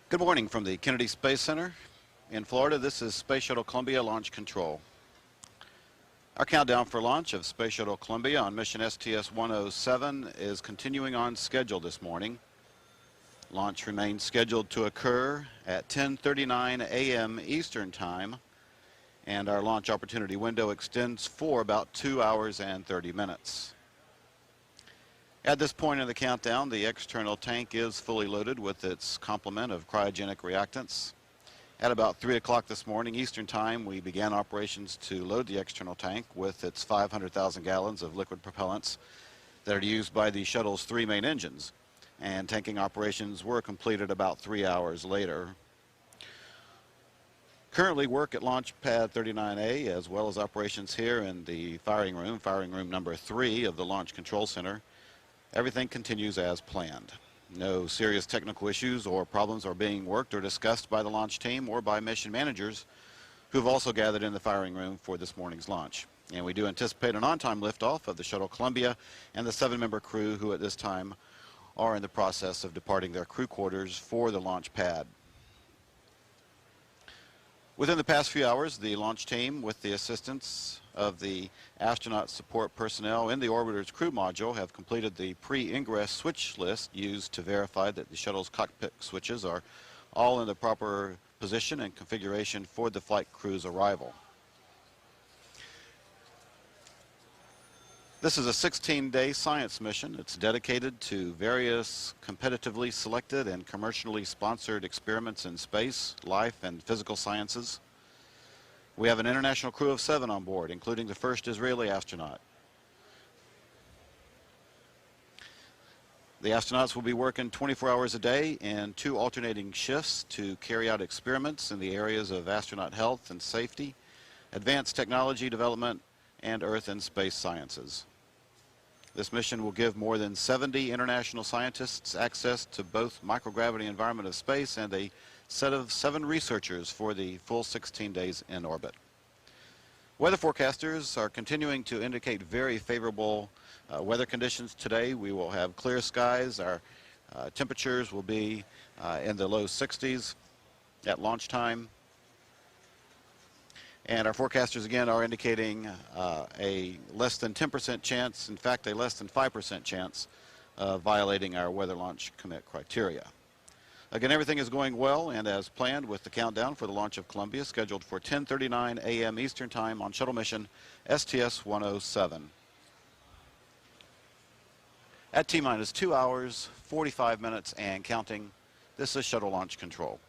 Good morning from the Kennedy Space Center in Florida. This is Space Shuttle Columbia Launch Control. Our countdown for launch of Space Shuttle Columbia on mission STS-107 is continuing on schedule this morning. Launch remains scheduled to occur at 10:39 a.m. Eastern Time, and our launch opportunity window extends for about 2 hours and 30 minutes. At this point in the countdown, the external tank is fully loaded with its complement of cryogenic reactants. At about 3 o'clock this morning Eastern Time, we began operations to load the external tank with its 500,000 gallons of liquid propellants that are used by the shuttle's 3 main engines, and tanking operations were completed about 3 hours later. Currently, work at Launch Pad 39A, as well as operations here in the firing room number 3 of the Launch Control Center, everything continues as planned. No serious technical issues or problems are being worked or discussed by the launch team or by mission managers who've also gathered in the firing room for this morning's launch. And we do anticipate an on-time liftoff of the Shuttle Columbia and the 7-member crew who at this time are in the process of departing their crew quarters for the launch pad. Within the past few hours, the launch team, with the assistance of the astronaut support personnel in the orbiter's crew module, have completed the pre-ingress switch list used to verify that the shuttle's cockpit switches are all in the proper position and configuration for the flight crew's arrival. This is a 16-day science mission. It's dedicated to various competitively selected and commercially sponsored experiments in space, life, and physical sciences. We have an international crew of 7 on board, including the first Israeli astronaut. The astronauts will be working 24 hours a day in 2 alternating shifts to carry out experiments in the areas of astronaut health and safety, advanced technology development, and Earth and space sciences. This mission will give more than 70 international scientists access to both microgravity environment of space and a set of 7 researchers for the full 16 days in orbit. Weather forecasters are continuing to indicate very favorable weather conditions today. We will have clear skies. Our temperatures will be in the low 60s at launch time. And our forecasters again are indicating a less than 10% chance, in fact a less than 5% chance of violating our weather launch commit criteria. Again, everything is going well and as planned with the countdown for the launch of Columbia scheduled for 10:39 a.m. Eastern Time on shuttle mission STS-107. At T-minus 2 hours, 45 minutes and counting, this is Shuttle Launch Control.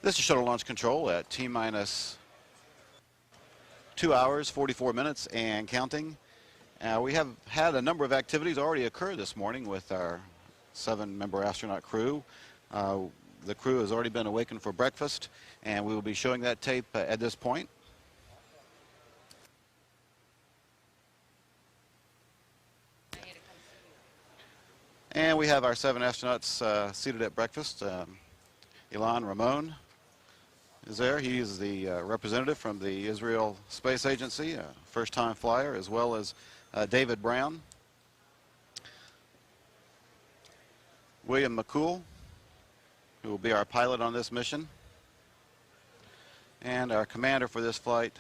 This is Shuttle Launch Control at T-minus 2 hours, 44 minutes and counting. We have had a number of activities already occur this morning with our 7-member astronaut crew. The crew has already been awakened for breakfast, and we will be showing that tape at this point. And we have our 7 astronauts seated at breakfast. Ilan Ramon is there. He is the representative from the Israel Space Agency, a first-time flyer, as well as David Brown, William McCool, who will be our pilot on this mission, and our commander for this flight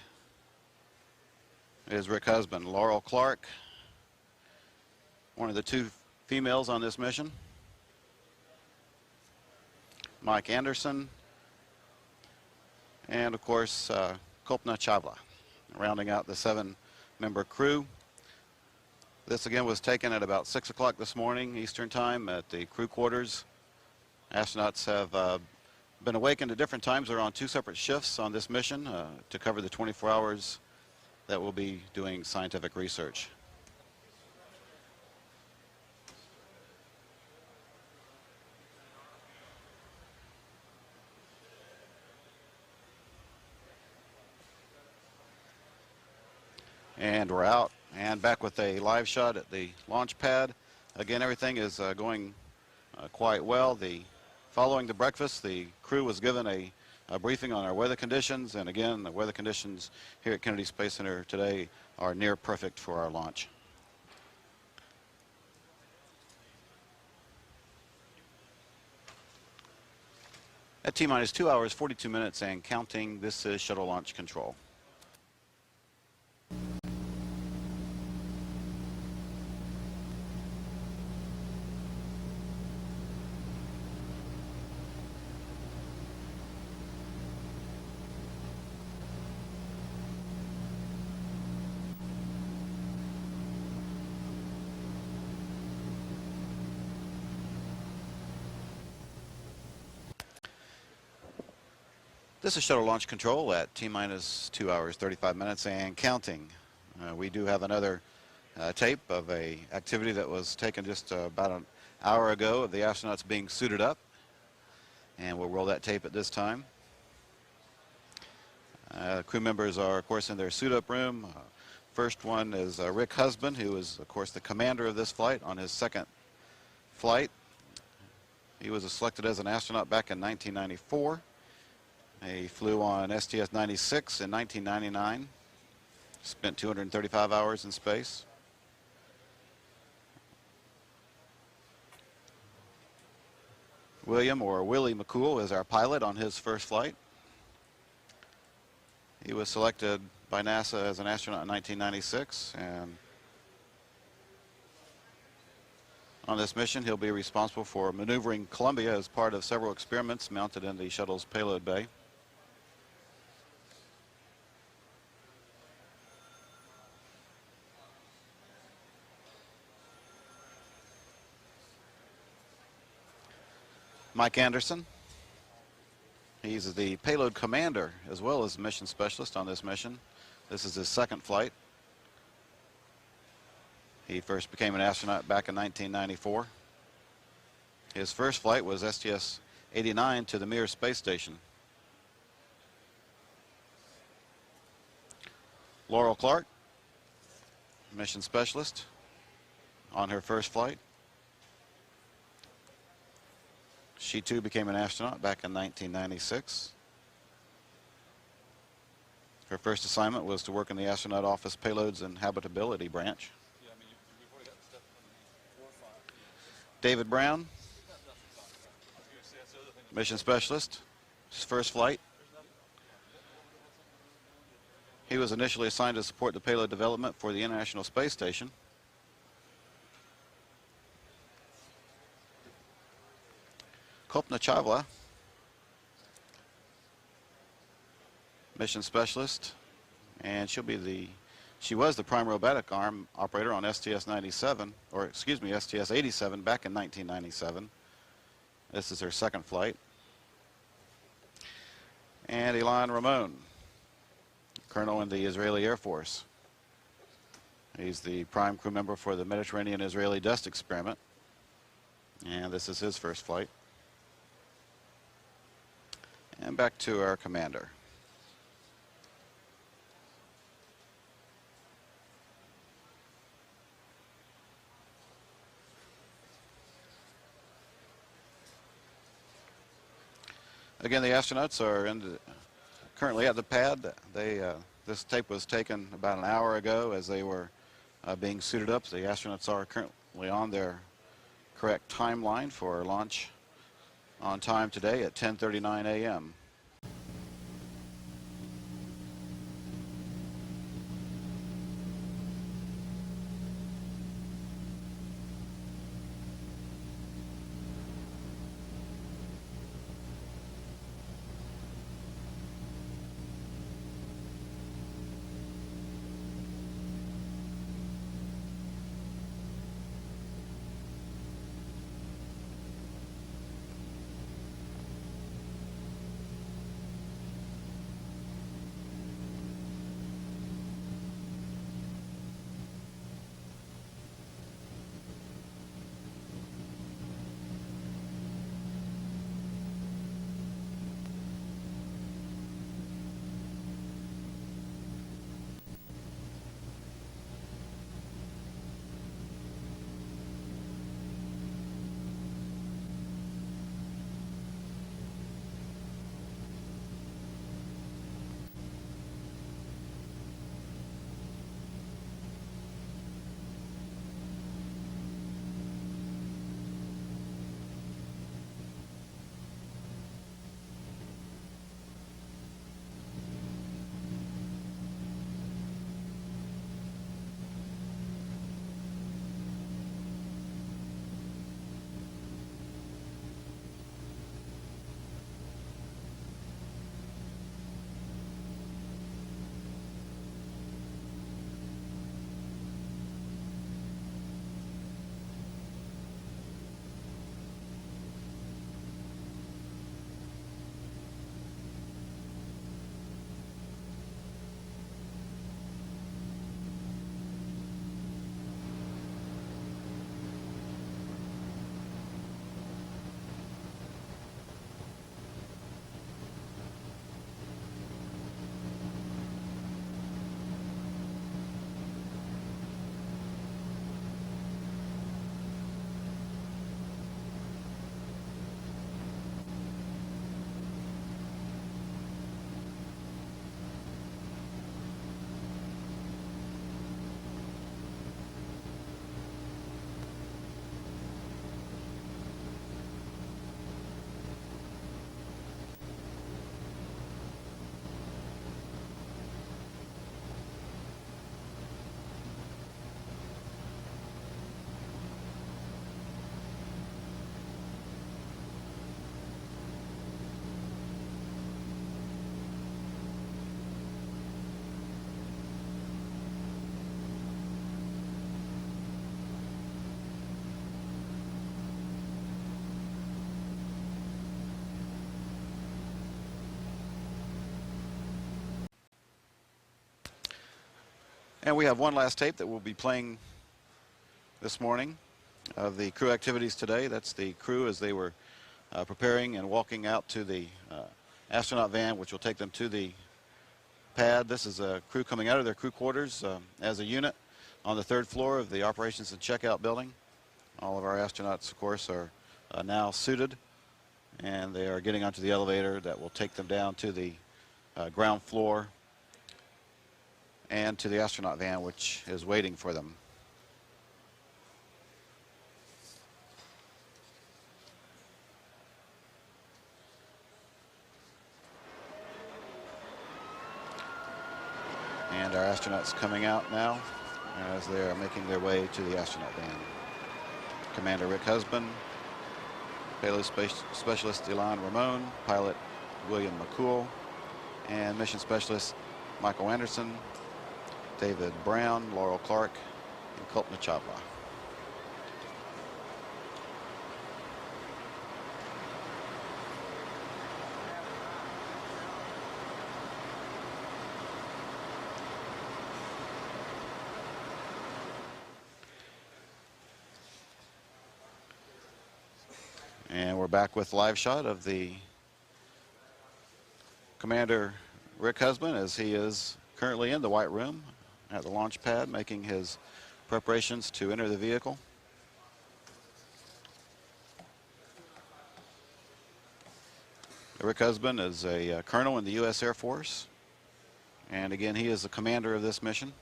is Rick Husband. Laurel Clark, one of the 2 females on this mission, Mike Anderson, and of course Kopna Chawla, rounding out the 7-member crew. This again was taken at about 6 o'clock this morning Eastern Time at the crew quarters. Astronauts have been awakened at different times. They're on 2 separate shifts on this mission to cover the 24 hours that we'll be doing scientific research. And we're out and back with a live shot at the launch pad. Again, everything is going quite well. Following the breakfast, the crew was given a briefing on our weather conditions, and again, the weather conditions here at Kennedy Space Center today are near perfect for our launch. At T-minus 2 hours, 42 minutes and counting, this is shuttle launch control. This is shuttle launch control at T-minus 2 hours, 35 minutes and counting. We do have another tape of a activity that was taken just about an hour ago of the astronauts being suited up. And we'll roll that tape at this time. Crew members are, of course, in their suit-up room. First one is Rick Husband, who is, of course, the commander of this flight on his second flight. He was selected as an astronaut back in 1994. He flew on STS-106 in 1999, spent 235 hours in space. William, or Willie McCool, is our pilot on his first flight. He was selected by NASA as an astronaut in 1996, and on this mission he'll be responsible for maneuvering Columbia as part of several experiments mounted in the shuttle's payload bay. Mike Anderson, he's the payload commander as well as mission specialist on this mission. This is his second flight. He first became an astronaut back in 1994. His first flight was STS-89 to the Mir space station. Laurel Clark, mission specialist on her first flight. She too became an astronaut back in 1996. Her first assignment was to work in the astronaut office payloads and habitability branch. David Brown, mission specialist, his first flight. He was initially assigned to support the payload development for the International Space Station. Kopna Chawla, mission specialist, and she was the prime robotic arm operator on STS-97, or excuse me, STS-87 back in 1997. This is her second flight. And Ilan Ramon, colonel in the Israeli Air Force. He's the prime crew member for the Mediterranean Israeli Dust Experiment, and this is his first flight. And back to our commander. Again, the astronauts are currently at the pad. This tape was taken about an hour ago as they were being suited up. The astronauts are currently on their correct timeline for launch on time today at 10:39 a.m. And we have one last tape that we'll be playing this morning of the crew activities today. That's the crew as they were preparing and walking out to the astronaut van, which will take them to the pad. This is a crew coming out of their crew quarters as a unit on the 3rd floor of the operations and checkout building. All of our astronauts, of course, are now suited, and they are getting onto the elevator that will take them down to the ground floor and to the astronaut van, which is waiting for them. And our astronauts coming out now as they are making their way to the astronaut van. Commander Rick Husband, payload specialist Ilan Ramon, pilot William McCool, and mission specialist Michael Anderson, David Brown, Laurel Clark, and Kalpana Chawla. And we're back with live shot of the Commander Rick Husband as he is currently in the White Room at the launch pad making his preparations to enter the vehicle. Rick Husband is a colonel in the U.S. Air Force, and again he is the commander of this mission.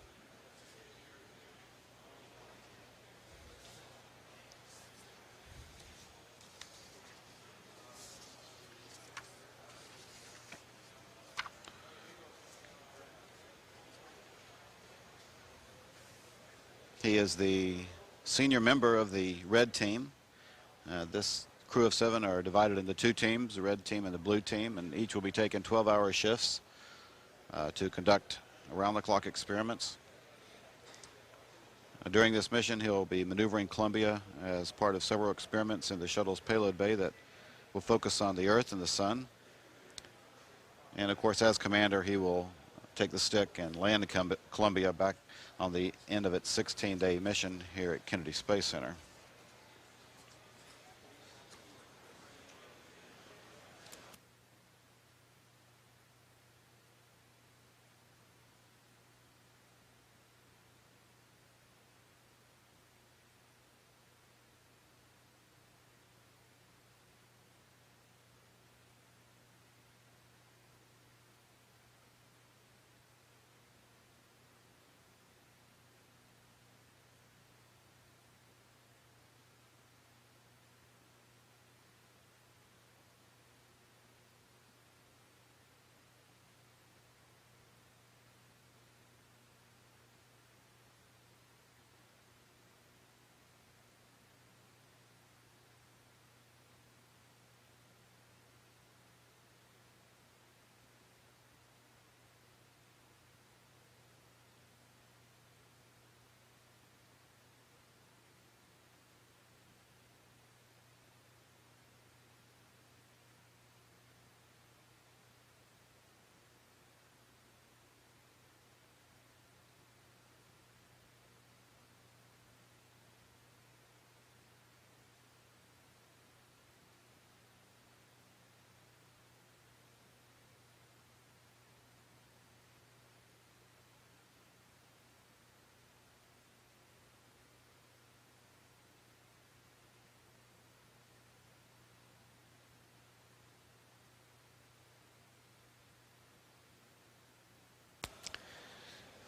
He is the senior member of the red team. This crew of 7 are divided into 2 teams, the red team and the blue team, and each will be taking 12-hour shifts to conduct around-the-clock experiments. During this mission, he'll be maneuvering Columbia as part of several experiments in the shuttle's payload bay that will focus on the Earth and the Sun. And of course, as commander, he will take the stick and land Columbia back on the end of its 16-day mission here at Kennedy Space Center.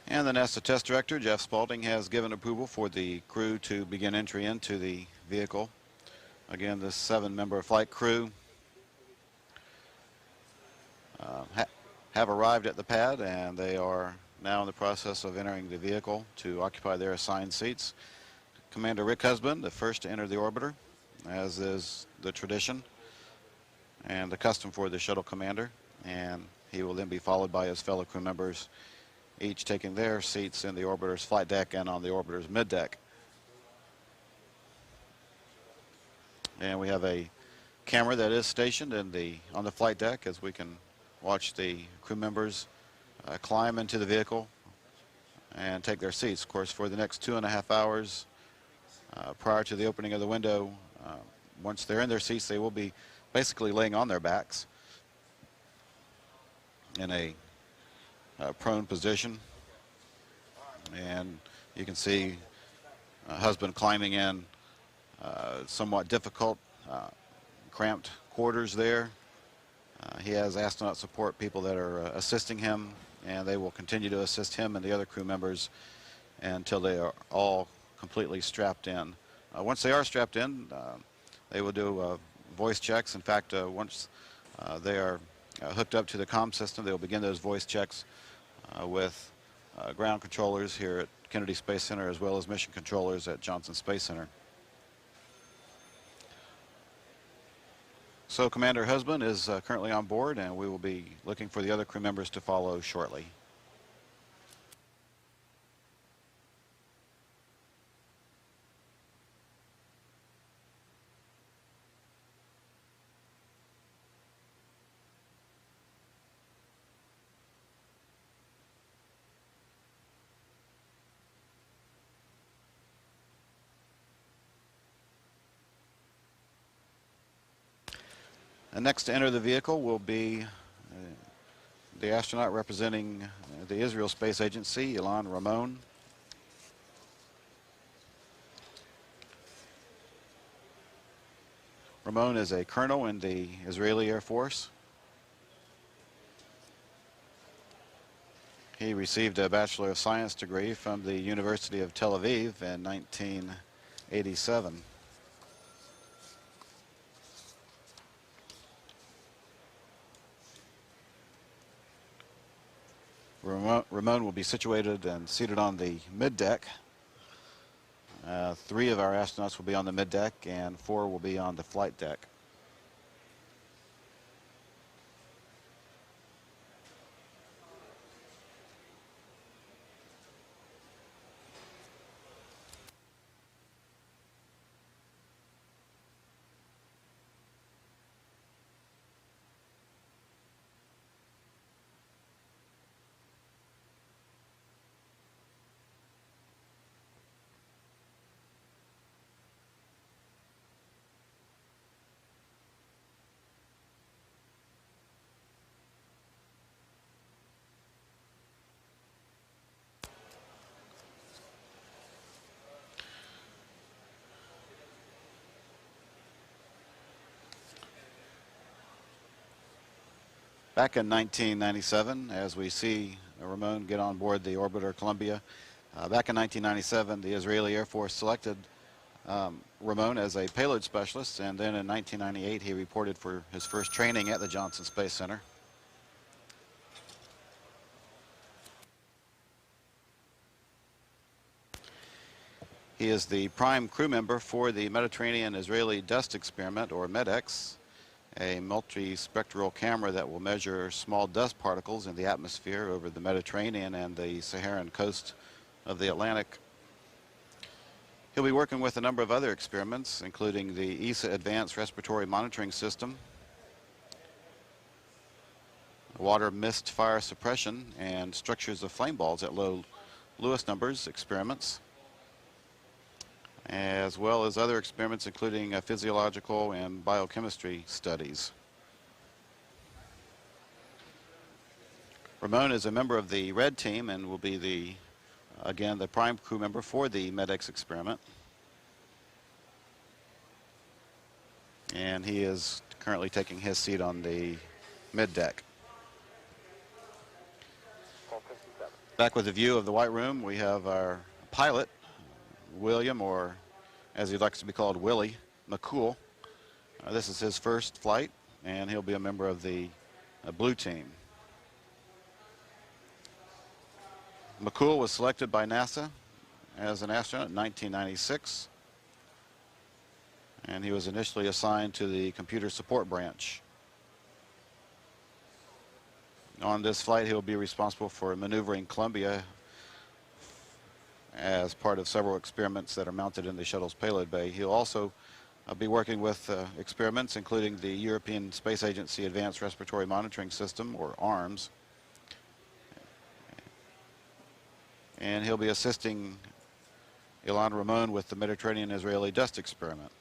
And the NASA test director, Jeff Spalding, has given approval for the crew to begin entry into the vehicle. Again, this 7-member flight crew have arrived at the pad, and they are now in the process of entering the vehicle to occupy their assigned seats. Commander Rick Husband, the first to enter the orbiter, as is the tradition and the custom for the shuttle commander, and he will then be followed by his fellow crew members, each taking their seats in the orbiter's flight deck and on the orbiter's middeck. And we have a camera that is stationed on the flight deck as we can watch the crew members climb into the vehicle and take their seats. Of course, for the next 2.5 hours prior to the opening of the window, once they're in their seats, they will be basically laying on their backs in a prone position. And you can see husband climbing in somewhat difficult, cramped quarters there. He has astronaut support people that are assisting him, and they will continue to assist him and the other crew members until they are all completely strapped in. Once they are strapped in, they will do voice checks. In fact, once they are hooked up to the comm system, they will begin those voice checks with ground controllers here at Kennedy Space Center, as well as mission controllers at Johnson Space Center. So Commander Husband is currently on board, and we will be looking for the other crew members to follow shortly. And next to enter the vehicle will be the astronaut representing the Israel Space Agency, Ilan Ramon. Ramon is a colonel in the Israeli Air Force. He received a Bachelor of Science degree from the University of Tel Aviv in 1987. Ramon will be situated and seated on the middeck. 3 of our astronauts will be on the middeck, and 4 will be on the flight deck. Back in 1997, as we see Ramon get on board the orbiter Columbia, back in 1997, the Israeli Air Force selected Ramon as a payload specialist, and then in 1998, he reported for his first training at the Johnson Space Center. He is the prime crew member for the Mediterranean Israeli Dust Experiment, or MEDEX, a multispectral camera that will measure small dust particles in the atmosphere over the Mediterranean and the Saharan coast of the Atlantic. He'll be working with a number of other experiments, including the ESA Advanced Respiratory Monitoring System, water mist fire suppression, and structures of flame balls at low Lewis numbers experiments, as well as other experiments including physiological and biochemistry studies. Ramon is a member of the Red Team and will be again the prime crew member for the MEDEX experiment. And he is currently taking his seat on the middeck. Back with a view of the White Room, we have our pilot, William, or as he likes to be called, Willie McCool. This is his first flight, and he'll be a member of the Blue Team. McCool was selected by NASA as an astronaut in 1996, and he was initially assigned to the computer support branch. On this flight, he'll be responsible for maneuvering Columbia as part of several experiments that are mounted in the shuttle's payload bay. He'll also be working with experiments including the European Space Agency Advanced Respiratory Monitoring System, or ARMS, and he'll be assisting Ilan Ramon with the Mediterranean-Israeli dust experiment.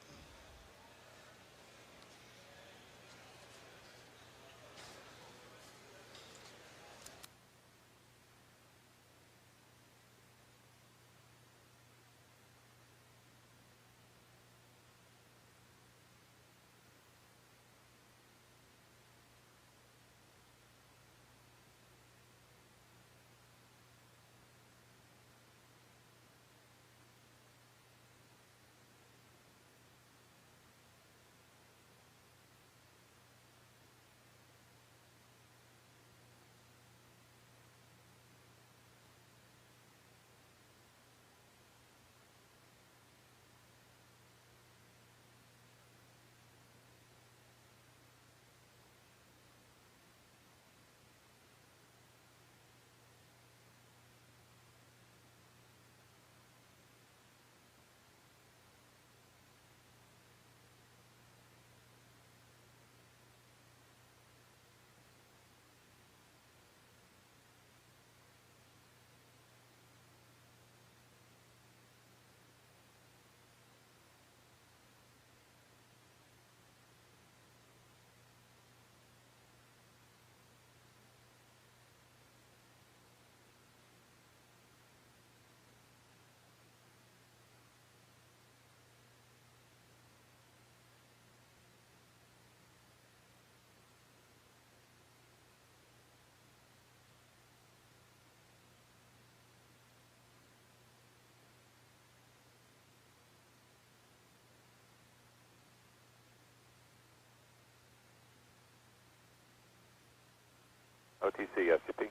OTC, FCP.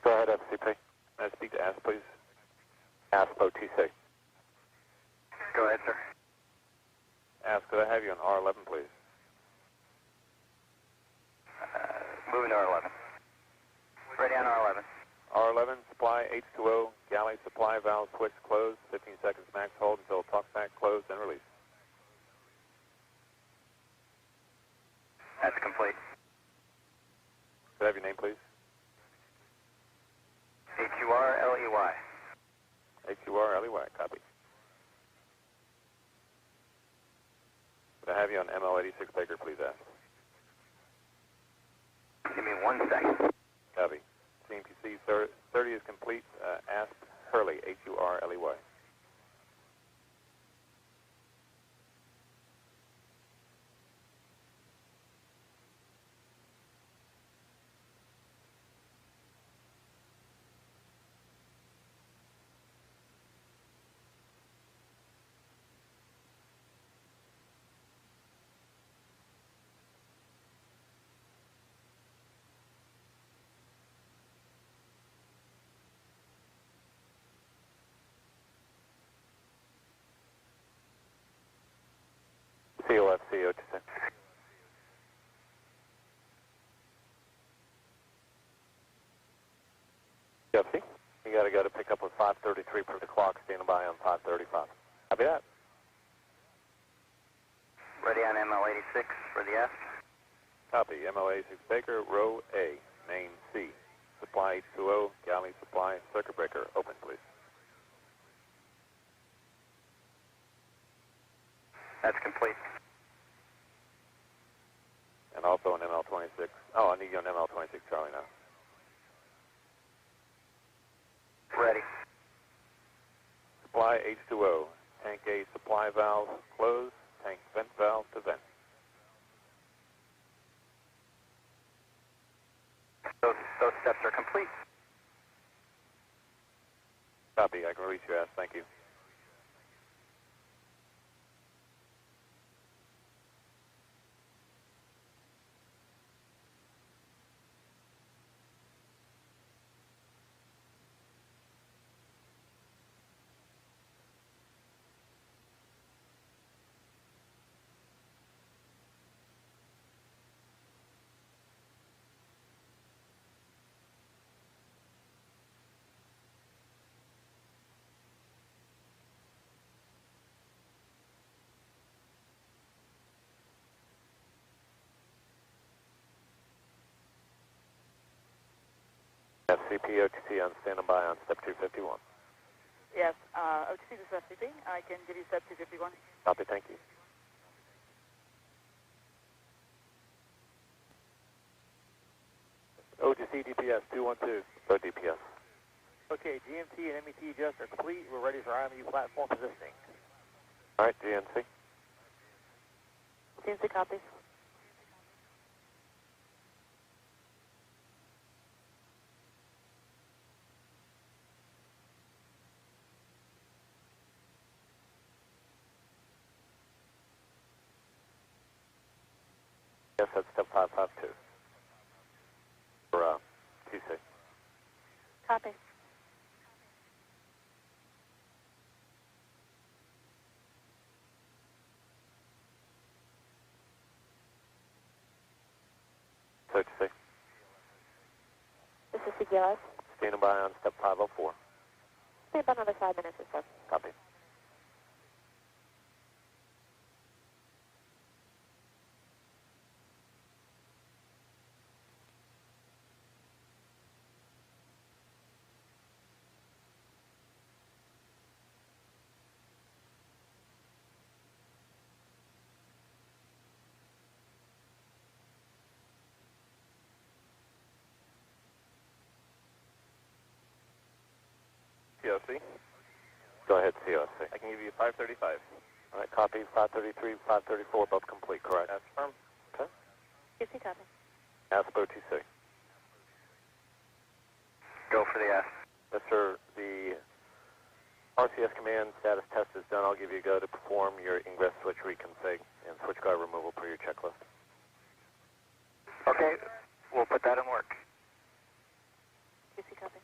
Go ahead, FCP. May I speak to ASP, please? ASP, OTC. Go ahead, sir. ASP, could I have you on R11, please? Moving to R11. Ready on R11. R11, supply H2O, galley supply valve switch closed, 15 seconds max hold until talkback closed and release. That's complete. Could I have your name, please? H-U-R-L-E-Y. H-U-R-L-E-Y, copy. Could I have you on ML86 Baker, please, ask? Give me 1 second. Copy. CMPC 30 is complete. ASP Hurley, H-U-R-L-E-Y. COFC 026. COFC, you gotta go to pick up with 533 per the clock, standing by on 535. Copy that. Ready on ML86 for the F. Copy, ML86 Baker, row A, main C. Supply H2O, galley supply, circuit breaker, open please. That's complete. And also on ML26. Oh, I need you on ML26 Charlie now. Ready. Supply H2O. Tank A supply valve closed. Tank vent valve to vent. Those steps are complete. Copy. I can release your ass. Thank you. FCP OTC on standby on step 251. OTC, this is FCP. I can give you step 251. Copy, thank you. OTC DPS 212. Go DPS. Okay, GMT and MET adjust are complete. We're ready for IMU platform positioning. All right, GNC. GNC copies. Yes, that's step 552. For TC. Copy. So TC. This is CGLS. Standing by on step 504. Say about another 5 minutes or so. Copy. COC. Go ahead, COC. I can give you 535. All right, copy 533, 534, both complete, correct? That's firm. Okay. QC copy. ASP OTC. Go for the S. Yes, sir. The RCS command status test is done. I'll give you a go to perform your ingress switch reconfig and switch guard removal per your checklist. Okay, we'll put that in work. QC copy.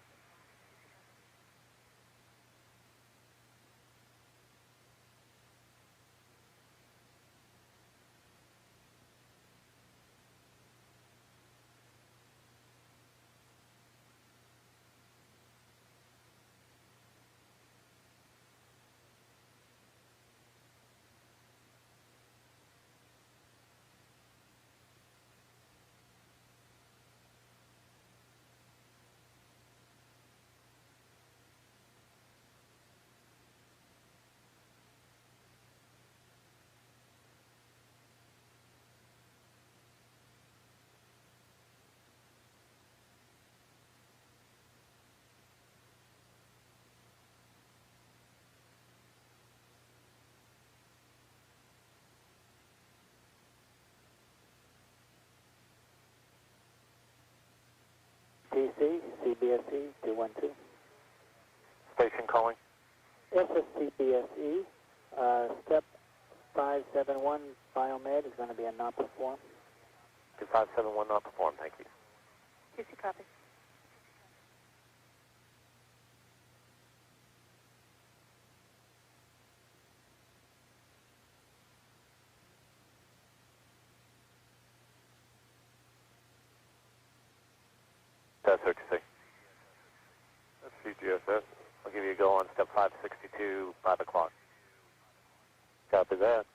TC, CBSE 212. Station calling. SSCBSE, step 571 Biomed is going to be a not perform. 2571 not performed, thank you. QC copy. That's OTC. That's CGSS. I'll give you a go on step 562, 5 o'clock. Copy that.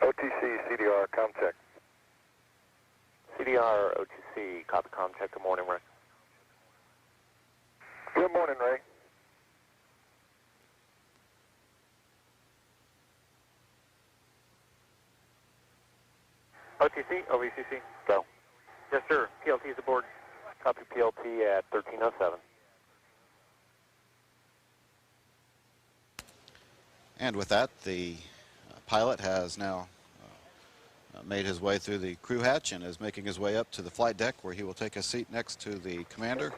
OTC, CDR, com check. CDR, OTC, copy com check. Good morning, Ray. Good morning, Ray. OTC, OVCC, go. Yes, sir. PLT is aboard. Copy PLT at 1307. And with that, the pilot has now made his way through the crew hatch and is making his way up to the flight deck, where he will take a seat next to the commander,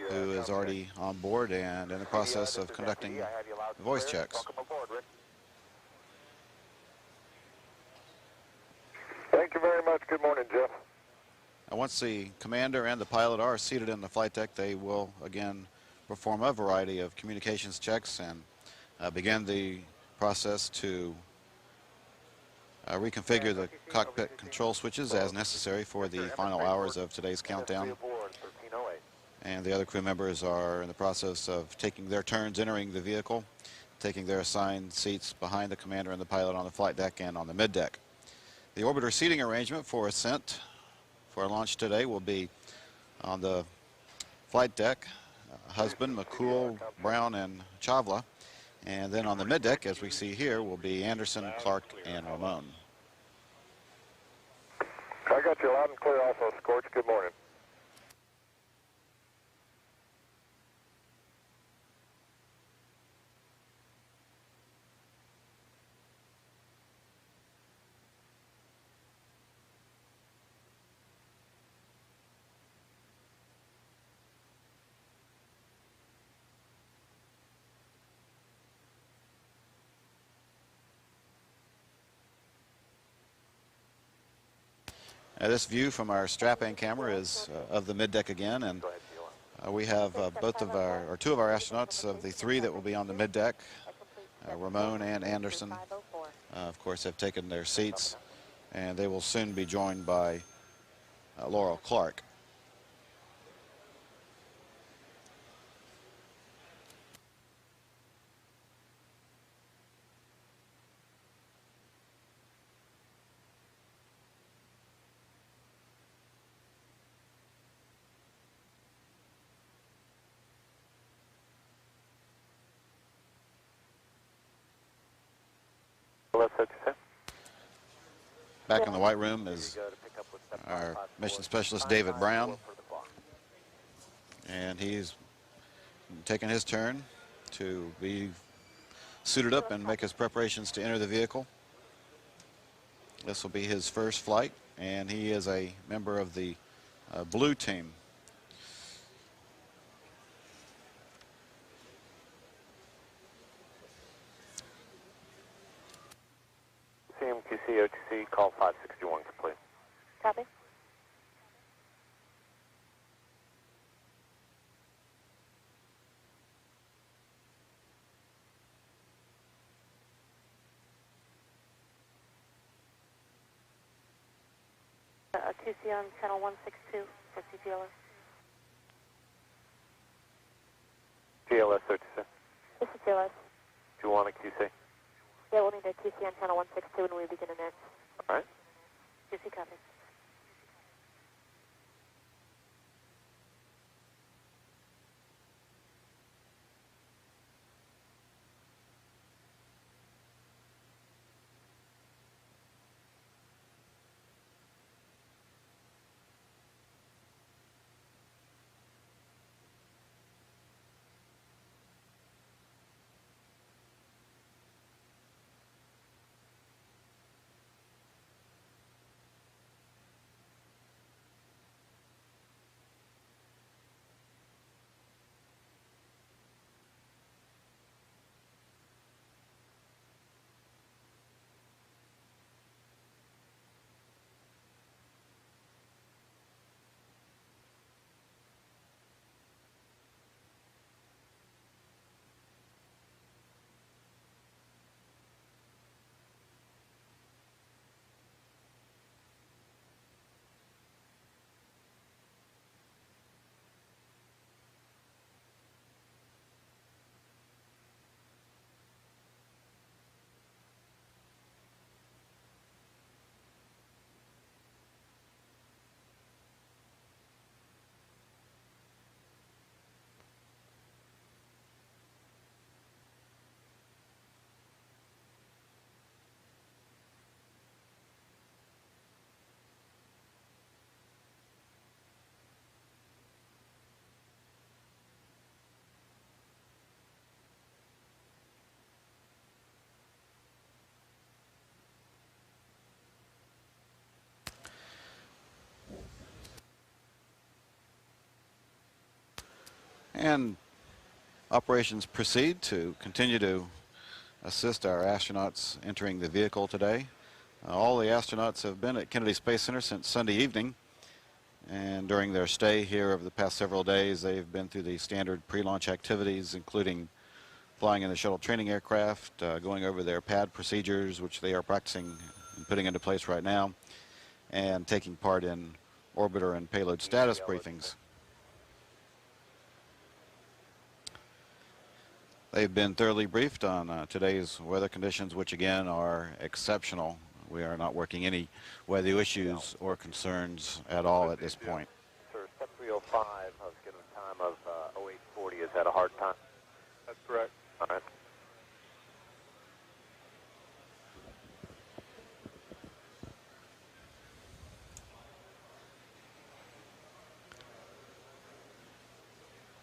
who is already on board and in the process of conducting voice checks. Welcome aboard, Rick. Thank you very much. Good morning, Jeff. And once the commander and the pilot are seated in the flight deck, they will again perform a variety of communications checks and begin the process to reconfigure the cockpit control switches as necessary for the final hours of today's countdown. And the other crew members are in the process of taking their turns entering the vehicle, taking their assigned seats behind the commander and the pilot on the flight deck and on the middeck. The orbiter seating arrangement for ascent for launch today will be on the flight deck, Husband, McCool, Brown, and Chavla. And then on the middeck, as we see here, will be Anderson, Clark, and Ramon. I got you loud and clear also, Scorch. Good morning. This view from our strap-in camera is of the middeck again, and we have two of our astronauts of the three that will be on the middeck, Ramon and Anderson, of course, have taken their seats, and they will soon be joined by Laurel Clark. Back in the white room is our mission specialist, David Brown, and he's taking his turn to be suited up and make his preparations to enter the vehicle. This will be his first flight, and he is a member of the blue team. CMQC OTC, call 561 complete. Copy. QC on channel 162 for CTLS. TLS OTC. This is TLS. Do you want a QC? Yeah, we'll need a QC on channel 162 when we begin next. All right. QC copy. And operations proceed to continue to assist our astronauts entering the vehicle today. All the astronauts have been at Kennedy Space Center since Sunday evening, and during their stay here over the past several days, they've been through the standard pre-launch activities, including flying in the shuttle training aircraft, going over their pad procedures, which they are practicing in putting into place right now and taking part in orbiter and payload status briefings. They've been thoroughly briefed on today's weather conditions, which again are exceptional. We are not working any weather issues or concerns at all at this point. Sir, step 305, I was given a time of 0840. Is that a hard time? That's correct. All right.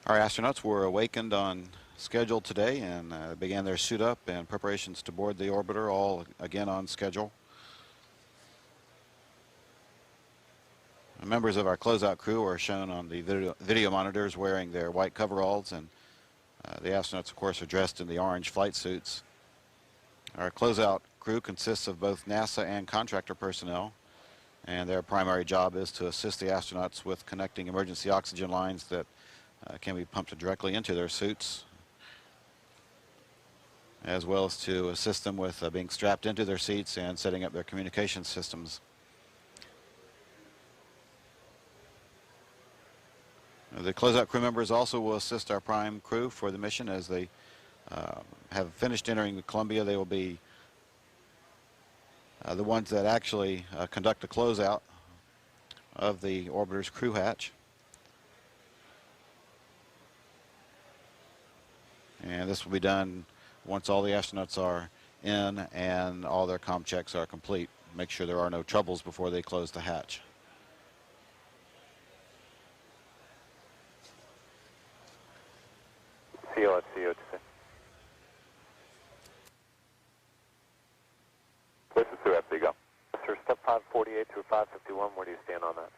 Our astronauts were awakened on schedule today and began their suit up and preparations to board the orbiter, all again on schedule. Members of our closeout crew are shown on the video monitors wearing their white coveralls, and the astronauts, of course, are dressed in the orange flight suits. Our closeout crew consists of both NASA and contractor personnel, and their primary job is to assist the astronauts with connecting emergency oxygen lines that can be pumped directly into their suits, as well as to assist them with being strapped into their seats and setting up their communication systems. The closeout crew members also will assist our prime crew for the mission as they have finished entering Columbia. They will be the ones that actually conduct the closeout of the orbiter's crew hatch. And this will be done once all the astronauts are in and all their comm checks are complete. Make sure there are no troubles before they close the hatch. CO, CO, this is through FD, go. Sir, step 548 through 551, where do you stand on that?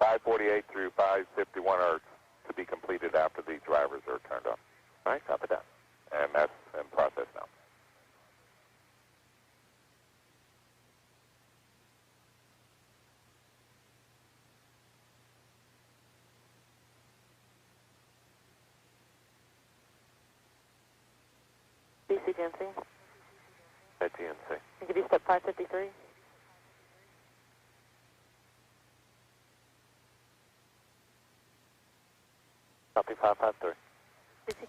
.548 through 551 are to be completed after the drivers are turned on. All right, copy that. And that's in process now. BC GNC. At GNC. I'll give you step 553. Copy 553. BC.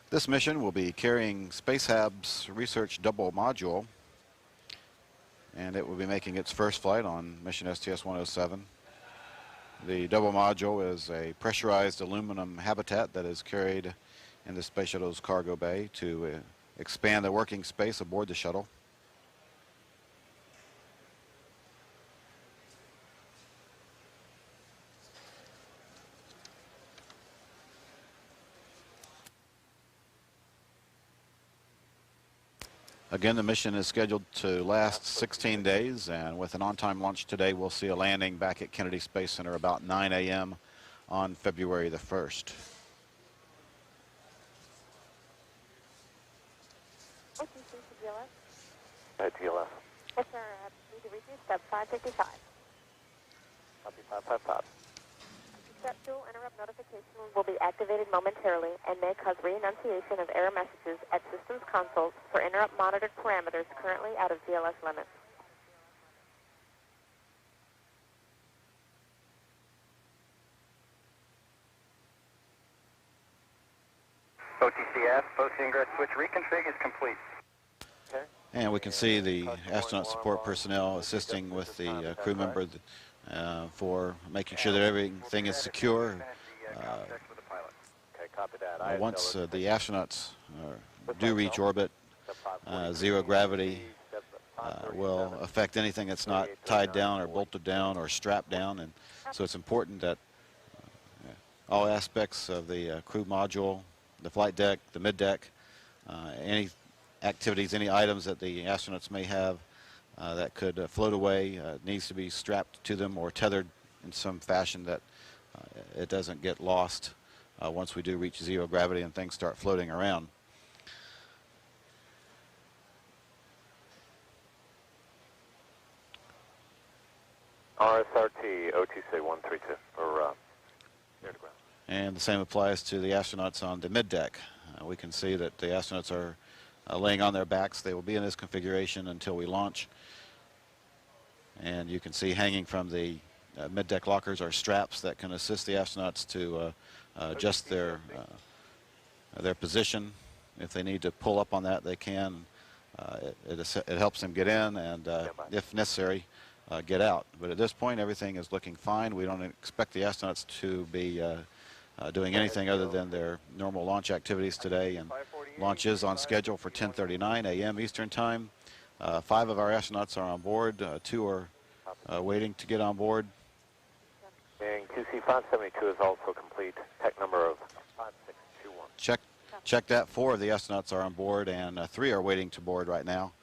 This mission will be carrying SpaceHab's Research Double Module, and it will be making its first flight on mission STS-107. The double module is a pressurized aluminum habitat that is carried in the Space Shuttle's cargo bay to expand the working space aboard the shuttle. Again, the mission is scheduled to last 16 days, and with an on-time launch today, we'll see a landing back at Kennedy Space Center about 9 a.m. on February the 1st. OTC to GLS. At GLS. Yes, sir. Need to reach you. Step 555. Copy 555. Step 2 interrupt notification will be activated momentarily and may cause re-enunciation of error messages at systems consoles for interrupt monitored parameters currently out of GLS limits. OTCS, post ingress switch reconfig is complete. Okay. And we can see the astronaut support personnel assisting with the crew member for making sure that everything is secure. Okay, copy that. Once the astronauts do reach orbit, zero gravity will affect anything that's not tied down or bolted down or strapped down, and so it's important that all aspects of the crew module, the flight deck, the mid-deck, any activities, any items that the astronauts may have that could float away needs to be strapped to them or tethered in some fashion that it doesn't get lost once we do reach zero gravity and things start floating around. RSRT OTC 132 for air to ground. And the same applies to the astronauts on the middeck. We can see that the astronauts are laying on their backs. They will be in this configuration until we launch. And you can see hanging from the middeck lockers are straps that can assist the astronauts to adjust their position. If they need to pull up on that, they can. It helps them get in and, if necessary, get out. But at this point, everything is looking fine. We don't expect the astronauts to be doing anything other than their normal launch activities today. And launch is on schedule for 10:39 a.m. Eastern Time. 5 of our astronauts are on board. 2 are waiting to get on board. And QC 572 is also complete. Tech number of 5621. Check that. 4 of the astronauts are on board, and 3 are waiting to board right now.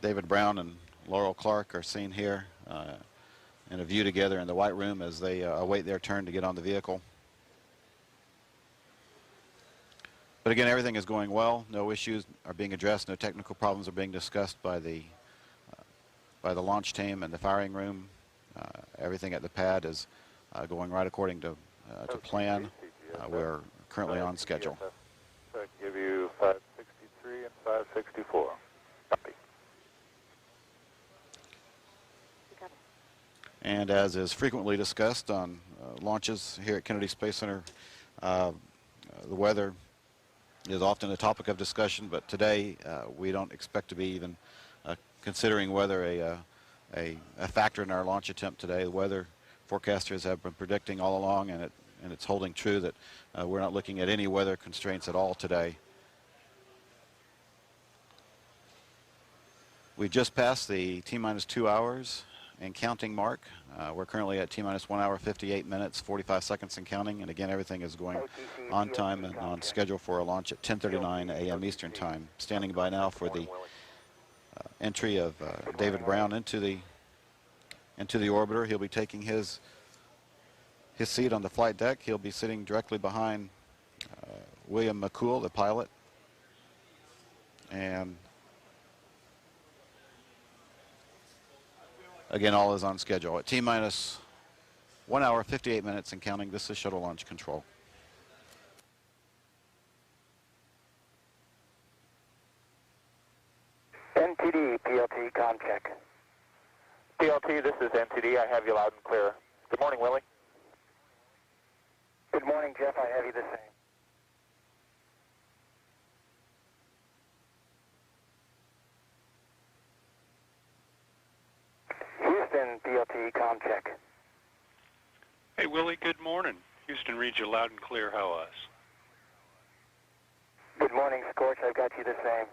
David Brown and Laurel Clark are seen here in a view together in the White Room as they await their turn to get on the vehicle. But again, everything is going well. No issues are being addressed. No technical problems are being discussed by the launch team and the firing room. Everything at the pad is going right according to plan. We're currently on schedule. So I can give you 563 and 564. Copy. And as is frequently discussed on launches here at Kennedy Space Center, the weather is often a topic of discussion, but today we don't expect to be even considering weather a factor in our launch attempt today. The weather forecasters have been predicting all along, and it's holding true that we're not looking at any weather constraints at all today. We just passed the T-minus 2 hours and counting mark. We're currently at T-minus 1 hour, 58 minutes, 45 seconds and counting. And again, everything is going on time and on schedule for a launch at 10:39 a.m. Eastern Time. Standing by now for the entry of David Brown into the orbiter. He'll be taking his seat on the flight deck. He'll be sitting directly behind William McCool, the pilot. And again, all is on schedule. At T-minus 1 hour, 58 minutes and counting, this is Shuttle Launch Control. NTD, PLT, com check. PLT, this is NTD. I have you loud and clear. Good morning, Willie. Good morning, Jeff. I have you the same. Houston, PLT, com check. Hey, Willie, good morning. Houston reads you loud and clear. How us? Good morning, Scorch. I've got you the same.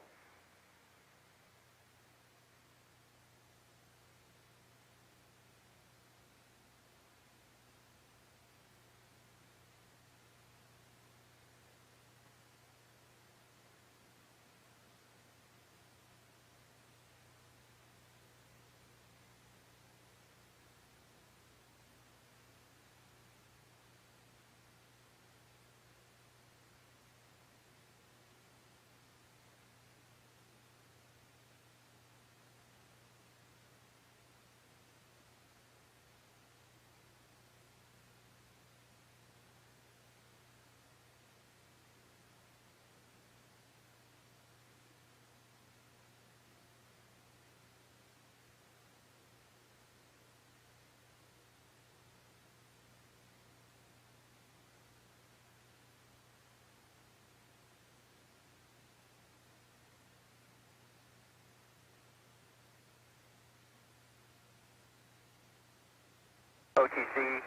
OTC,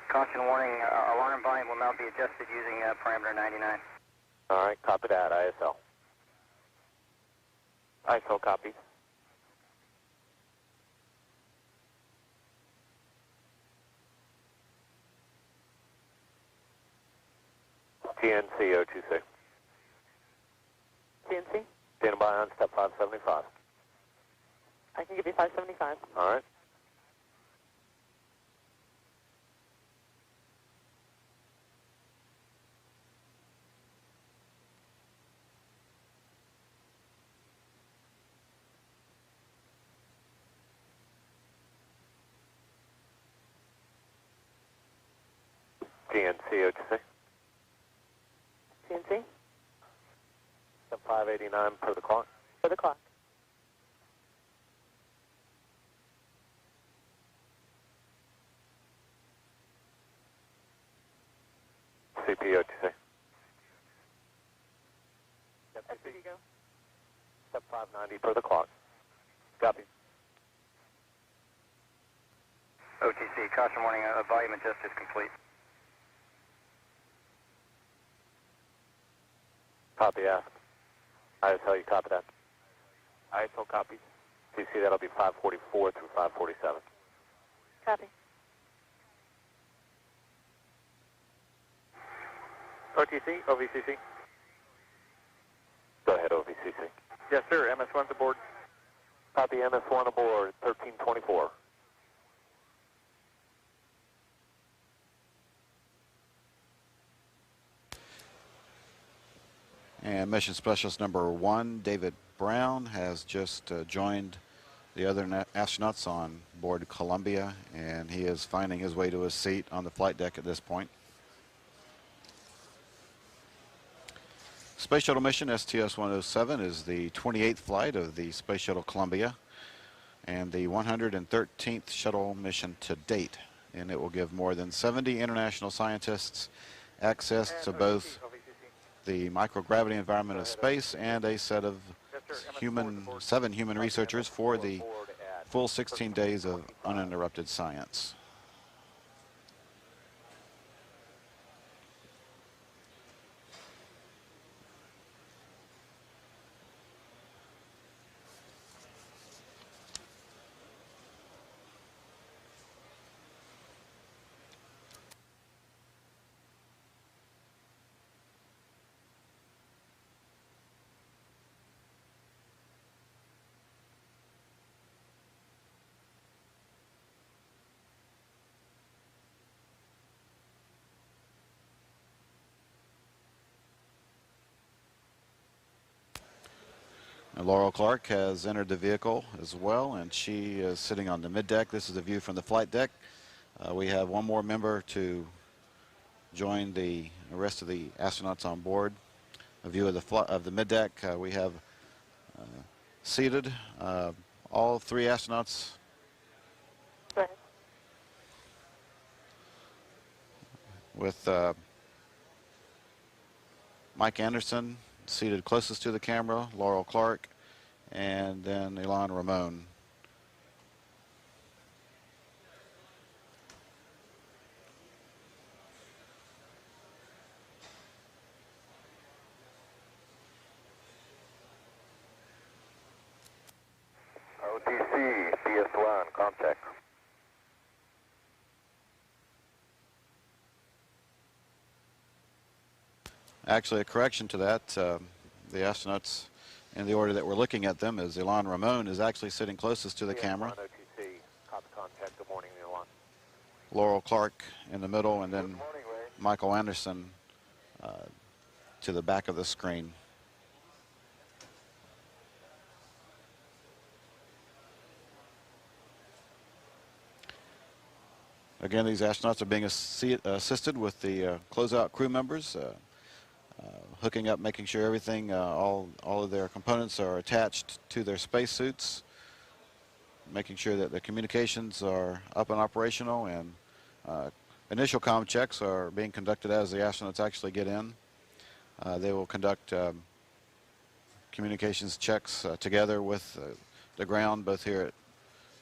caution warning, alarm volume will now be adjusted using parameter 99. All right, copy that. ISL. ISL copies. TNC 026. CNC? Stand by on step 575. I can give you 575. All right. GNC OTC. CNC? Step 589 per the clock. For the clock. CP OTC. SPD go. Step 590 per the clock. Copy. OTC, caution warning, volume adjust is complete. Copy, ask. ISL, you copy that? ISL copies. CC, that'll be 544 through 547. Copy. OTC, OVCC. Go ahead, OVCC. Yes, sir. MS1's aboard. Copy, MS1 aboard, 1324. And Mission Specialist number 1, David Brown, has just joined the other astronauts on board Columbia, and he is finding his way to his seat on the flight deck at this point. Space Shuttle mission STS-107 is the 28th flight of the Space Shuttle Columbia and the 113th shuttle mission to date, and it will give more than 70 international scientists access to both the microgravity environment of space and a set of 7 human researchers for the full 16 days of uninterrupted science. And Laurel Clark has entered the vehicle as well, and she is sitting on the middeck. This is a view from the flight deck. We have one more member to join the rest of the astronauts on board. A view of the middeck. We have seated all 3 astronauts. Go ahead. With Mike Anderson seated closest to the camera, Laurel Clark, and then Ilan Ramon. OTC, DS1, contact. Actually, a correction to that. The astronauts, in the order that we're looking at them, is Ilan Ramon is actually sitting closest to the camera. OTC, copy contact. Good morning, Ilan. Laurel Clark in the middle, and then Good morning, Ray. Michael Anderson to the back of the screen. Again, these astronauts are being assisted with the closeout crew members, hooking up, making sure everything, all of their components are attached to their spacesuits, making sure that the communications are up and operational, and initial comm checks are being conducted as the astronauts actually get in. They will conduct communications checks together with the ground, both here at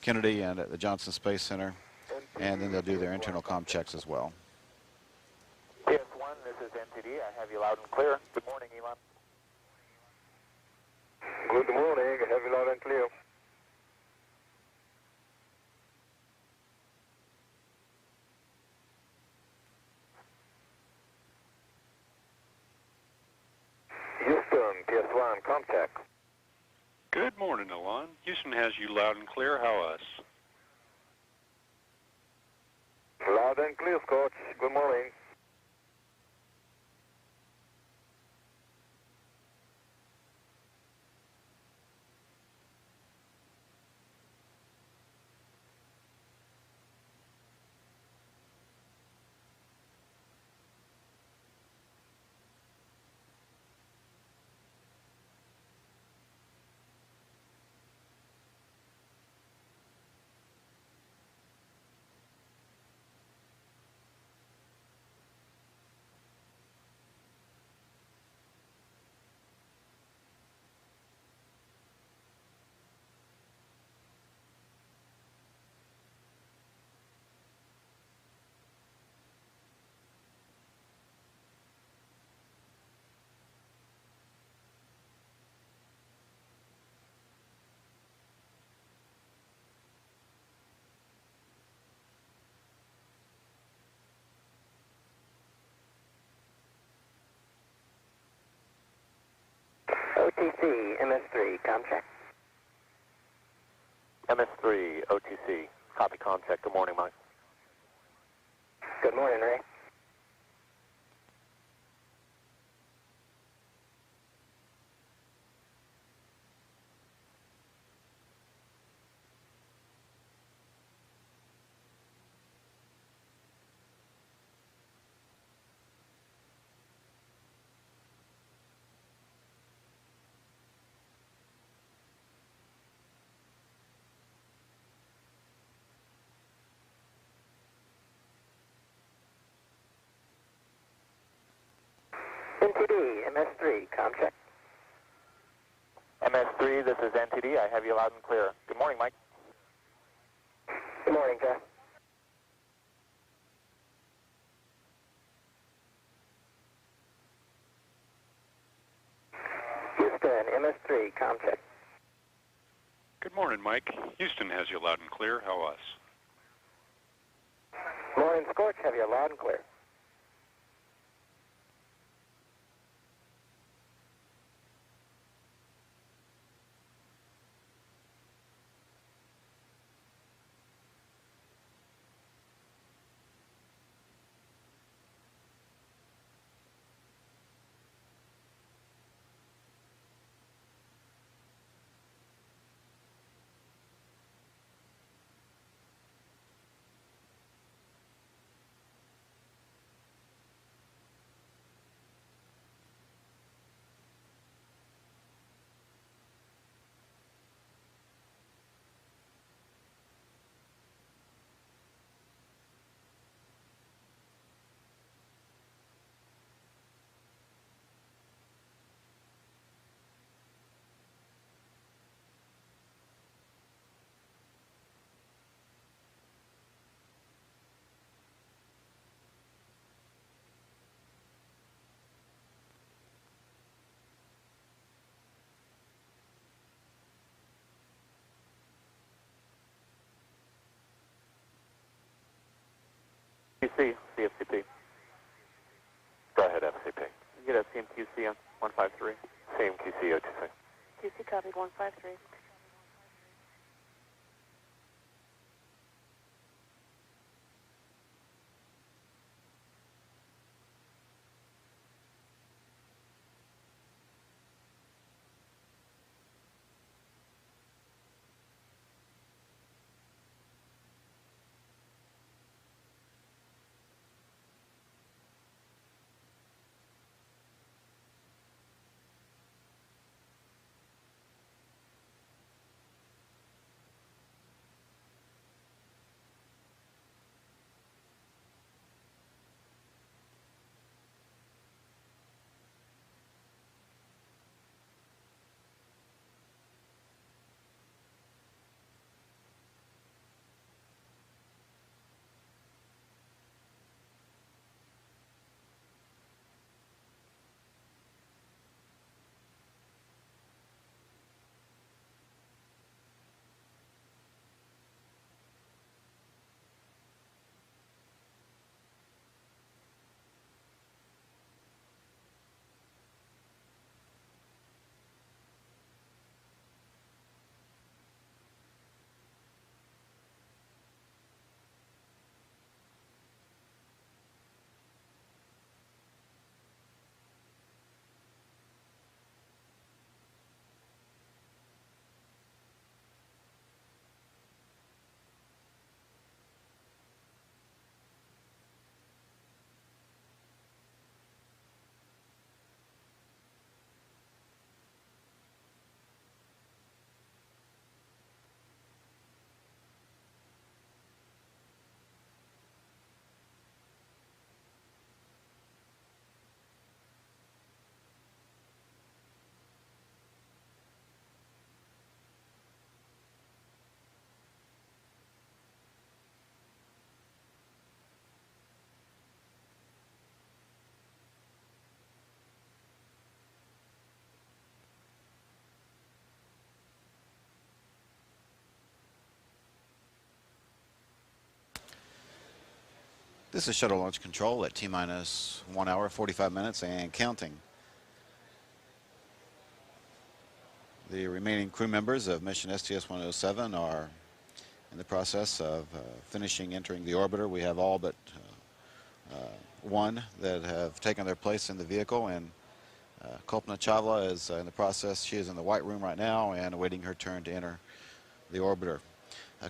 Kennedy and at the Johnson Space Center, and then they'll do their internal comm checks as well. DS1, this is NTD. I have you loud and clear. Good morning, Elon. Good morning. I have you loud and clear. Houston, DS1, contact. Good morning, Ilan. Houston has you loud and clear. How us? Loud and clear, Scotch. Good morning. OTC, MS3, com check. MS3, OTC, copy contact. Good morning, Mike. Good morning, Ray. NTD, MS3, com check. MS3, this is NTD. I have you loud and clear. Good morning, Mike. Good morning, Jeff. Houston, MS3, com check. Good morning, Mike. Houston has you loud and clear. How us? Morning, Scorch, have you loud and clear. QC, CFCP. Go ahead, FCP. You get a CMQC on 153. CMQC, OTC. QC copied 153. This is Shuttle Launch Control at T-minus 1 hour, 45 minutes and counting. The remaining crew members of mission STS-107 are in the process of finishing entering the orbiter. We have all but one that have taken their place in the vehicle, and Kalpana Chawla is in the process. She is in the white room right now and awaiting her turn to enter the orbiter.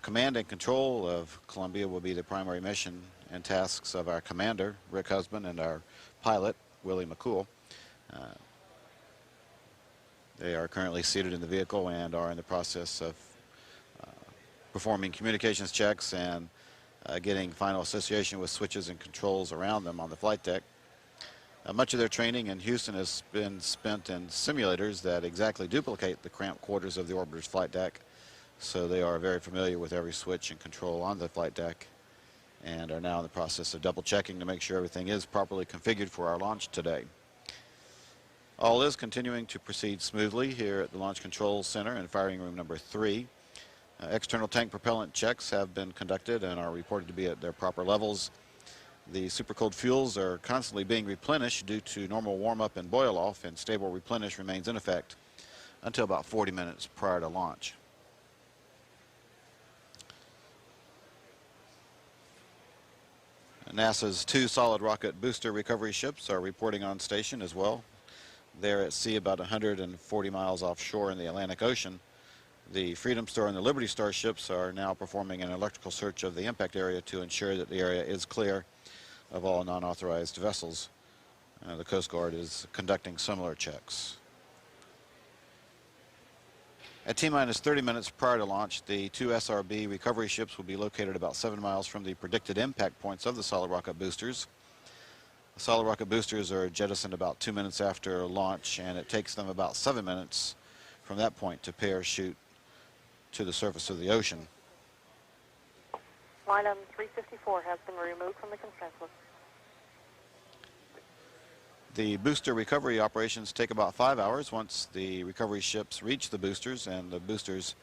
Command and control of Columbia will be the primary mission and tasks of our commander, Rick Husband, and our pilot, Willie McCool. They are currently seated in the vehicle and are in the process of performing communications checks and getting final association with switches and controls around them on the flight deck. Much of their training in Houston has been spent in simulators that exactly duplicate the cramped quarters of the orbiter's flight deck, so they are very familiar with every switch and control on the flight deck and are now in the process of double checking to make sure everything is properly configured for our launch today. All is continuing to proceed smoothly here at the Launch Control Center in firing room number 3. External tank propellant checks have been conducted and are reported to be at their proper levels. The supercooled fuels are constantly being replenished due to normal warm-up and boil-off, and stable replenish remains in effect until about 40 minutes prior to launch. NASA's 2 solid rocket booster recovery ships are reporting on station as well. They're at sea about 140 miles offshore in the Atlantic Ocean. The Freedom Star and the Liberty Star ships are now performing an electrical search of the impact area to ensure that the area is clear of all non-authorized vessels. The Coast Guard is conducting similar checks. At T-minus 30 minutes prior to launch, the 2 SRB recovery ships will be located about 7 miles from the predicted impact points of the solid rocket boosters. The solid rocket boosters are jettisoned about 2 minutes after launch, and it takes them about 7 minutes from that point to parachute to the surface of the ocean. Line item 354 has been removed from the consent list. The booster recovery operations take about 5 hours once the recovery ships reach the boosters, and the boosters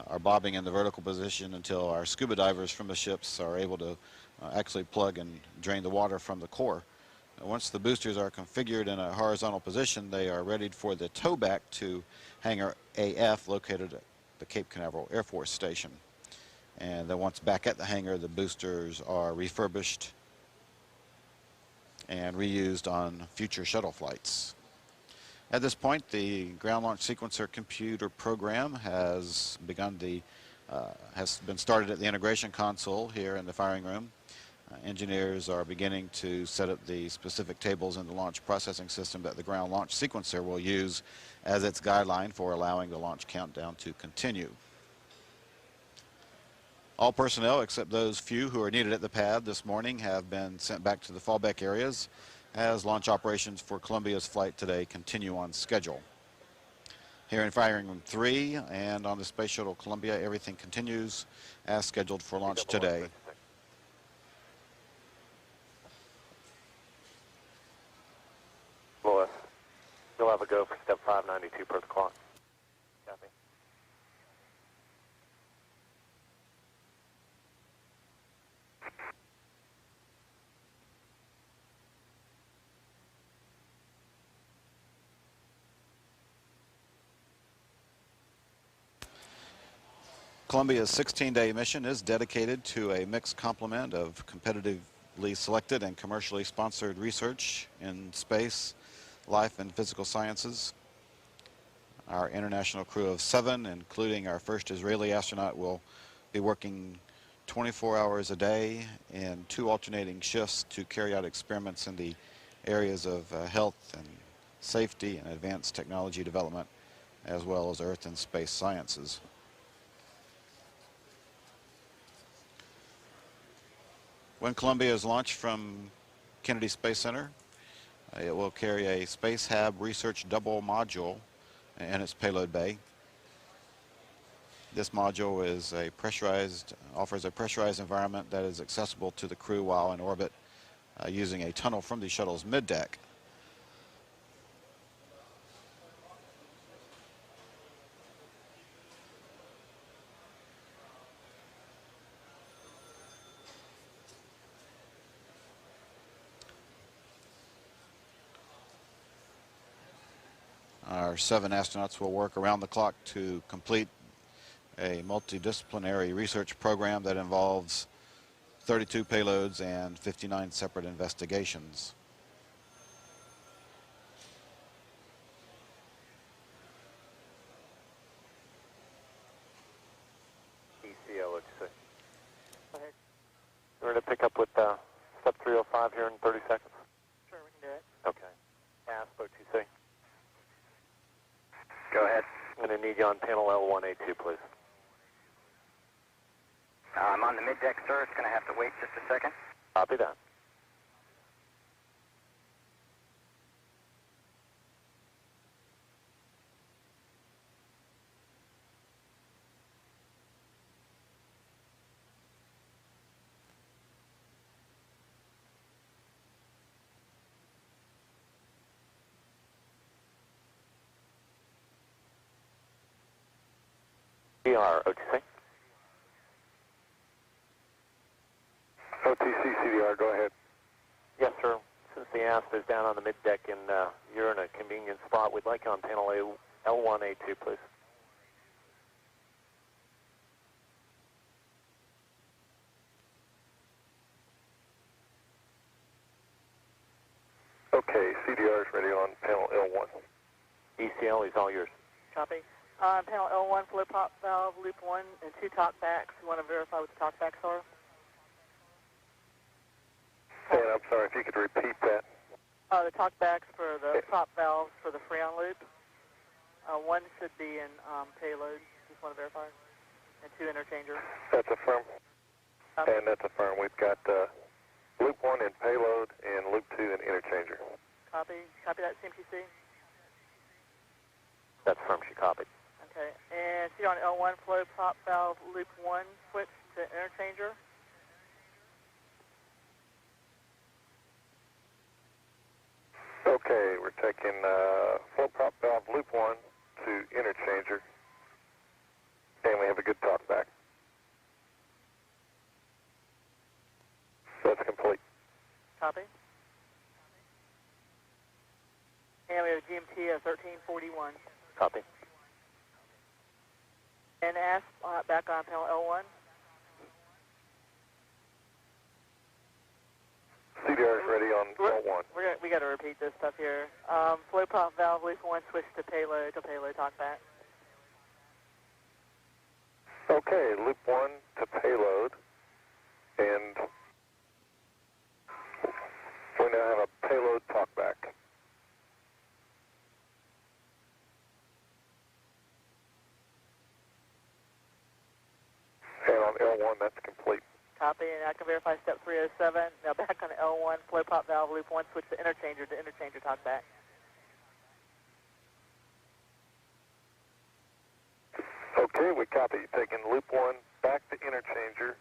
are bobbing in the vertical position until our scuba divers from the ships are able to actually plug and drain the water from the core. Once the boosters are configured in a horizontal position, they are ready for the tow back to hangar AF located at the Cape Canaveral Air Force Station. And then once back at the hangar, the boosters are refurbished and reused on future shuttle flights. At this point, the ground launch sequencer computer program has been started at the integration console here in the firing room. Engineers are beginning to set up the specific tables in the launch processing system that the ground launch sequencer will use as its guideline for allowing the launch countdown to continue. All personnel except those few who are needed at the pad this morning have been sent back to the fallback areas as launch operations for Columbia's flight today continue on schedule. Here in firing room 3 and on the Space Shuttle Columbia, everything continues as scheduled for launch today. Lois, you'll have a go for step 592 per the clock. Copy. Columbia's 16-day mission is dedicated to a mixed complement of competitively selected and commercially sponsored research in space, life, and physical sciences. Our international crew of 7, including our first Israeli astronaut, will be working 24 hours a day in 2 alternating shifts to carry out experiments in the areas of health and safety and advanced technology development, as well as earth and space sciences. When Columbia is launched from Kennedy Space Center, it will carry a Space Hab Research Double module in its payload bay. This module is offers a pressurized environment that is accessible to the crew while in orbit using a tunnel from the shuttle's middeck. Our our 7 astronauts will work around the clock to complete a multidisciplinary research program that involves 32 payloads and 59 separate investigations. ECL, what'd you say? Go ahead. We're going to pick up with step 305 here in 30 seconds. Sure, we can do it. Okay. ASP OTC. Go ahead. I'm going to need you on panel L1A2, please. I'm on the mid-deck, sir. It's going to have to wait just a second. Copy that. CDR, OTC. OTC, CDR, go ahead. Yes, sir. Since the ASP is down on the mid-deck and you're in a convenient spot, we'd like you on panel L1A2, please. Okay, CDR is ready on panel L1. ECL is all yours. Copy. Panel L1, flow pop valve, loop 1, and 2 talkbacks. We want to verify what the talkbacks are. And I'm sorry, if you could repeat that. The talkbacks for the prop valves for the Freon loop. 1 should be in payload. Just want to verify. And 2 interchanger. That's a firm. And that's a firm. We've got loop 1 in payload and loop 2 in interchanger. Copy. Copy that, CMTC. That's firm. She copied. Okay. And see on L1, flow prop valve, loop 1, switch to interchanger. Okay, we're taking flow prop valve loop 1 to interchanger. And we have a good talk back. That's complete. Copy. And we have a GMT of 1341. Copy. And ASP back on panel L1. CDR is ready on L1. We got to repeat this stuff here. Flow prop valve, loop 1, switch to payload talk back. Okay, loop 1 to payload. And we now have a payload talkback. And on L1, that's complete. Copy, and I can verify step 307. Now back on L1, flow pop valve, loop 1, switch to interchanger talk back. Okay, we copy. Taking loop 1 back to interchanger.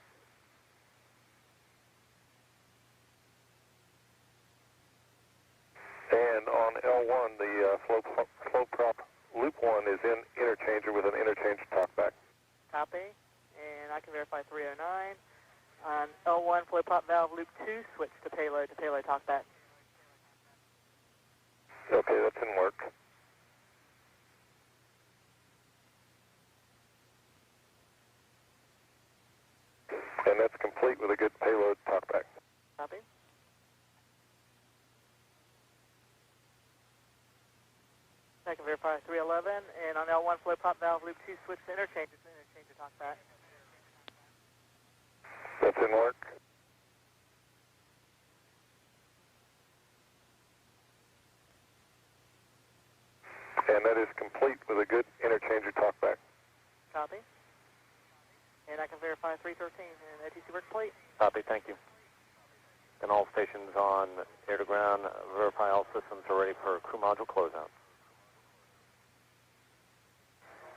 And on L1, the flow prop loop 1 is in interchanger with an interchange talkback. Copy, and I can verify 309. On L1, flow prop valve, loop 2, switch to payload talk back. Okay, that's in work. And that's complete with a good payload talkback. Copy. I can verify 311, and on L1, flow prop valve, loop 2, switch to interchanger talk back. That's in work. And that is complete with a good interchanger talkback. Copy. And I can verify 313, and ATC work complete. Copy, thank you. And all stations on air to ground, verify all systems are ready for crew module closeout.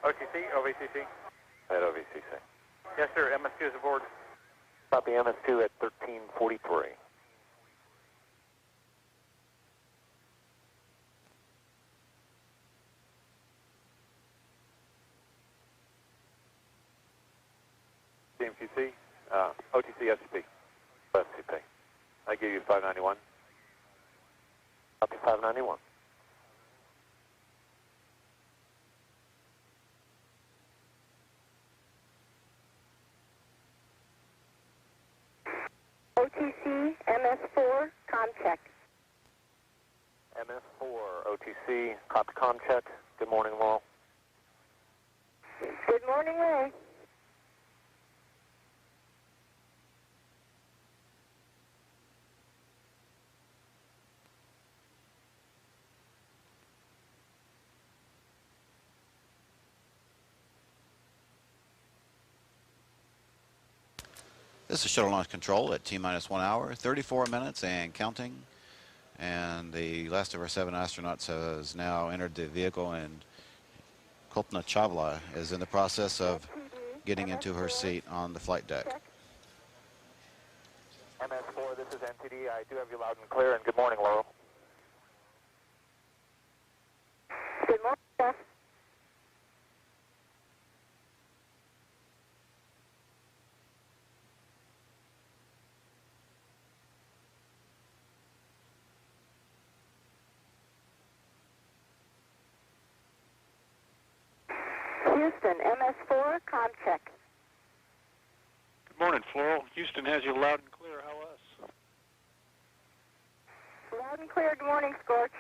OTC, OVCC. At OVCC. Yes, sir. MS2 is aboard. Copy MS2 at 1343. CMTC, OTC, SCP. SCP. I give you 591. Copy 591. OTC, copy comm check. Good morning, Laurel. Good morning, Ray. This is Shuttle Launch Control at T-minus 1 hour, 34 minutes and counting. And the last of our 7 astronauts has now entered the vehicle, and Kalpana Chawla is in the process of getting into her seat on the flight deck. MS4, this is NTD. I do have you loud and clear, and good morning, Laurel. Good morning, Jeff. Houston, MS4, comm check. Good morning, Floral. Houston has you loud and clear. How us? Loud and clear, good morning, Scorch.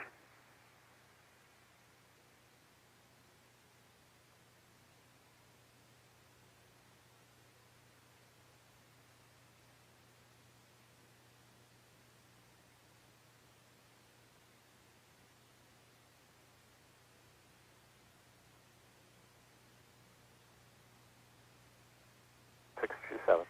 Up.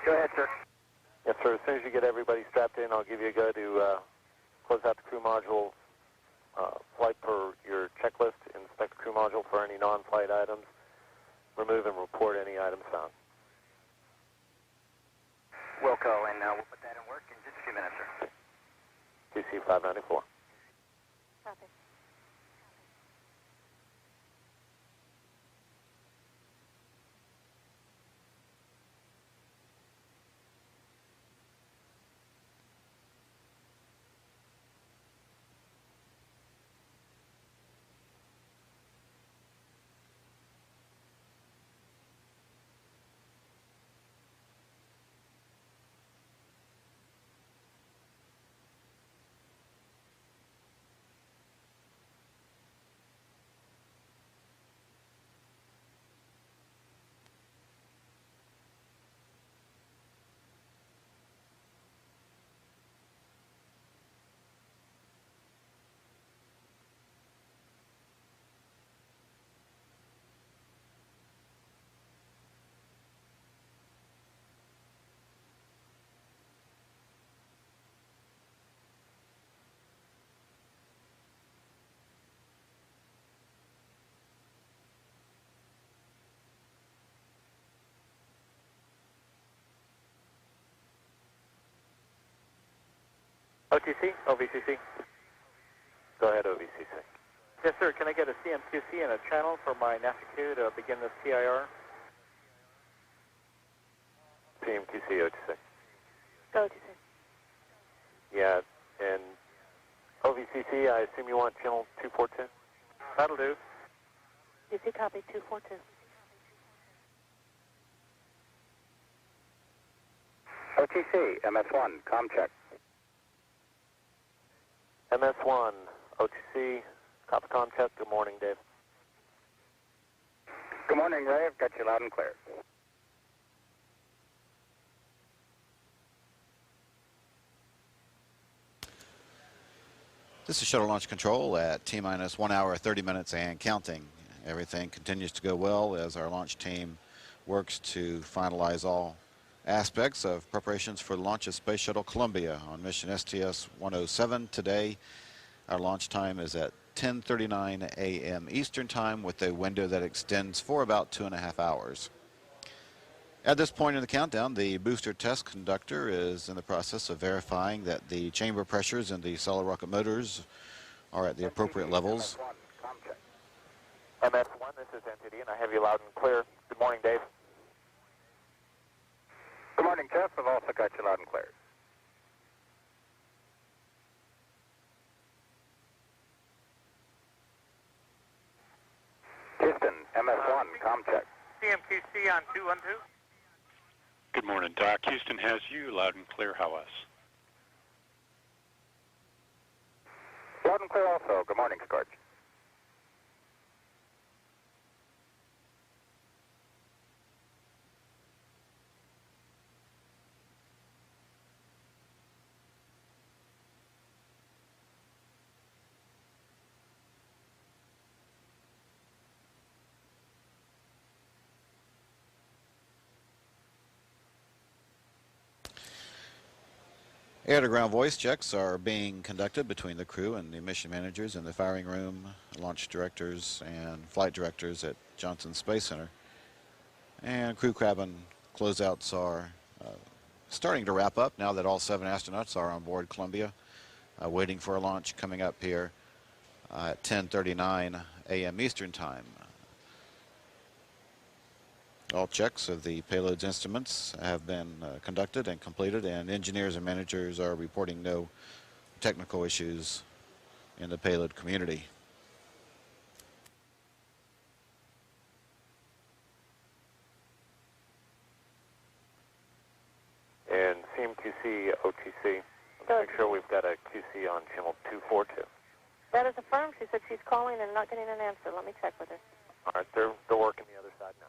Go ahead, sir. Yes, sir. As soon as you get everybody strapped in, I'll give you a go to close out the crew module flight per your checklist, inspect the crew module for any non-flight items, remove and report any items found. Wilco, and we'll put that in work in just a few minutes, sir. QC 594. Copy. OTC, OVCC. Go ahead, OVCC. Yes, sir. Can I get a CMQC and a channel for my NAFIQ to begin this TIR? CMQC, OTC. Go to Yeah, and OVCC, I assume you want channel 242? That'll do. QC copy 242. OTC, MS1, comm check. MS1, OTC, copy comm check. Good morning, Dave. Good morning, Ray. I've got you loud and clear. This is Shuttle Launch Control at T-minus 1 hour, 30 minutes and counting. Everything continues to go well as our launch team works to finalize all aspects of preparations for the launch of Space Shuttle Columbia on mission STS-107 today. Our launch time is at 10:39 a.m. Eastern Time with a window that extends for about 2.5 hours. At this point in the countdown, the booster test conductor is in the process of verifying that the chamber pressures in the solid rocket motors are at the appropriate levels. MS1, this is NTD, and I have you loud and clear. Good morning, Dave. Good morning, Jeff. I've also got you loud and clear. Houston, MS1, com check. CMQC on 212. Good morning, Doc. Houston has you loud and clear. How us? Loud and clear also. Good morning, Scorch. Air-to-ground voice checks are being conducted between the crew and the mission managers in the firing room, launch directors, and flight directors at Johnson Space Center. And crew cabin closeouts are starting to wrap up now that all 7 astronauts are on board Columbia, waiting for a launch coming up here at 10:39 a.m. Eastern Time. All checks of the payload's instruments have been conducted and completed, and engineers and managers are reporting no technical issues in the payload community. And CMQC OTC, make sure we've got a QC on channel 242. That is affirmed. She said she's calling and not getting an answer. Let me check with her. All right, they're working the other side now.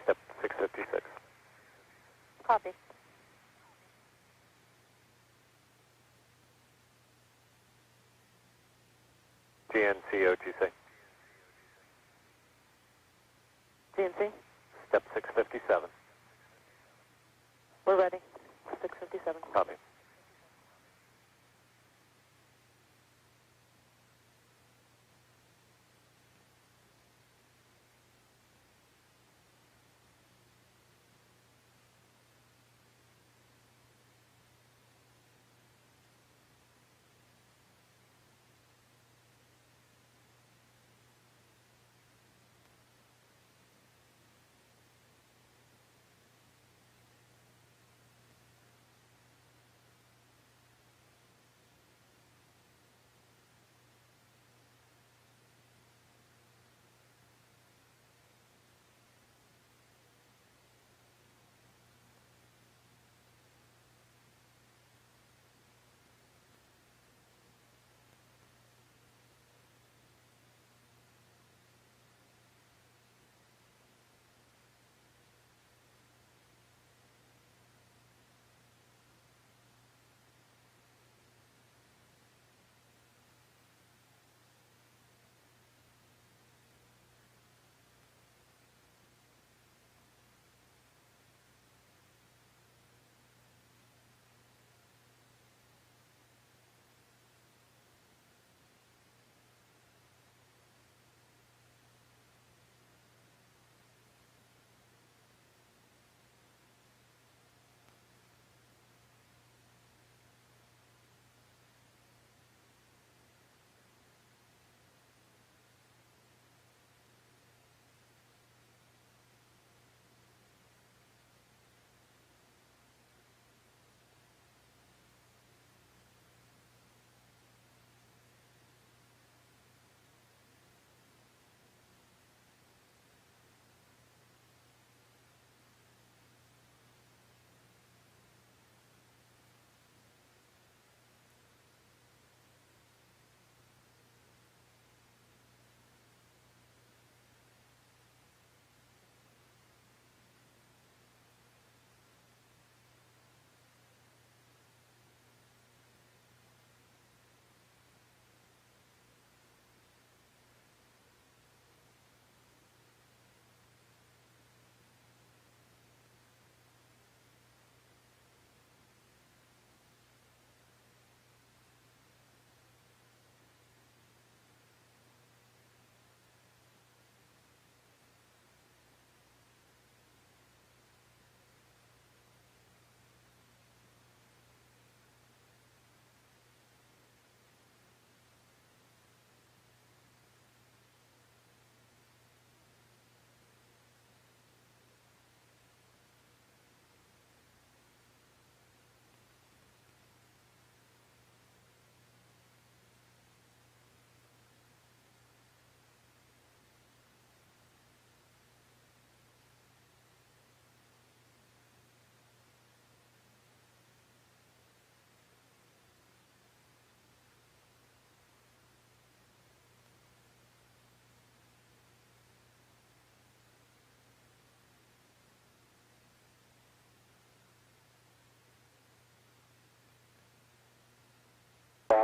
Step 656. Copy. GNC OTC. GNC, Step 657. we're ready. 657. Copy.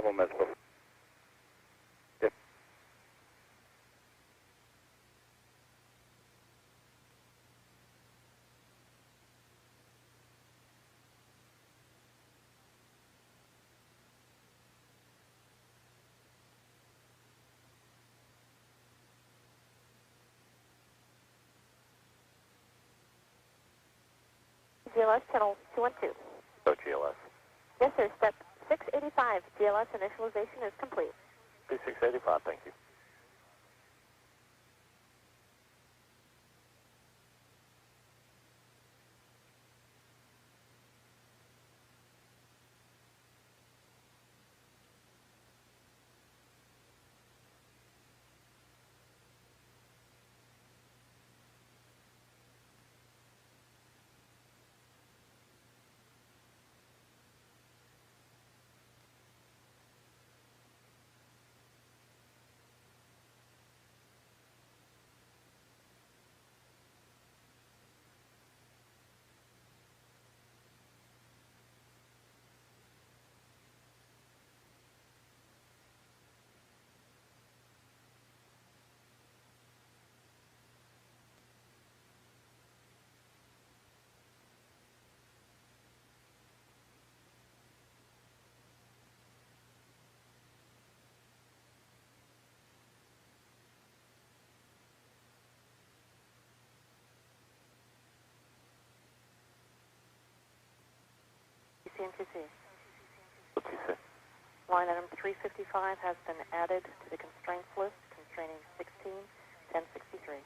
problem as before. Yep. GLS channel 212. So GLS. Yes, sir. Step 685. GLS initialization is complete. 2685, thank you. CNTC. OTC. Line item 355 has been added to the constraints list, constraining 16-1063.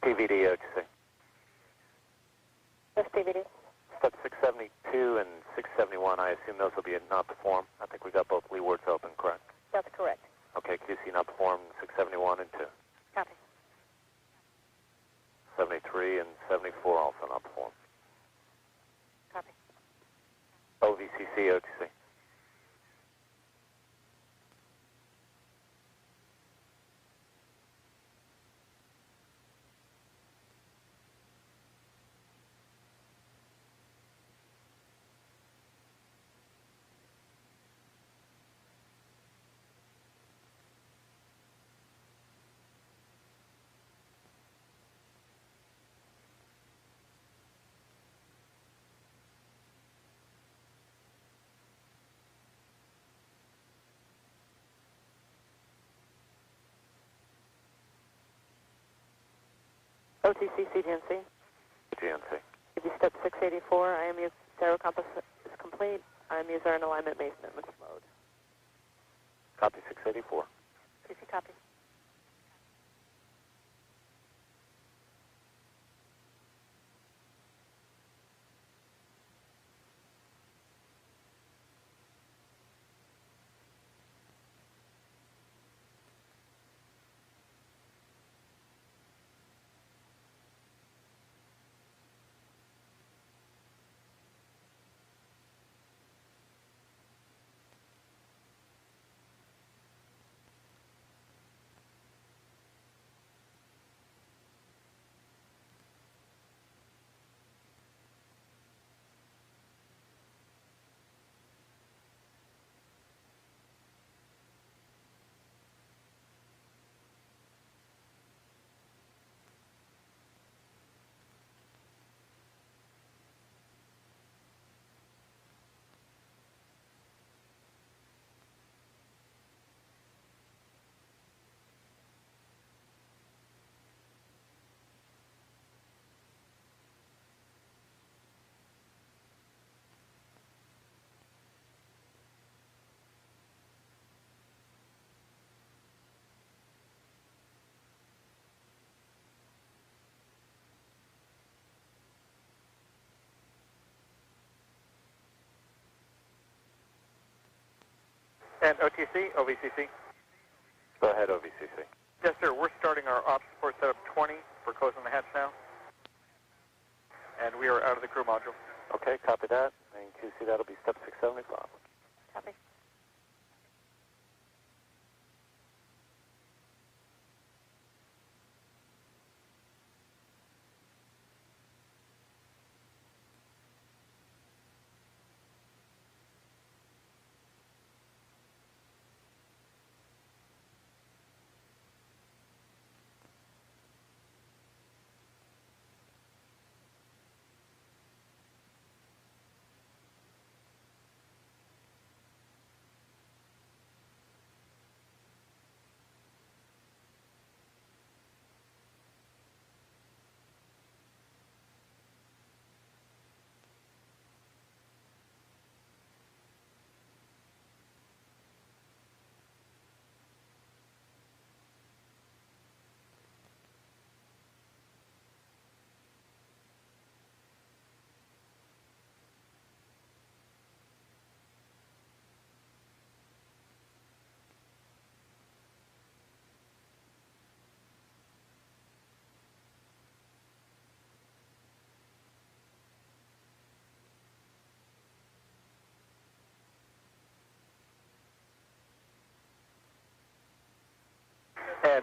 PVD OTC. Yes, DVD. Step 672 and 671, I assume those will be not perform. I think we got both leewards open, correct? That's correct. Okay, QC not perform 671 and 2. Copy. 73 and 74 also not perform. Copy. OVCC OTC. OTC CGNC. GNC. If you step 684, IMU stereo compass is complete. IMUs are in alignment maintenance mode. Copy 684. PC copy. And OTC, OVCC. Go ahead, OVCC. Yes, sir. We're starting our ops support setup 20 for closing the hatch now. And we are out of the crew module. Okay, copy that. And QC, that'll be step 675. Copy.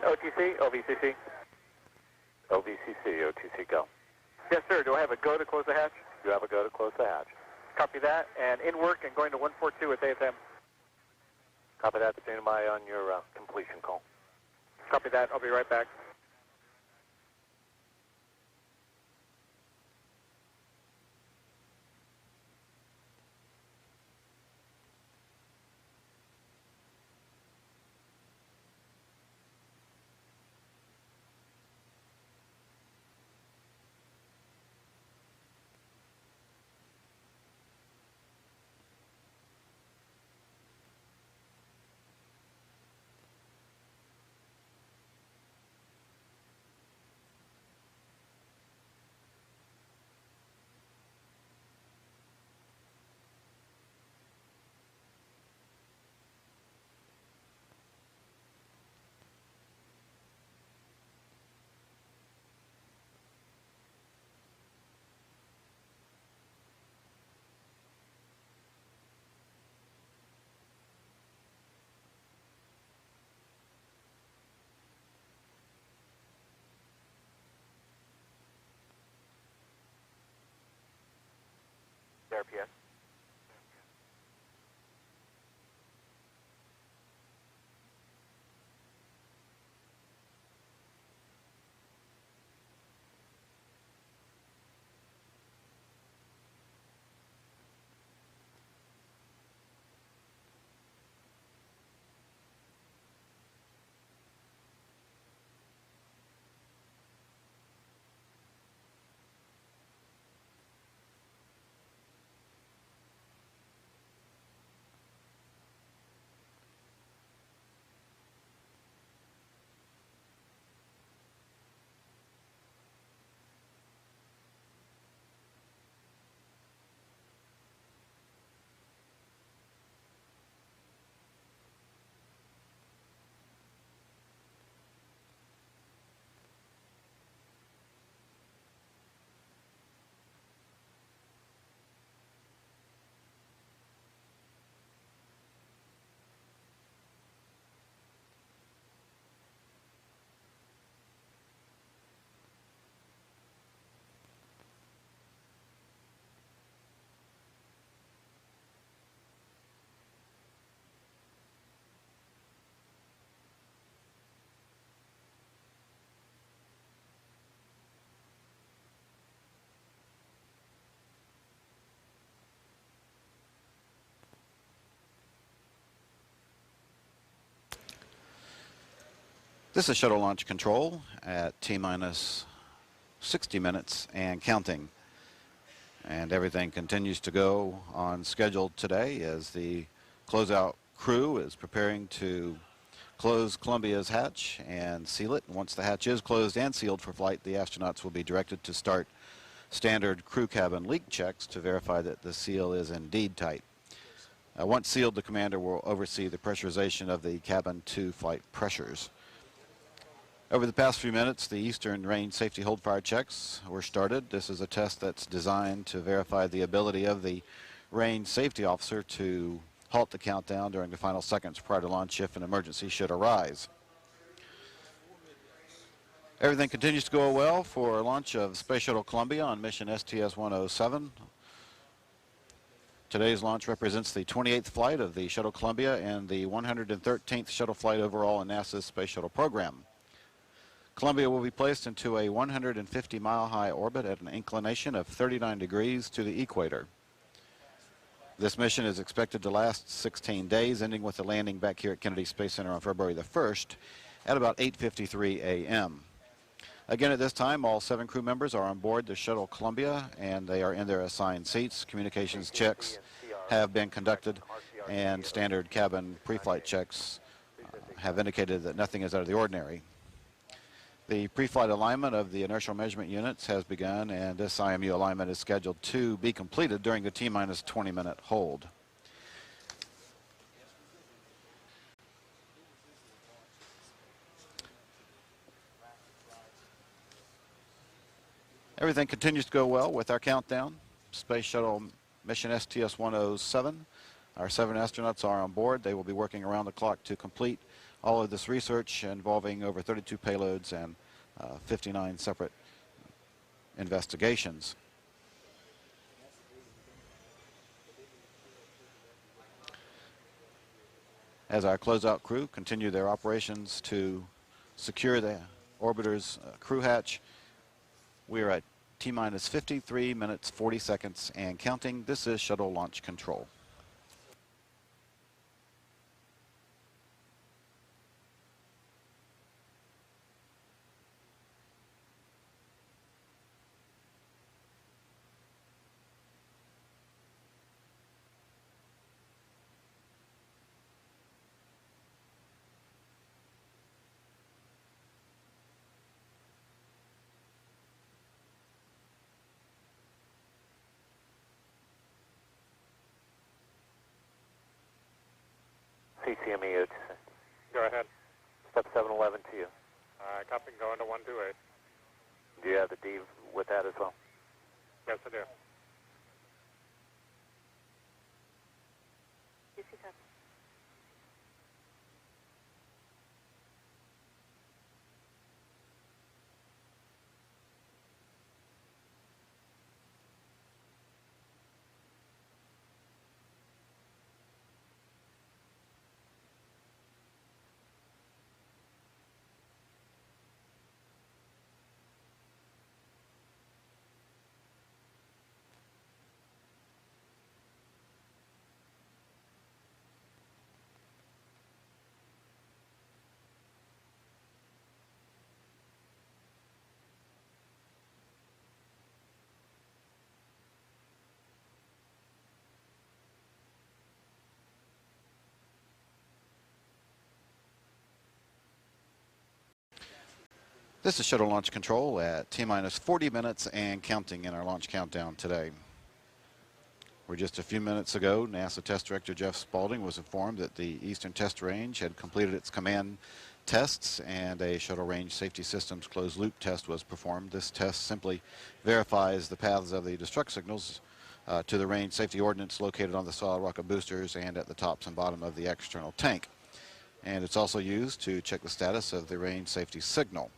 OTC, OVCC. OVCC, OTC, go. Yes, sir. Do I have a go to close the hatch? You have a go to close the hatch. Copy that. And in work and going to 142 with AFM. Copy that. Standing by on your completion call. Copy that. I'll be right back. RPS. This is shuttle launch control at T-minus 60 minutes and counting. And everything continues to go on schedule today as the closeout crew is preparing to close Columbia's hatch and seal it. And once the hatch is closed and sealed for flight, the astronauts will be directed to start standard crew cabin leak checks to verify that the seal is indeed tight. Once sealed, the commander will oversee the pressurization of the cabin to flight pressures. Over the past few minutes, the Eastern Range Safety Hold Fire checks were started. This is a test that's designed to verify the ability of the range safety officer to halt the countdown during the final seconds prior to launch if an emergency should arise. Everything continues to go well for launch of Space Shuttle Columbia on mission STS-107. Today's launch represents the 28th flight of the Shuttle Columbia and the 113th shuttle flight overall in NASA's Space Shuttle program. Columbia will be placed into a 150-mile-high orbit at an inclination of 39 degrees to the equator. This mission is expected to last 16 days, ending with a landing back here at Kennedy Space Center on February the 1st at about 8:53 a.m. Again, at this time, all 7 crew members are on board the Shuttle Columbia, and they are in their assigned seats. Communications checks have been conducted, and standard cabin pre-flight checks have indicated that nothing is out of the ordinary. The pre-flight alignment of the inertial measurement units has begun, and this IMU alignment is scheduled to be completed during the T-minus 20-minute hold. Everything continues to go well with our countdown. Space Shuttle mission STS-107. Our 7 astronauts are on board. They will be working around the clock to complete All of this research involving over 32 payloads and 59 separate investigations. As our closeout crew continue their operations to secure the orbiter's crew hatch, we are at T-minus 53 minutes 40 seconds and counting. This is Shuttle Launch Control. CCME 026. Go ahead. Step 711 to you. Copy, going to 128. Do you have the D with that as well? Yes, I do. This is Shuttle Launch Control at T-minus 40 minutes and counting in our launch countdown today. Where just a few minutes ago, NASA Test Director Jeff Spaulding was informed that the Eastern Test Range had completed its command tests and a Shuttle Range Safety Systems closed loop test was performed. This test simply verifies the paths of the destruct signals to the range safety ordnance located on the solid rocket boosters and at the tops and bottom of the external tank. And it's also used to check the status of the range safety signal.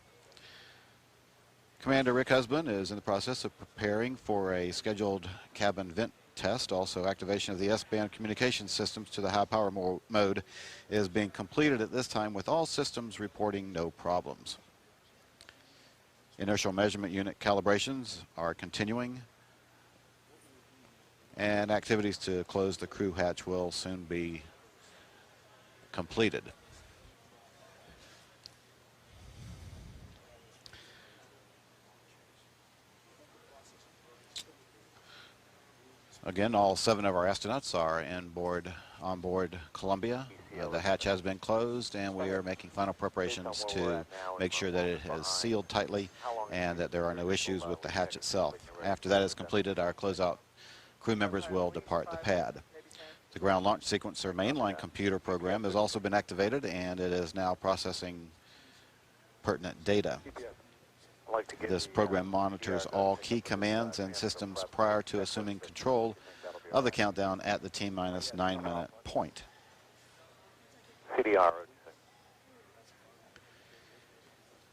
Commander Rick Husband is in the process of preparing for a scheduled cabin vent test. Also, activation of the S-band communication systems to the high power mode is being completed at this time with all systems reporting no problems. Inertial measurement unit calibrations are continuing, and activities to close the crew hatch will soon be completed. Again, all 7 of our astronauts are on board Columbia. The hatch has been closed, and we are making final preparations to make sure that it is sealed tightly and that there are no issues with the hatch itself. After that is completed, our closeout crew members will depart the pad. The ground launch sequencer mainline computer program has also been activated, and it is now processing pertinent data. This program monitors all key commands and systems prior to assuming control of the countdown at the T-minus 9-minute point. CDR.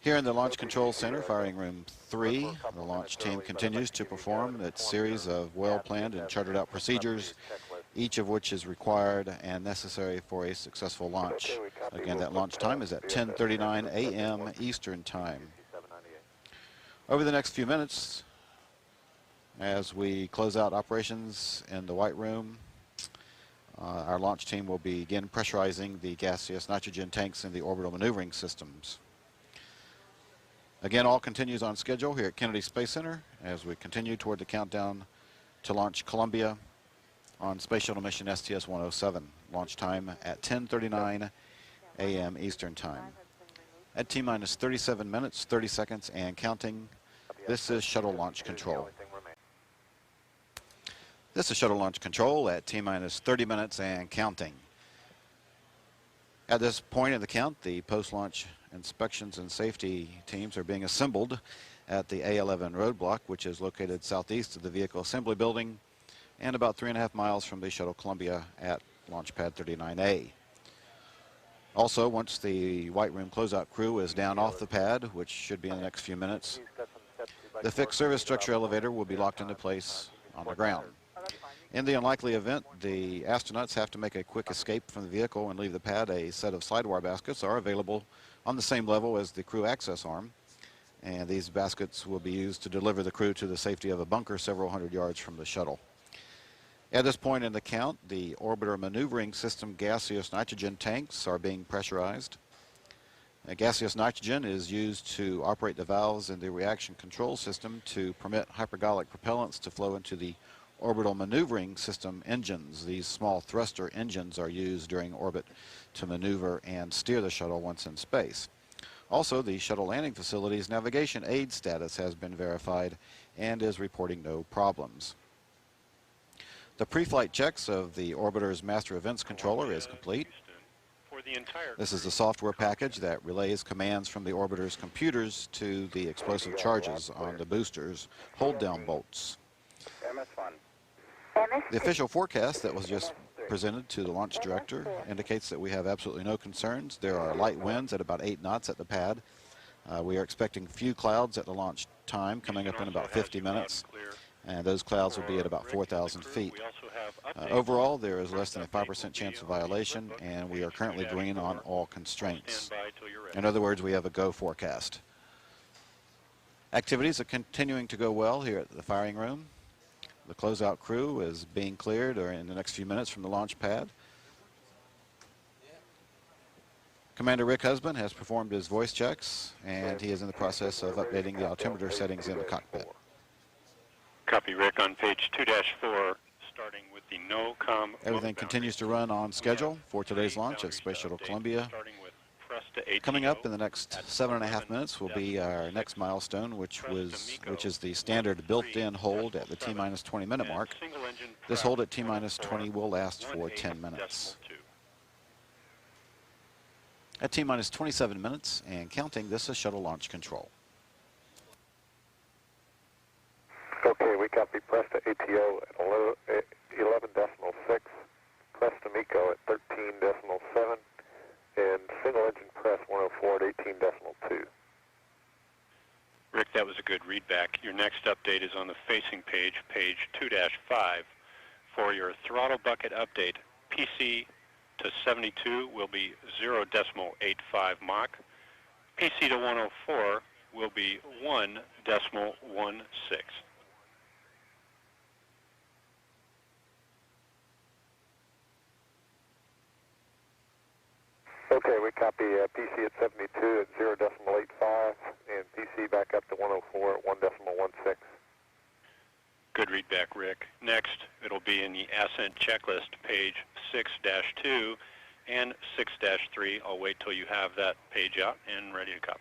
Here in the Launch Control Center, Firing Room 3, the launch team continues to perform its series of well-planned and charted-out procedures, each of which is required and necessary for a successful launch. Again, that launch time is at 10:39 a.m. Eastern Time. Over the next few minutes, as we close out operations in the White Room, our launch team will begin pressurizing the gaseous nitrogen tanks in the orbital maneuvering systems. Again, all continues on schedule here at Kennedy Space Center as we continue toward the countdown to launch Columbia on Space Shuttle mission STS-107. Launch time at 10:39 a.m. Eastern Time. At T-minus 37 minutes, 30 seconds, and counting, this is Shuttle Launch Control. This is Shuttle Launch Control at T-minus 30 minutes and counting. At this point in the count, the post-launch inspections and safety teams are being assembled at the A11 roadblock, which is located southeast of the Vehicle Assembly Building and about 3.5 miles from the Shuttle Columbia at Launch Pad 39A. Also, once the White Room closeout crew is down off the pad, which should be in the next few minutes, the fixed service structure elevator will be locked into place on the ground. In the unlikely event the astronauts have to make a quick escape from the vehicle and leave the pad, a set of slidewire baskets are available on the same level as the crew access arm, and these baskets will be used to deliver the crew to the safety of a bunker several hundred yards from the shuttle. At this point in the count, the orbiter maneuvering system gaseous nitrogen tanks are being pressurized. Gaseous nitrogen is used to operate the valves in the reaction control system to permit hypergolic propellants to flow into the orbital maneuvering system engines. These small thruster engines are used during orbit to maneuver and steer the shuttle once in space. Also, the shuttle landing facility's navigation aid status has been verified and is reporting no problems. The pre-flight checks of the orbiter's master events controller is complete. This is the software package that relays commands from the orbiter's computers to the explosive charges on the booster's hold-down bolts. The official forecast that was just presented to the launch director indicates that we have absolutely no concerns. There are light winds at about 8 knots at the pad. We are expecting few clouds at the launch time, coming up in about 50 minutes. And those clouds will be at about 4,000 feet. Overall, there is less than a 5% chance of violation, and we are currently green on all constraints. In other words, we have a go forecast. Activities are continuing to go well here at the firing room. The closeout crew is being cleared or in the next few minutes from the launch pad. Commander Rick Husband has performed his voice checks, and he is in the process of updating the altimeter settings in the cockpit. Copy, Rick, on page 2-4, starting with the no-com. Everything continues to run on schedule for today's launch of Space Shuttle Columbia. Coming up in the next 7.5 minutes will be our next milestone, which is the standard built-in hold at the T-minus 20-minute mark. This hold at T-minus 20 will last for 10 minutes. At T-minus 27 minutes and counting, this is shuttle launch control. Okay, we copy Presta ATO at 11.6, Presta MECO at 13.7, and single engine press 104 at 18.2. Rick, that was a good readback. Your next update is on the facing page, page 2-5. For your throttle bucket update, PC to 72 will be 0.85 Mach. PC to 104 will be 1.16. Okay, we copy PC at 72 at 0.85, and PC back up to 104 at 1.16. Good readback, Rick. Next, it'll be in the ascent checklist, page 6-2 and 6-3. I'll wait till you have that page out and ready to copy.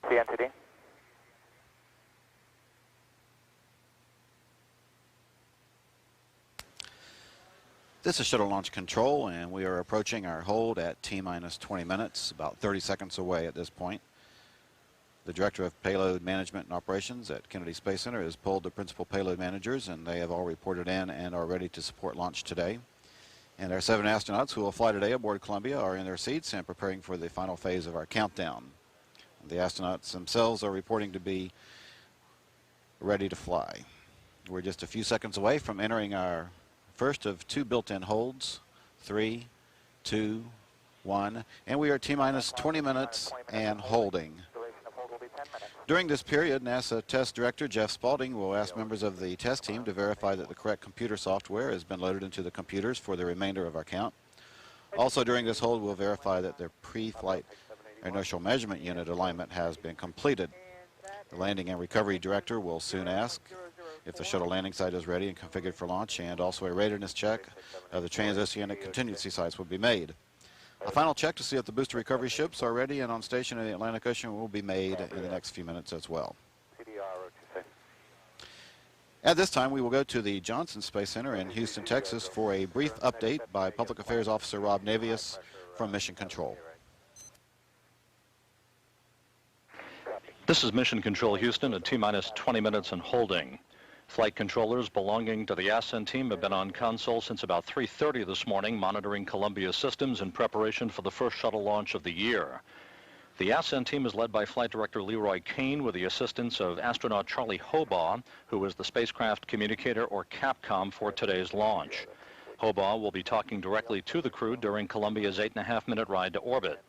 CNTD. This is shuttle launch control, and we are approaching our hold at T-minus 20 minutes, about 30 seconds away at this point. The Director of Payload Management and Operations at Kennedy Space Center has pulled the principal payload managers, and they have all reported in and are ready to support launch today. And our 7 astronauts who will fly today aboard Columbia are in their seats and preparing for the final phase of our countdown. The astronauts themselves are reporting to be ready to fly. We're just a few seconds away from entering our first of 2 built-in holds. 3, 2, 1, and we are T-minus 20 minutes and holding. During this period, NASA Test Director Jeff Spaulding will ask members of the test team to verify that the correct computer software has been loaded into the computers for the remainder of our count. Also during this hold, we'll verify that their pre-flight inertial measurement unit alignment has been completed. The Landing and Recovery Director will soon ask if the shuttle landing site is ready and configured for launch, and also a readiness check of the transoceanic contingency sites will be made. A final check to see if the booster recovery ships are ready and on station in the Atlantic Ocean will be made in the next few minutes as well. At this time, we will go to the Johnson Space Center in Houston, Texas for a brief update by Public Affairs Officer Rob Navius from Mission Control. This is Mission Control Houston at T-minus 20 minutes and holding. Flight controllers belonging to the Ascent team have been on console since about 3:30 this morning, monitoring Columbia systems in preparation for the first shuttle launch of the year. The Ascent team is led by Flight Director Leroy Kane with the assistance of astronaut Charlie Hobaugh, who is the spacecraft communicator or CAPCOM for today's launch. Hobaugh will be talking directly to the crew during Columbia's 8.5-minute ride to orbit.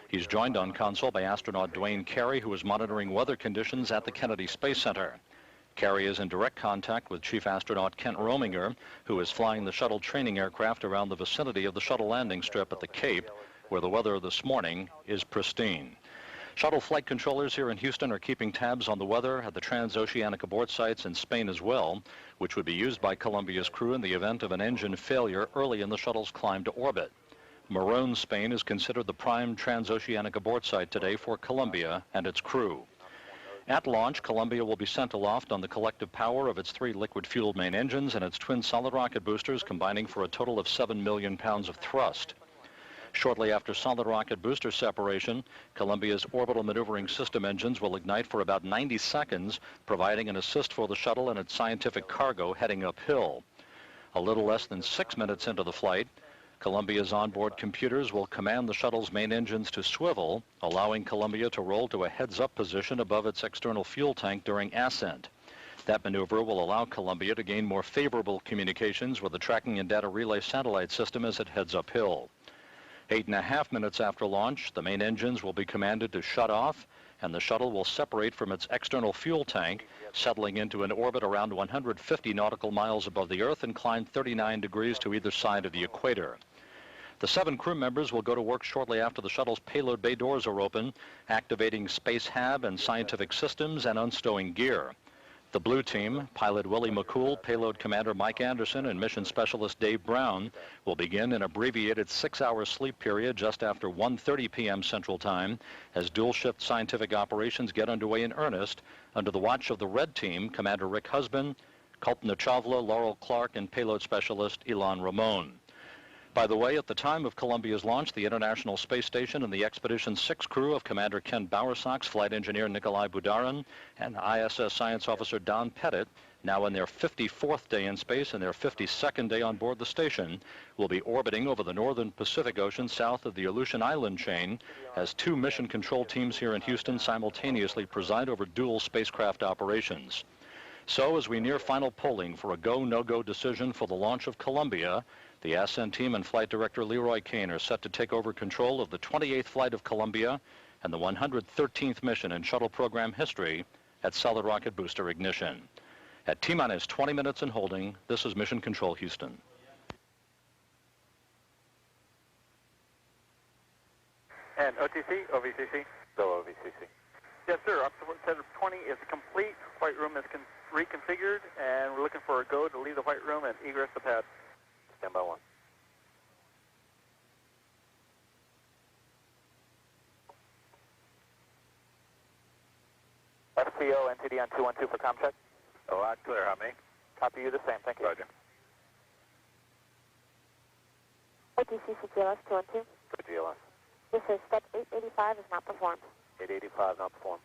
He's joined on console by astronaut Dwayne Carey, who is monitoring weather conditions at the Kennedy Space Center. Carey is in direct contact with Chief Astronaut Kent Rominger, who is flying the shuttle training aircraft around the vicinity of the shuttle landing strip at the Cape, where the weather this morning is pristine. Shuttle flight controllers here in Houston are keeping tabs on the weather at the transoceanic abort sites in Spain as well, which would be used by Columbia's crew in the event of an engine failure early in the shuttle's climb to orbit. Morón, Spain is considered the prime transoceanic abort site today for Columbia and its crew. At launch, Columbia will be sent aloft on the collective power of its 3 liquid-fueled main engines and its twin solid rocket boosters, combining for a total of 7 million pounds of thrust. Shortly after solid rocket booster separation, Columbia's orbital maneuvering system engines will ignite for about 90 seconds, providing an assist for the shuttle and its scientific cargo heading uphill. A little less than 6 minutes into the flight, Columbia's onboard computers will command the shuttle's main engines to swivel, allowing Columbia to roll to a heads-up position above its external fuel tank during ascent. That maneuver will allow Columbia to gain more favorable communications with the tracking and data relay satellite system as it heads uphill. 8.5 minutes after launch, the main engines will be commanded to shut off, and the shuttle will separate from its external fuel tank, settling into an orbit around 150 nautical miles above the Earth, inclined 39 degrees to either side of the equator. The 7 crew members will go to work shortly after the shuttle's payload bay doors are open, activating space hab and scientific systems and unstowing gear. The blue team, pilot Willie McCool, payload commander Mike Anderson, and mission specialist Dave Brown, will begin an abbreviated 6-hour sleep period just after 1:30 p.m. Central Time as dual-shift scientific operations get underway in earnest under the watch of the red team, Commander Rick Husband, Kalpana Chawla, Laurel Clark, and payload specialist Ilan Ramon. By the way, at the time of Columbia's launch, the International Space Station and the Expedition 6 crew of Commander Ken Bowersox, flight engineer Nikolai Budarin, and ISS science officer Don Pettit, now in their 54th day in space and their 52nd day on board the station, will be orbiting over the northern Pacific Ocean south of the Aleutian Island chain as 2 mission control teams here in Houston simultaneously preside over dual spacecraft operations. So as we near final polling for a go, no-go decision for the launch of Columbia, the Ascent team and Flight Director Leroy Kane are set to take over control of the 28th flight of Columbia and the 113th mission in shuttle program history at solid rocket booster ignition. At T-minus 20 minutes and holding, this is Mission Control Houston. And OTC, OVCC? Go OVCC. Yes, sir. Observation Center 20 is complete. Flight room is reconfigured, and we're looking for a go to leave the flight room and egress the pad. Stand by 1. FCO, NTD on 212 for comm check. A lot clear, how many? Copy you the same, thank you. Roger. OTC CGLS 212. Good GLS. This is step 885 is not performed. 885 not performed.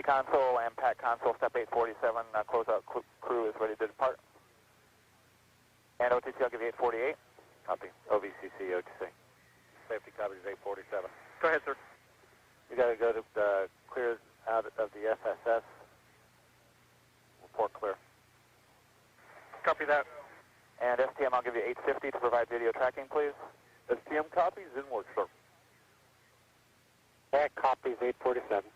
Console and pack console, step 847, closeout crew is ready to depart. And OTC, I'll give you 848. Copy. OVCC, OTC. Safety copies 847. Go ahead, sir. You got to go to clear out of the FSS. Report clear. Copy that. And STM, I'll give you 850 to provide video tracking, please. STM copies in work, sir. Pack copies 847.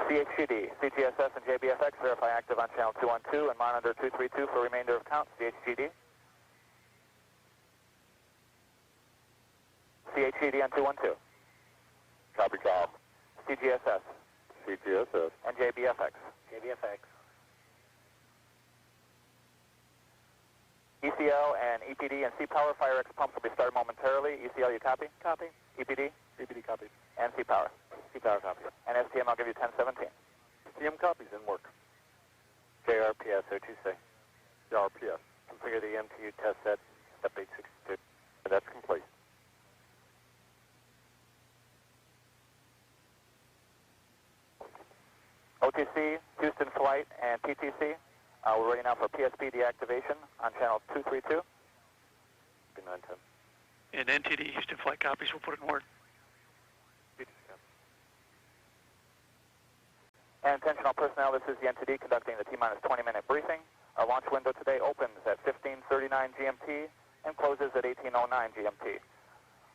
CHGD, CGSS and JBFX verify active on channel 212 and monitor 232 for remainder of count. CHGD. CHGD on 212. Copy, call. CGSS. CGSS. And JBFX. JBFX. ECL and EPD and C-Power Fire X pumps will be started momentarily. ECL, you copy? Copy. EPD? CPD copy. And C-Power. C-Power copy. And STM, I'll give you 1017. STM copies in work. JRPS, O2C. JRPS. Configure the MTU test set, step 862. That's complete. OTC, Houston Flight, and PTC. We're ready now for PSP deactivation on channel 232. 910. And NTD Houston flight copies, we'll put it in work. And attention all personnel, this is the NTD conducting the T-minus 20-minute briefing. Our launch window today opens at 15:39 GMT and closes at 18:09 GMT.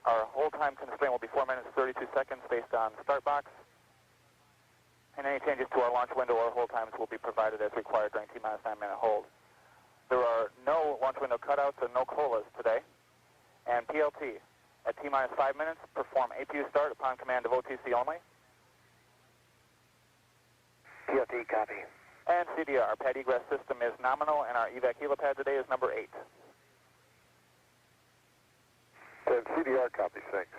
Our hold time constraint will be 4 minutes 32 seconds based on start box. And any changes to our launch window or hold times will be provided as required during T-minus 9-minute hold. There are no launch window cutouts and no COLAs today. And PLT, at T-minus 5 minutes, perform APU start upon command of OTC only. PLT, copy. And CDR, our pad egress system is nominal, and our evac helipad today is number 8. And CDR copy, thanks.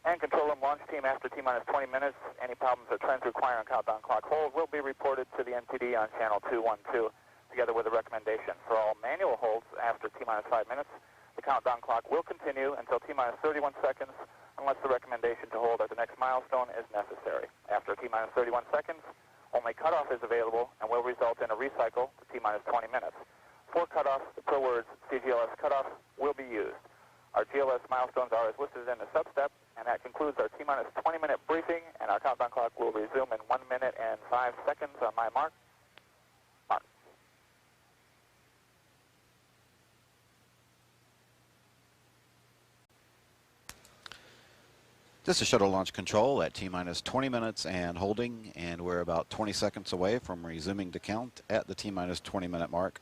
And control room launch team after T-minus 20 minutes. Any problems or trends requiring countdown clock hold will be reported to the NTD on channel 212, together with a recommendation. For all manual holds after T-minus 5 minutes, the countdown clock will continue until T-minus 31 seconds, unless the recommendation to hold at the next milestone is necessary. After T-minus 31 seconds, only cutoff is available and will result in a recycle to T-minus 20 minutes. For cutoff, the per words CGLS cutoff will be used. Our GLS milestones are as listed in the sub-step, and that concludes our T-minus 20-minute briefing, and our countdown clock will resume in 1 minute and 5 seconds on my mark. Mark. This is Shuttle Launch Control at T-minus 20 minutes and holding, and we're about 20 seconds away from resuming the count at the T-minus 20-minute mark.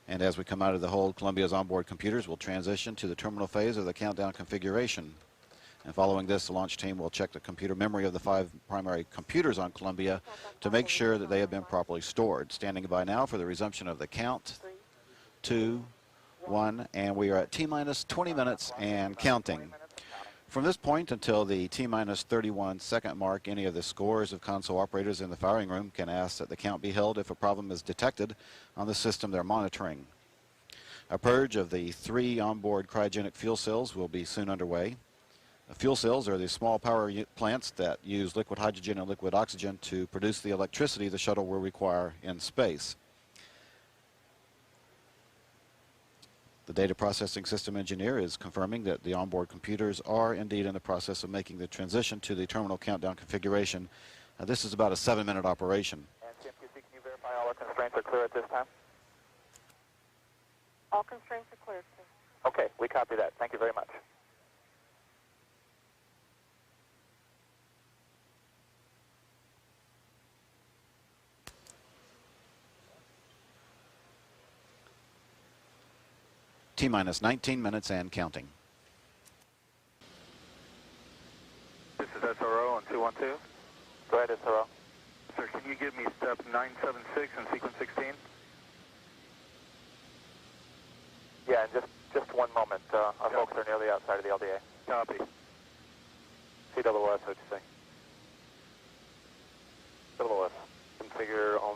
And as we come out of the hold, Columbia's onboard computers will transition to the terminal phase of the countdown configuration. And following this, the launch team will check the computer memory of the 5 primary computers on Columbia to make sure that they have been properly stored. Standing by now for the resumption of the count. 2, 1, and we are at T-minus 20 minutes and counting. From this point until the T-minus 31 second mark, any of the scores of console operators in the firing room can ask that the count be held if a problem is detected on the system they're monitoring. A purge of the 3 onboard cryogenic fuel cells will be soon underway. The fuel cells are the small power plants that use liquid hydrogen and liquid oxygen to produce the electricity the shuttle will require in space. The data processing system engineer is confirming that the onboard computers are indeed in the process of making the transition to the terminal countdown configuration. This is about a 7-minute operation. And CMQC, can you verify all our constraints are clear at this time? All constraints are cleared, sir. Okay, we copy that. Thank you very much. T-minus 19 minutes and counting. This is SRO on 212. Go ahead, SRO. Sir, can you give me step 976 and sequence 16? Yeah, and just one moment. Our folks are nearly outside of the LDA. Copy. CWS, what'd you say? CWS. Configure on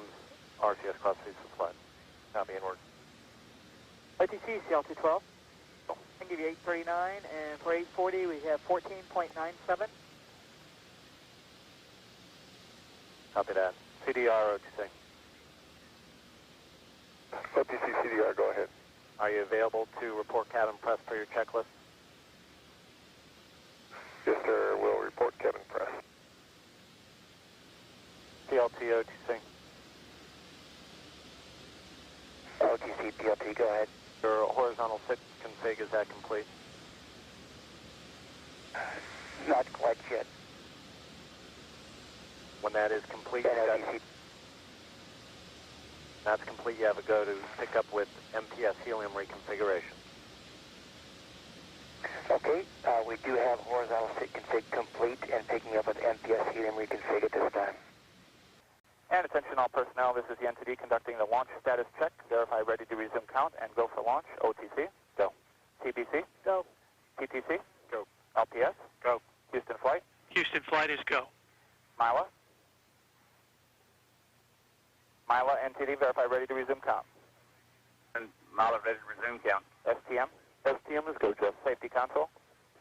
RCS class C flight. Copy, inward. OTC, CL212. I can give you 839, and for 840 we have 14.97. Copy that. CDR, what'd you say? OTC CDR, go ahead. Are you available to report cabin press per your checklist? Yes, sir. We'll report cabin press. PLT, OTC. OTC, PLT, go ahead. Your horizontal fit config, is that complete? Not quite yet. When that is complete, that's complete, you have a go to pick up with MPS helium reconfiguration. Okay, we do have horizontal stick config complete and picking up with MPS helium reconfig at this time. And attention all personnel, this is the NTD conducting the launch status check. Verify ready to resume count and go for launch. OTC, go. TBC, go. TTC, go. LPS, go. Houston flight. Houston flight is go. Mila. Mila, NTD, verify ready to resume count. And Mila ready to resume count. STM. STM is go, Jeff. Safety console.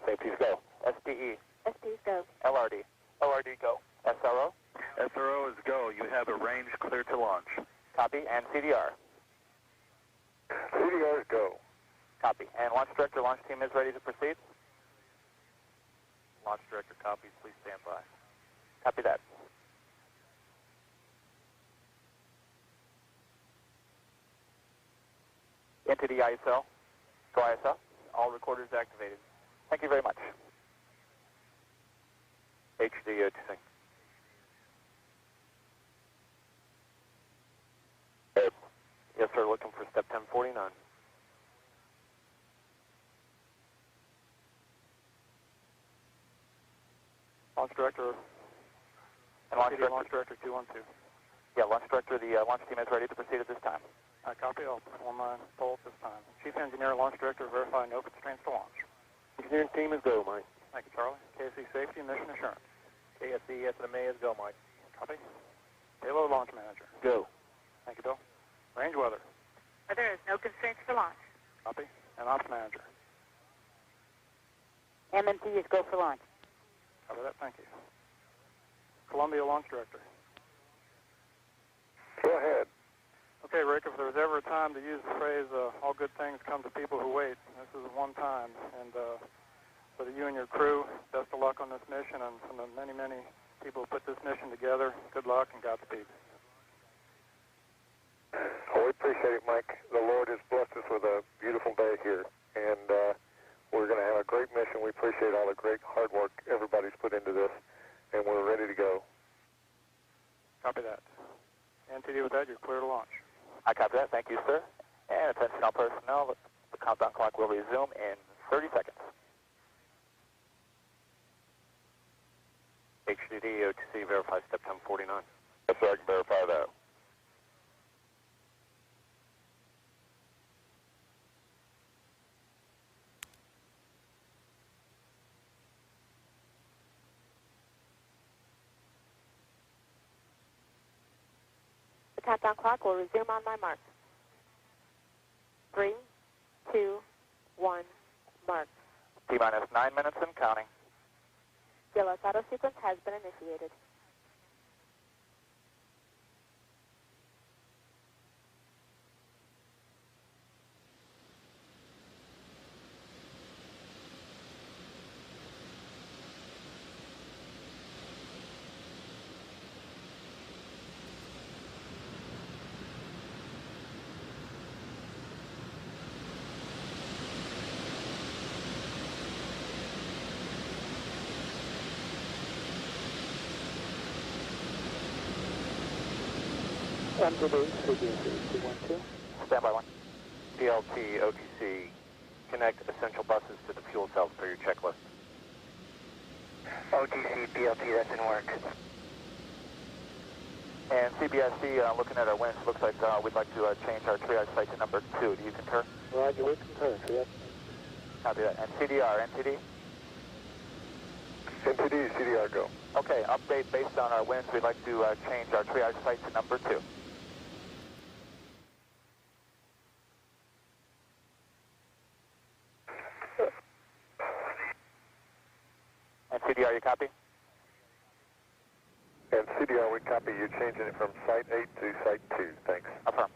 Safety's go. SPE. SP's go. LRD. LRD, go. SRO. SRO is go. You have a range clear to launch. Copy. And CDR. CDR is go. Copy. And launch director, launch team is ready to proceed. Launch director copies. Please stand by. Copy that. NTD ISL. Go ISL. All recorders activated. Thank you very much. HD OTC. Yes, sir. Looking for step 1049. Launch director. And launch director 212. Yeah, launch director. The launch team is ready to proceed at this time. Copy. I'll perform my poll at this time. Chief engineer, launch director, verify no constraints to launch. Engineering team is go, Mike. Thank you, Charlie. KSC safety and mission assurance. KSC SMA is go, Mike. Copy. Payload launch manager. Go. Thank you, Bill. Range weather. Weather is no constraints to launch. Copy. And ops manager. MMT is go for launch. Copy that. Thank you. Columbia launch director. Go ahead. Okay, Rick, if there was ever a time to use the phrase, all good things come to people who wait, this is one time. And for you and your crew, best of luck on this mission, and from the many, many people who put this mission together, good luck and Godspeed. Oh, we appreciate it, Mike. The Lord has blessed us with a beautiful day here, and we're going to have a great mission. We appreciate all the great hard work everybody's put into this, and we're ready to go. Copy that. NTD, with that, you're clear to launch. I copy that. Thank you, sir. And attention all personnel, the countdown clock will resume in 30 seconds. HDD, OTC, verify step 1049. Yes, sir, I can verify that. The countdown clock will resume on my mark. 3, 2, 1, mark. T-minus 9 minutes and counting. DLS auto sequence has been initiated. MTD, CBC 212. Standby 1. PLT, OTC, connect essential buses to the fuel cells per your checklist. OTC, PLT, that's in work. And CBSC, looking at our winds, looks like we'd like to change our triage site to number 2. Do you concur? Roger, we concur. Yep. Copy that. And CDR, NTD? NTD, CDR, go. Okay, update based on our winds, we'd like to change our triage site to number 2. And CDR, you copy? And CDR, we copy. You're changing it from Site 8 to Site 2. Thanks. Affirm.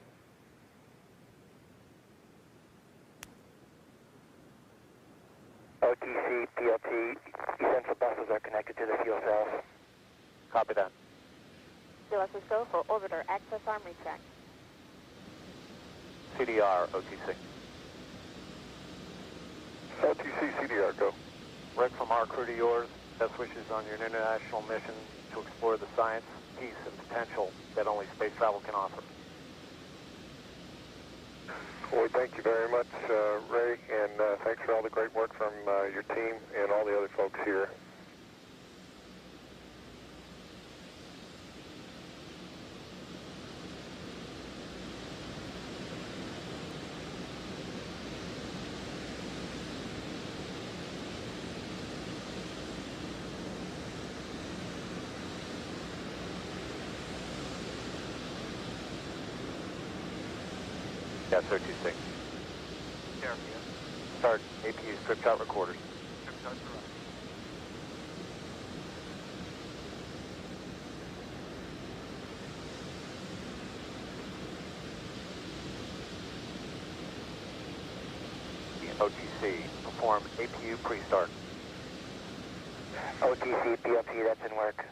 OTC, PLT, essential buses are connected to the fuel cells. Copy that. DLS is go for orbiter access arm retract. CDR, OTC. OTC, CDR, go. Rick, from our crew to yours, best wishes on your international mission. to explore the science, peace, and potential that only space travel can offer. Well, we thank you very much, Ray, and thanks for all the great work from your team and all the other folks here. Yes, sir, 26. Start APU strip shot recorders. OTC, perform APU pre-start. OTC, PLT, that's in work.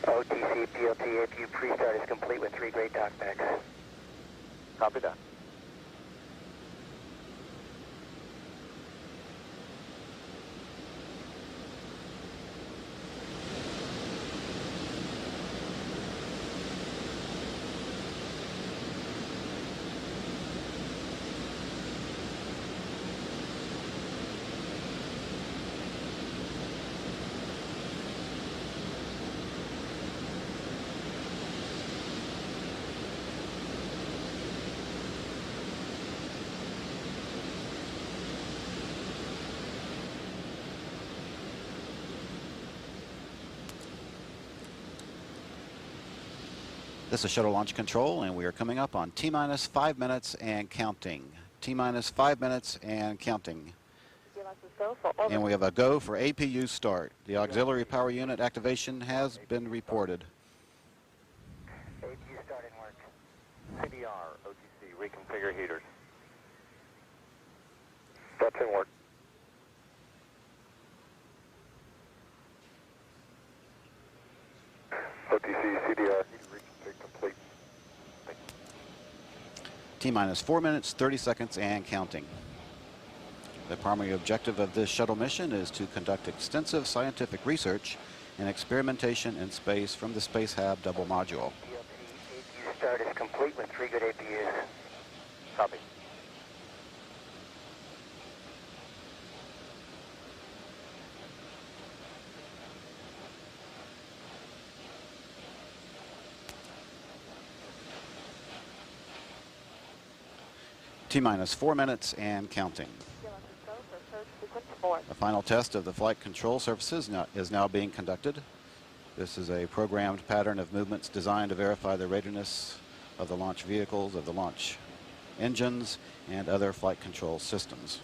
OTC, PLT, APU pre-start is complete with 3 great talkbacks. Copy that. This is Shuttle Launch Control, and we are coming up on T-minus 5 minutes and counting. T-minus 5 minutes and counting. And we have a go for APU start. The auxiliary power unit activation has been reported. APU start in work. CDR, OTC, reconfigure heaters. That's in work. OTC, CDR, reconfig complete. T-minus 4 minutes, 30 seconds, and counting. The primary objective of this shuttle mission is to conduct extensive scientific research and experimentation in space from the Space Hab double module. APU start is complete with 3 good APUs. Copy. T-minus 4 minutes and counting. A final test of the flight control surfaces is now being conducted. This is a programmed pattern of movements designed to verify the readiness of the launch vehicles, of the launch engines, and other flight control systems.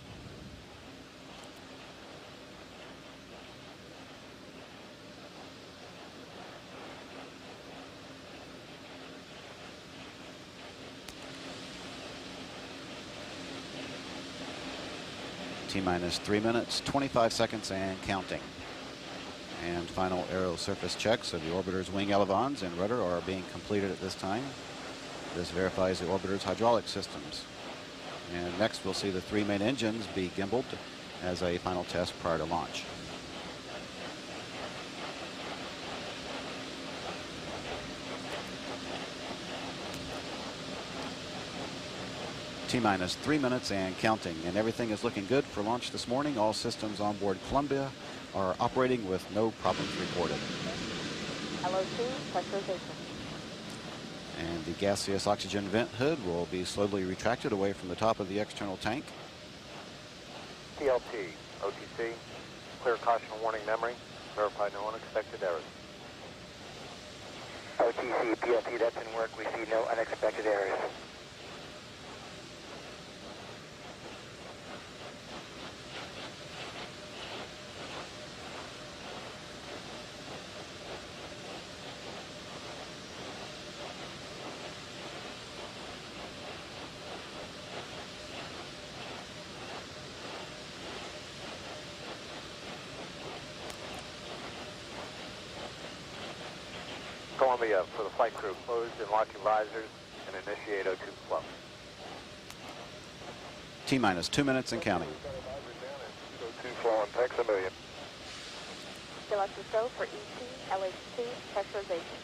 T-minus 3 minutes, 25 seconds, and counting. And final aero surface checks of the orbiter's wing elevons and rudder are being completed at this time. This verifies the orbiter's hydraulic systems. And next we'll see the 3 main engines be gimbaled as a final test prior to launch. T-minus 3 minutes and counting, and everything is looking good for launch this morning. All systems on board Columbia are operating with no problems reported. LOC pressurization. And the gaseous oxygen vent hood will be slowly retracted away from the top of the external tank. TLT, OTC, clear caution warning memory, verify no unexpected errors. OTC, PLT, that's in work. We see no unexpected errors. Columbia, for the flight crew, close and locking visors and initiate O2 flow. T-minus 2 minutes and counting. O2 flowing, thanks a million. Selected go for ET, LH2, pressurization.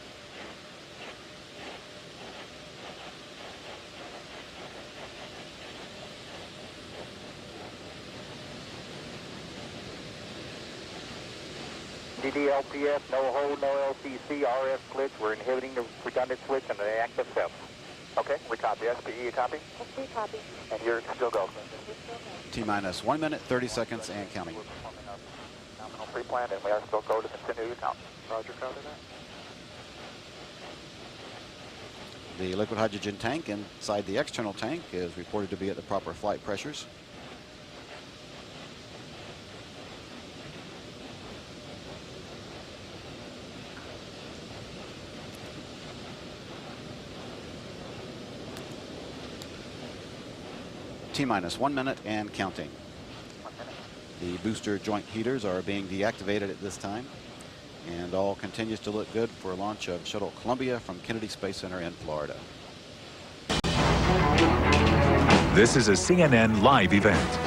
DDLPS, no hold, no LCC, RF switch. We're inhibiting the redundant switch and the active FEP. Okay, we copy. SPE, you copy? SPE copy. And you're still go. T-minus 1 minute, 30 seconds and counting. Nominal pre-planned, and we are still go to continue to count. Roger, copy that. The liquid hydrogen tank inside the external tank is reported to be at the proper flight pressures. T-minus 1 minute and counting. 1 minute. The booster joint heaters are being deactivated at this time, and all continues to look good for launch of Shuttle Columbia from Kennedy Space Center in Florida. This is a CNN live event.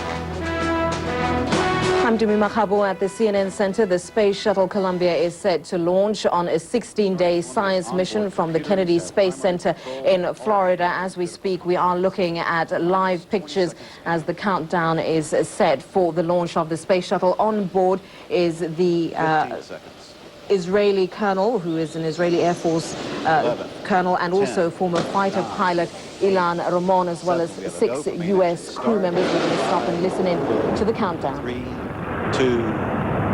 I'm Dumi Makabo at the CNN Center. The Space Shuttle Columbia is set to launch on a 16-day science mission from the Kennedy Space Center in Florida. As we speak, we are looking at live pictures as the countdown is set for the launch of the Space Shuttle. On board is the Israeli colonel, who is an Israeli Air Force colonel, and also former fighter pilot Ilan Ramon, as well as 6 U.S. crew members. We're going to stop and listen in to the countdown. 3, 2,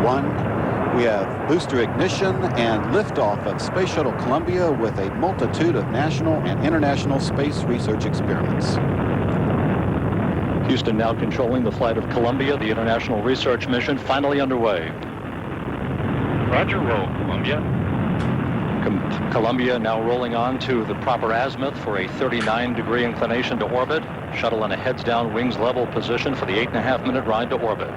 1. We have booster ignition and liftoff of Space Shuttle Columbia with a multitude of national and international space research experiments. Houston now controlling the flight of Columbia, the international research mission finally underway. Roger, roll, Columbia. Columbia now rolling on to the proper azimuth for a 39-degree inclination to orbit. Shuttle in a heads-down, wings level position for the 8.5-minute ride to orbit.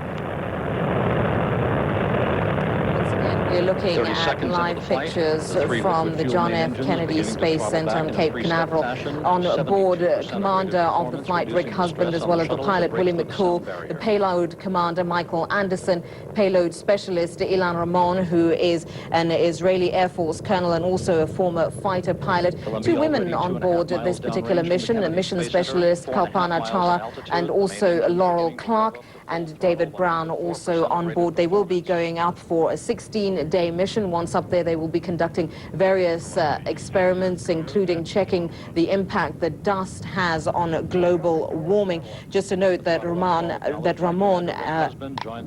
We're looking at live pictures from the John F. Kennedy Space Center on Cape Canaveral. On board, commander of the flight, Rick Husband, as well as the pilot, Willie McCool, the payload commander, Michael Anderson, payload specialist, Ilan Ramon, who is an Israeli Air Force colonel and also a former fighter pilot. 2 women on board this particular mission, a mission specialist, Kalpana Chawla, and also Laurel Clark, and David Brown also on board. They will be going up for a 16-day mission. Once up there, they will be conducting various experiments, including checking the impact that dust has on global warming. Just to note that Ramon,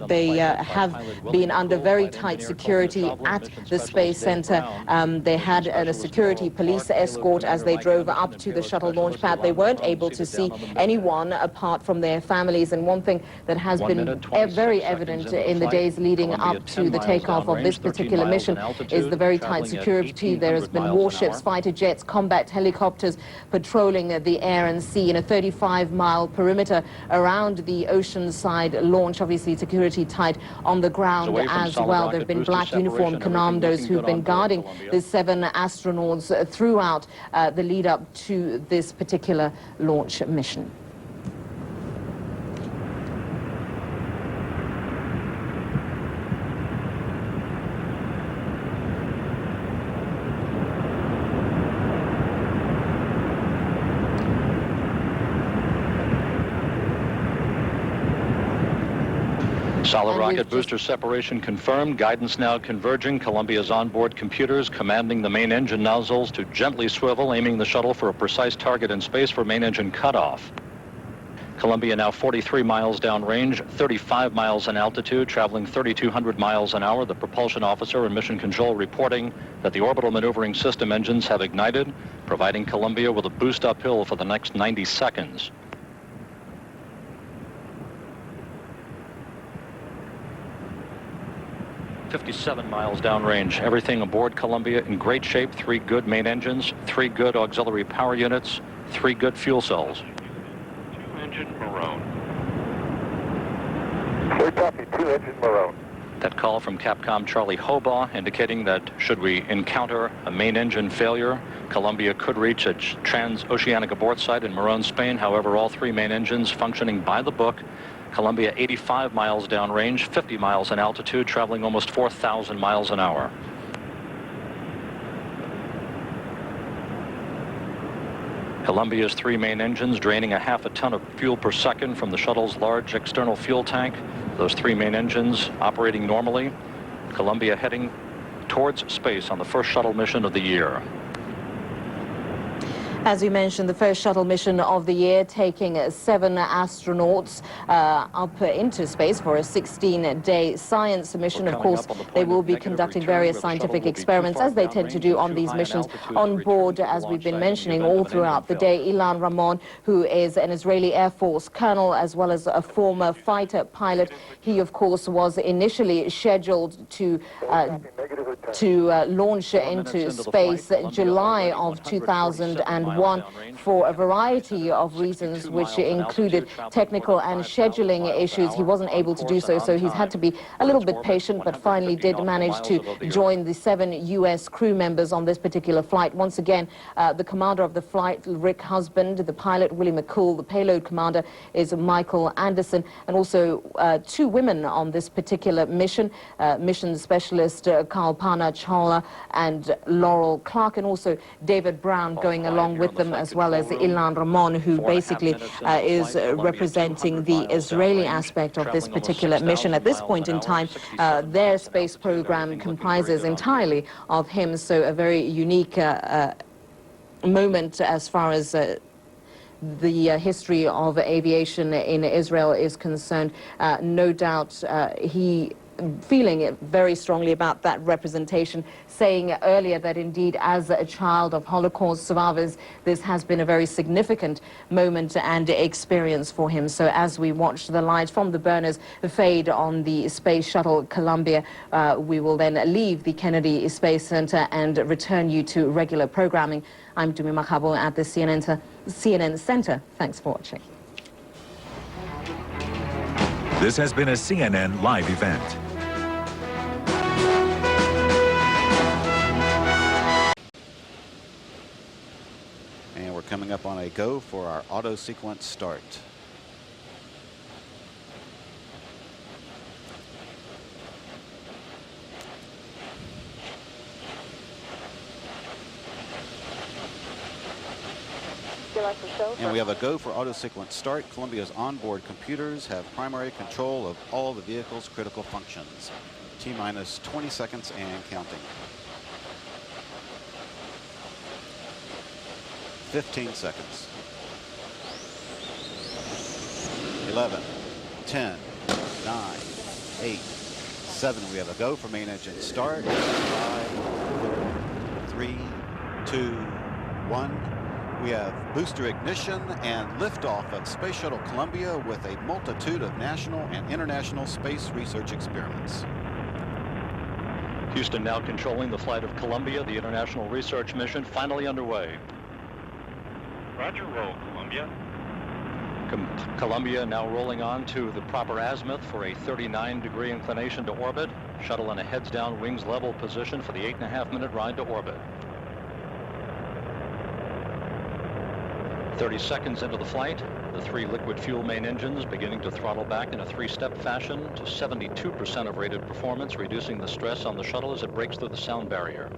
they have been under very tight security at the Space Center. They had a security police escort as they drove up to the shuttle launch pad. They weren't able to see anyone apart from their families. And one thing that has been very evident in the days leading up to the takeoff of this particular mission is the very tight security. There has been warships, fighter jets, combat helicopters patrolling the air and sea in a 35-mile perimeter around the oceanside launch. Obviously, security tight on the ground as well. There have been black uniformed commandos who've been guarding the 7 astronauts throughout the lead up to this particular launch mission. Solid rocket booster separation confirmed. Guidance now converging. Columbia's onboard computers commanding the main engine nozzles to gently swivel, aiming the shuttle for a precise target in space for main engine cutoff. Columbia now 43 miles downrange, 35 miles in altitude, traveling 3,200 miles an hour. The propulsion officer and mission control reporting that the orbital maneuvering system engines have ignited, providing Columbia with a boost uphill for the next 90 seconds. 57 miles downrange. Everything aboard Columbia in great shape. 3 good main engines, 3 good auxiliary power units, 3 good fuel cells. 2-engine Maroon. We copy, 2-engine Maroon. That call from Capcom Charlie Hobaugh indicating that should we encounter a main engine failure, Columbia could reach a transoceanic abort site in Morón, Spain. However, all three main engines functioning by the book. Columbia 85 miles downrange, 50 miles in altitude, traveling almost 4,000 miles an hour. Columbia's three main engines draining a half a ton of fuel per second from the shuttle's large external fuel tank. Those three main engines operating normally. Columbia heading towards space on the first shuttle mission of the year. As you mentioned, the first shuttle mission of the year, taking 7 astronauts up into space for a 16-day science mission. Of course, they will be conducting various scientific experiments, as they tend to do on these missions. On board, as we've been mentioning all throughout the day, Ilan Ramon, who is an Israeli Air Force colonel, as well as a former fighter pilot. He, of course, was initially scheduled to launch into space July of 2001 for a variety of reasons, which included technical and scheduling issues. He wasn't able to do so, so he's had to be a little bit patient, but finally did manage to join the 7 U.S. crew members on this particular flight. Once again, the commander of the flight, Rick Husband, the pilot, Willie McCool, the payload commander is Michael Anderson, and also 2 women on this particular mission, mission specialist Kalpana Chawla and Laurel Clark, and also David Brown going along with them, as well as Ilan Ramon, who basically is representing the Israeli aspect of this particular mission. At this point in time, their space program comprises entirely of him, so a very unique moment as far as the history of aviation in Israel is concerned. No doubt he feeling very strongly about that representation, saying earlier that indeed as a child of Holocaust survivors, this has been a very significant moment and experience for him. So as we watch the lights from the burners fade on the Space Shuttle Columbia, we will then leave the Kennedy Space Center and return you to regular programming. I'm Dumi Makabo at the CNN Center. Thanks for watching. This has been a CNN live event. And we're coming up on a go for our auto sequence start. And we have a go for auto sequence start. Columbia's onboard computers have primary control of all the vehicle's critical functions. T-minus 20 seconds and counting. 15 seconds. 11, 10, 9, 8, 7. We have a go for main engine start. 5, 4, 3, 2, 1. We have booster ignition and liftoff of Space Shuttle Columbia with a multitude of national and international space research experiments. Houston now controlling the flight of Columbia, the international research mission, finally underway. Roger, roll, Columbia. Columbia now rolling on to the proper azimuth for a 39-degree inclination to orbit. Shuttle in a heads-down, wings level position for the 8.5-minute ride to orbit. 30 seconds into the flight, the 3 liquid fuel main engines beginning to throttle back in a 3-step fashion to 72% of rated performance, reducing the stress on the shuttle as it breaks through the sound barrier.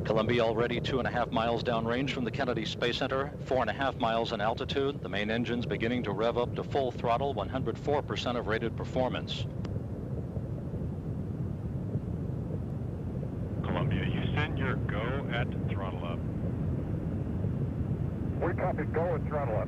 Columbia already 2.5 miles downrange from the Kennedy Space Center, 4.5 miles in altitude. The main engines beginning to rev up to full throttle, 104% of rated performance. Columbia, Houston, your go at throttle up. We copy, go at throttle up.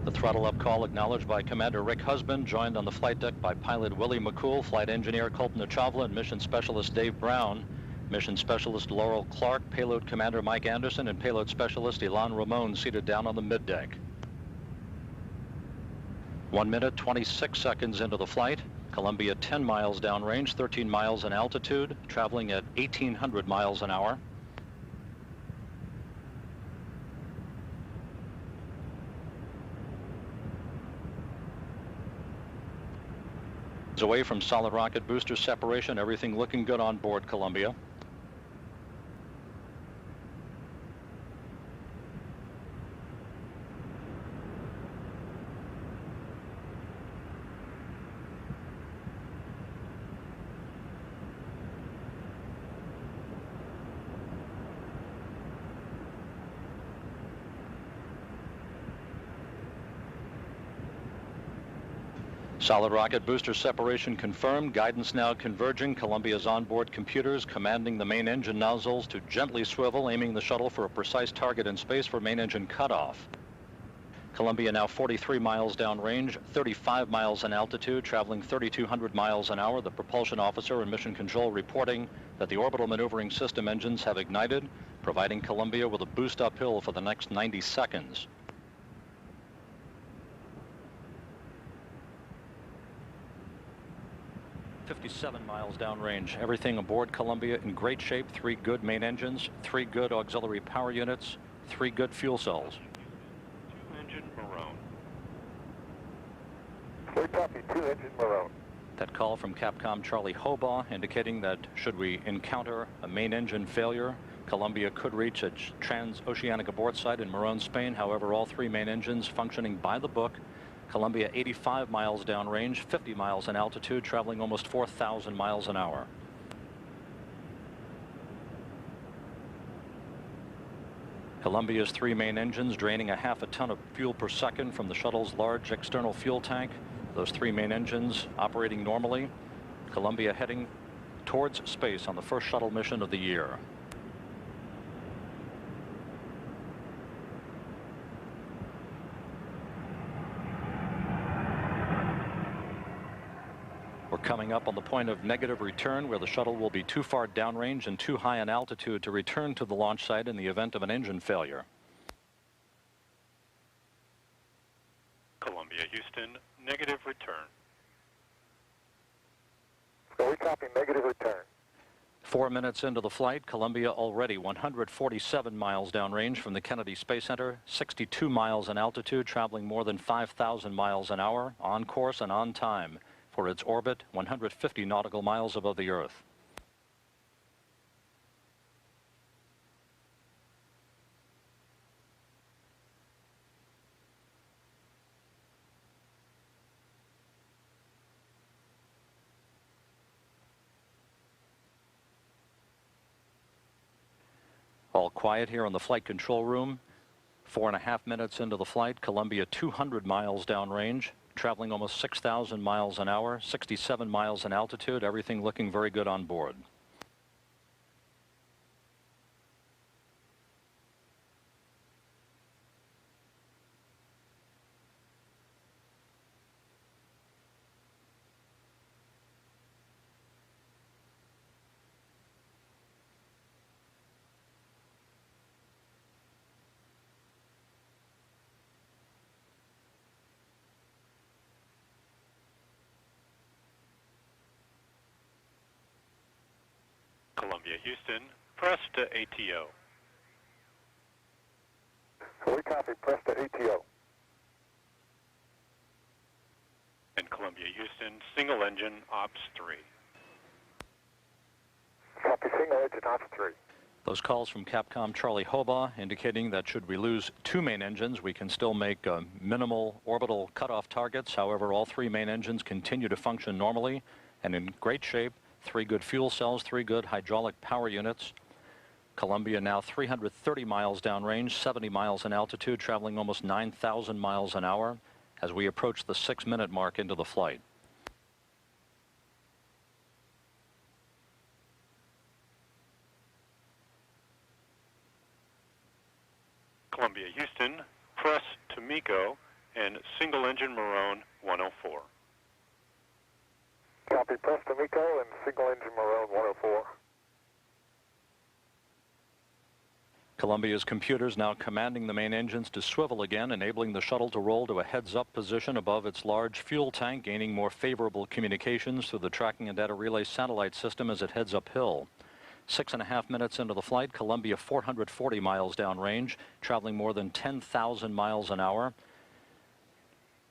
The throttle up call acknowledged by Commander Rick Husband, joined on the flight deck by pilot Willie McCool, flight engineer Kalpana Chawla, and mission specialist Dave Brown. Mission specialist Laurel Clark, payload commander Mike Anderson, and payload specialist Ilan Ramon seated down on the middeck. 1 minute, 26 seconds into the flight. Columbia 10 miles downrange, 13 miles in altitude, traveling at 1,800 miles an hour. minutes away from solid rocket booster separation. Everything looking good on board Columbia. Solid rocket booster separation confirmed. Guidance now converging. Columbia's onboard computers commanding the main engine nozzles to gently swivel, aiming the shuttle for a precise target in space for main engine cutoff. Columbia now 43 miles downrange, 35 miles in altitude, traveling 3,200 miles an hour. The propulsion officer and mission control reporting that the orbital maneuvering system engines have ignited, providing Columbia with a boost uphill for the next 90 seconds. 57 miles downrange. Everything aboard Columbia in great shape. 3 good main engines, 3 good auxiliary power units, 3 good fuel cells. 2-engine Maroon. 3 copy, 2-engine Maroon. That call from Capcom Charlie Hobaugh indicating that should we encounter a main engine failure, Columbia could reach a transoceanic abort site in Morón, Spain. However, all 3 main engines functioning by the book. Columbia 85 miles downrange, 50 miles in altitude, traveling almost 4,000 miles an hour. Columbia's 3 main engines draining a half a ton of fuel per second from the shuttle's large external fuel tank. Those 3 main engines operating normally. Columbia heading towards space on the first shuttle mission of the year. We're coming up on the point of negative return, where the shuttle will be too far downrange and too high in altitude to return to the launch site in the event of an engine failure. Columbia, Houston, negative return. So we copy, negative return. 4 minutes into the flight, Columbia already 147 miles downrange from the Kennedy Space Center, 62 miles in altitude, traveling more than 5,000 miles an hour, on course and on time for its orbit 150 nautical miles above the Earth. All quiet here in the flight control room. 4.5 minutes into the flight, Columbia 200 miles downrange, traveling almost 6,000 miles an hour, 67 miles in altitude, everything looking very good on board. Columbia, Houston, press to ATO. So we copy, press to ATO. And Columbia, Houston, single engine Ops 3. Copy, single engine Ops 3. Those calls from Capcom Charlie Hobaugh indicating that should we lose 2 main engines, we can still make minimal orbital cutoff targets. However, all 3 main engines continue to function normally and in great shape. 3 good fuel cells, 3 good hydraulic power units. Columbia now 330 miles downrange, 70 miles in altitude, traveling almost 9,000 miles an hour as we approach the 6-minute mark into the flight. Columbia, Houston, press to MECO and single engine Maroon 104. Copy, press to MECO and single engine Maroon 104. Columbia's computers now commanding the main engines to swivel again, enabling the shuttle to roll to a heads-up position above its large fuel tank, gaining more favorable communications through the tracking and data relay satellite system as it heads uphill. 6.5 minutes into the flight, Columbia 440 miles downrange, traveling more than 10,000 miles an hour.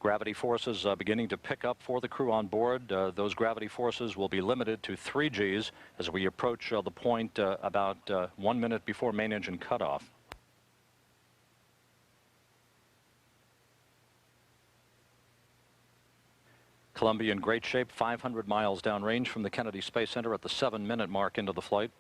Gravity forces beginning to pick up for the crew on board. Those gravity forces will be limited to 3 Gs as we approach the point about 1 minute before main engine cutoff. Columbia in great shape, 500 miles downrange from the Kennedy Space Center at the 7-minute mark into the flight.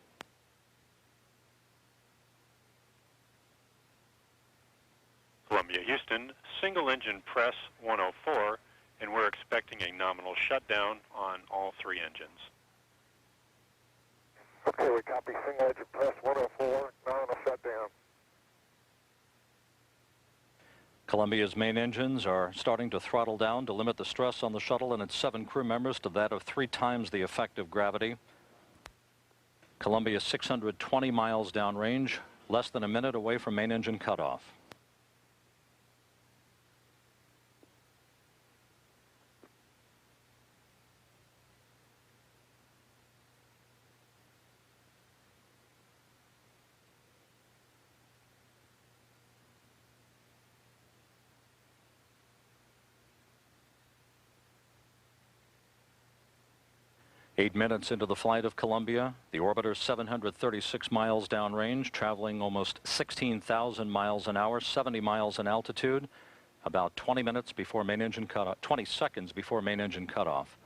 Columbia Houston, single engine press 104, and we're expecting a nominal shutdown on all 3 engines. Okay, we copy single engine press 104, nominal shutdown. Columbia's main engines are starting to throttle down to limit the stress on the shuttle and its 7 crew members to that of 3 times the effective gravity. Columbia 620 miles downrange, less than a minute away from main engine cutoff. Eight minutes into the flight of Columbia, the orbiter 736 miles downrange, traveling almost 16,000 miles an hour, 70 miles in altitude, about 20 minutes before main engine cutoff, 20 seconds before main engine cutoff.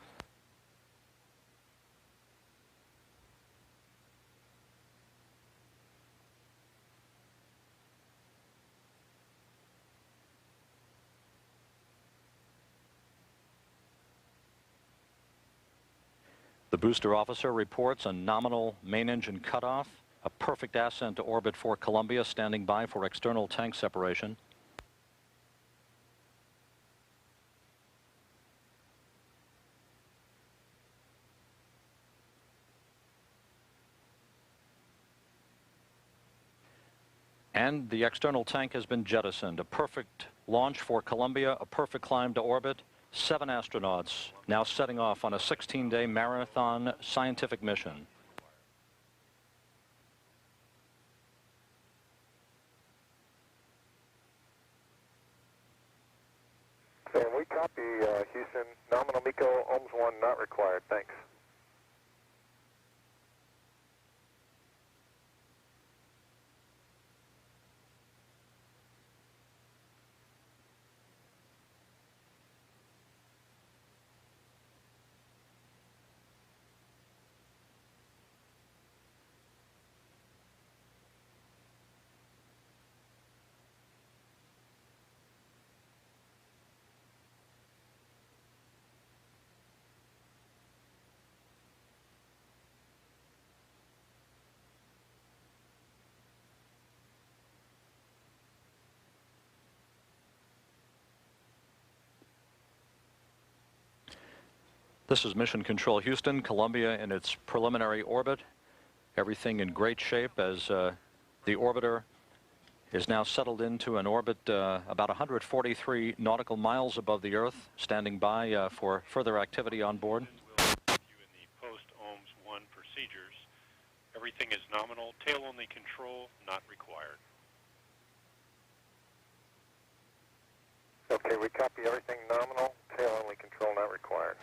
The booster officer reports a nominal main engine cutoff, a perfect ascent to orbit for Columbia, standing by for external tank separation. And the external tank has been jettisoned. A perfect launch for Columbia, a perfect climb to orbit. 7 astronauts now setting off on a 16-day marathon scientific mission. And we copy, Houston. Nominal MECO, ohms 1 not required. Thanks. This is Mission Control Houston, Columbia in its preliminary orbit. Everything in great shape as the orbiter is now settled into an orbit about 143 nautical miles above the Earth, standing by for further activity on board. We'll you in the post-ohms 1 procedures. Everything is nominal, tail-only control not required. Okay, we copy everything nominal, tail-only control not required.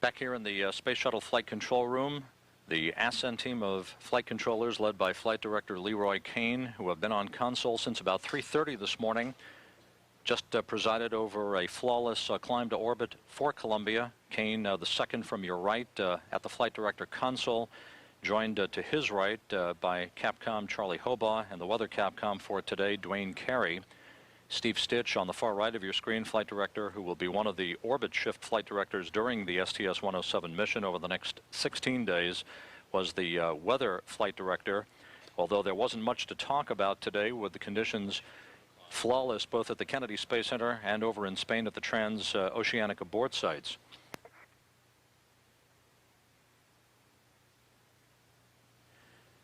Back here in the Space Shuttle Flight Control Room, the ascent team of flight controllers led by Flight Director Leroy Kane, who have been on console since about 3:30 this morning, just presided over a flawless climb to orbit for Columbia. Kane, the second from your right at the Flight Director console, joined to his right by Capcom Charlie Hobaugh and the weather Capcom for today, Dwayne Carey. Steve Stitch on the far right of your screen, Flight Director, who will be one of the orbit shift flight directors during the STS-107 mission over the next 16 days, was the weather flight director. Although there wasn't much to talk about today with the conditions flawless both at the Kennedy Space Center and over in Spain at the Transoceanic abort sites.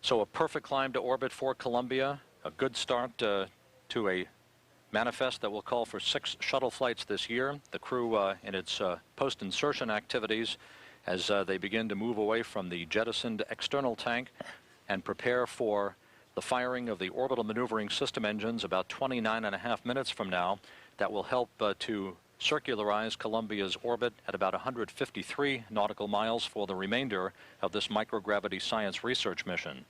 So a perfect climb to orbit for Columbia, a good start to a manifest that will call for 6 shuttle flights this year. The crew in its post-insertion activities as they begin to move away from the jettisoned external tank and prepare for the firing of the orbital maneuvering system engines about 29.5 minutes from now. that will help to circularize Columbia's orbit at about 153 nautical miles for the remainder of this microgravity science research mission.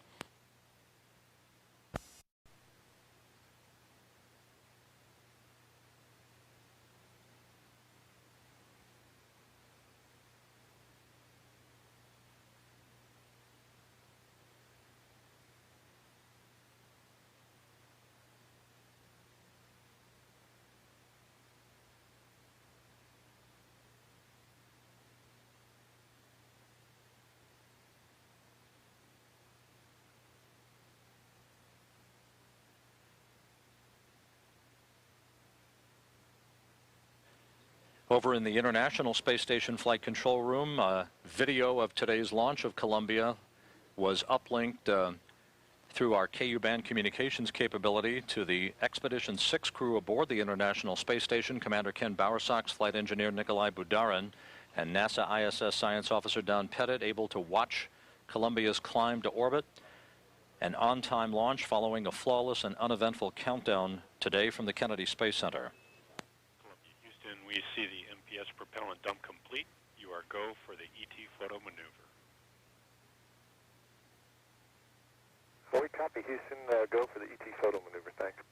Over in the International Space Station Flight Control Room, video of today's launch of Columbia was uplinked through our KU band communications capability to the Expedition 6 crew aboard the International Space Station, Commander Ken Bowersox, Flight Engineer Nikolai Budarin, and NASA ISS Science Officer Don Pettit, able to watch Columbia's climb to orbit. An on-time launch following a flawless and uneventful countdown today from the Kennedy Space Center. We see the MPS propellant dump complete. You are go for the ET photo maneuver. We copy, Houston. Go for the ET photo maneuver. Thanks.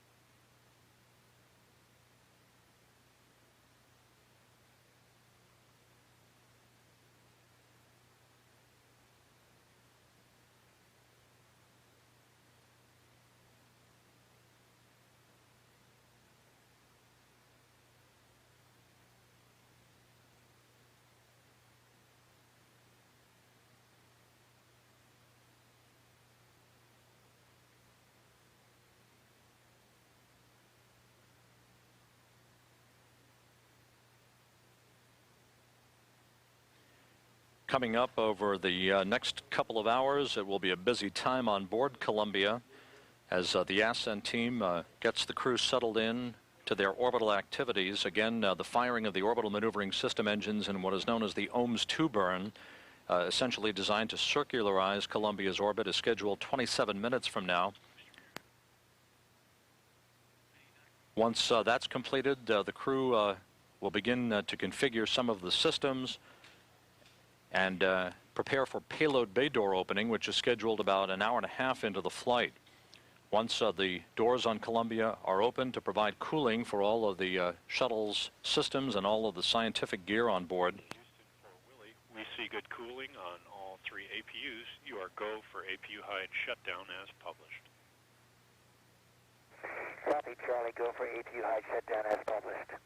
Coming up over the next couple of hours, it will be a busy time on board Columbia as the ascent team gets the crew settled in to their orbital activities. Again, the firing of the orbital maneuvering system engines in what is known as the OMS 2 burn, essentially designed to circularize Columbia's orbit, is scheduled 27 minutes from now. Once that's completed, the crew will begin to configure some of the systems and prepare for payload bay door opening, which is scheduled about an hour and a half into the flight. Once the doors on Columbia are open to provide cooling for all of the shuttle's systems and all of the scientific gear on board. Houston, for Willie, we see good cooling on all 3 APUs. You are go for APU hide shutdown as published. Copy, Charlie. Go for APU hide shutdown as published.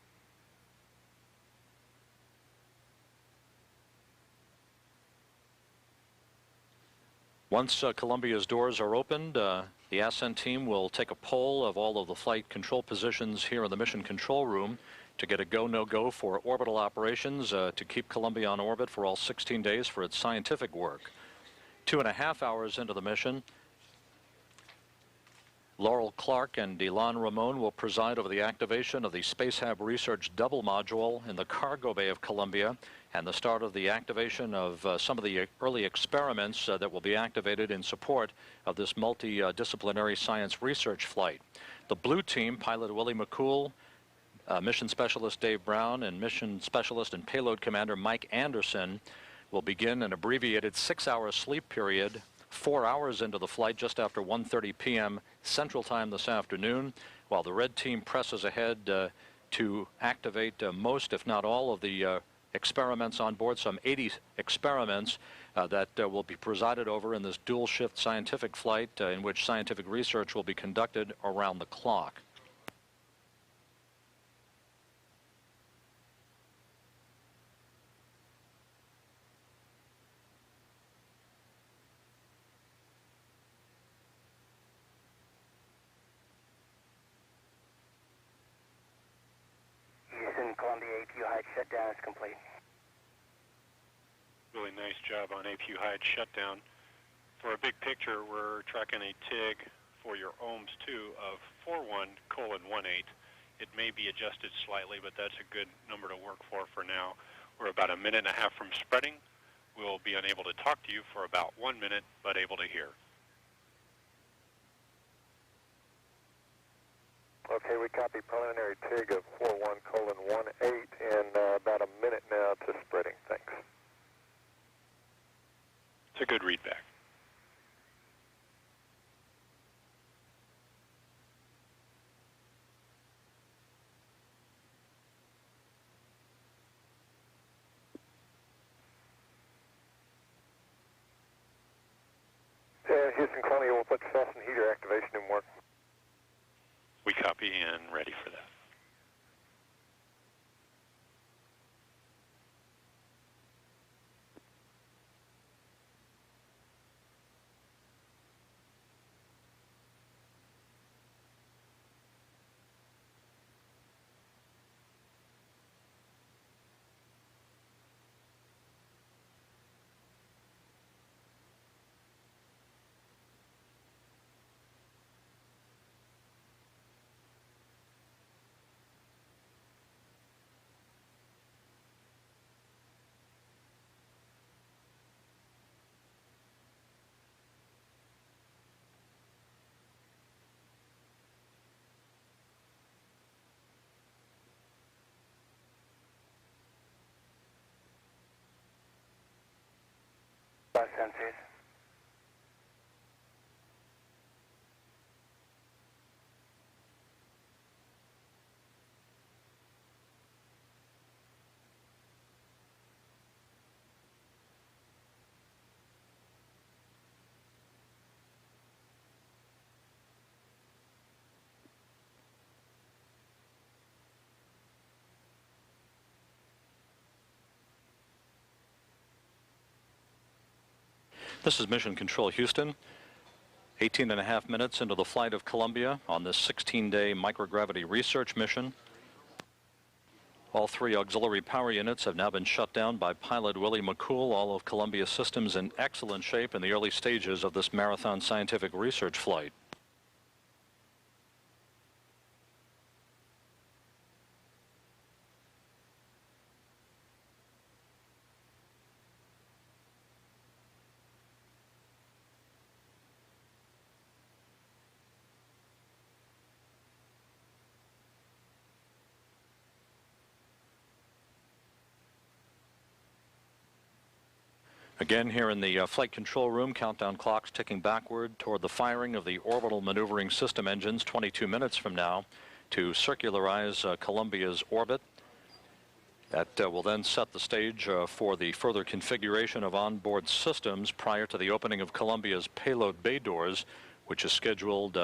Once Columbia's doors are opened, the ascent team will take a poll of all of the flight control positions here in the mission control room to get a go, no-go for orbital operations to keep Columbia on orbit for all 16 days for its scientific work. 2.5 hours into the mission, Laurel Clark and Delon Ramon will preside over the activation of the Spacehab Research Double Module in the cargo bay of Columbia and the start of the activation of some of the early experiments that will be activated in support of this multidisciplinary science research flight. The blue team, pilot Willie McCool, mission specialist Dave Brown, and mission specialist and payload commander Mike Anderson, will begin an abbreviated 6-hour sleep period 4 hours into the flight, just after 1:30 p.m. Central Time this afternoon, while the red team presses ahead to activate most, if not all, of the experiments on board, some 80 experiments that will be presided over in this dual-shift scientific flight in which scientific research will be conducted around the clock. Columbia APU hide shutdown is complete. Really nice job on APU hide shutdown. For a big picture, we're tracking a TIG for your ohms 2 of 41:18. It may be adjusted slightly, but that's a good number to work for now. We're about a minute and a half from spreading. We'll be unable to talk to you for about 1 minute, but able to hear. Okay, we copy preliminary TIG of 41:18 and about a minute now to spreading. Thanks. It's a good readback. Houston, Columbia, we'll put Cessna heater activation in work. We copy and ready for that. Sensors. This is Mission Control Houston. 18 and a half minutes into the flight of Columbia on this 16-day microgravity research mission. All three auxiliary power units have now been shut down by pilot Willie McCool. All of Columbia systems in excellent shape in the early stages of this marathon scientific research flight. Again, here in the flight control room, countdown clocks ticking backward toward the firing of the orbital maneuvering system engines 22 minutes from now to circularize Columbia's orbit. That will then set the stage for the further configuration of onboard systems prior to the opening of Columbia's payload bay doors, which is scheduled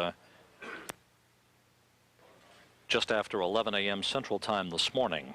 just after 11 a.m. Central Time this morning.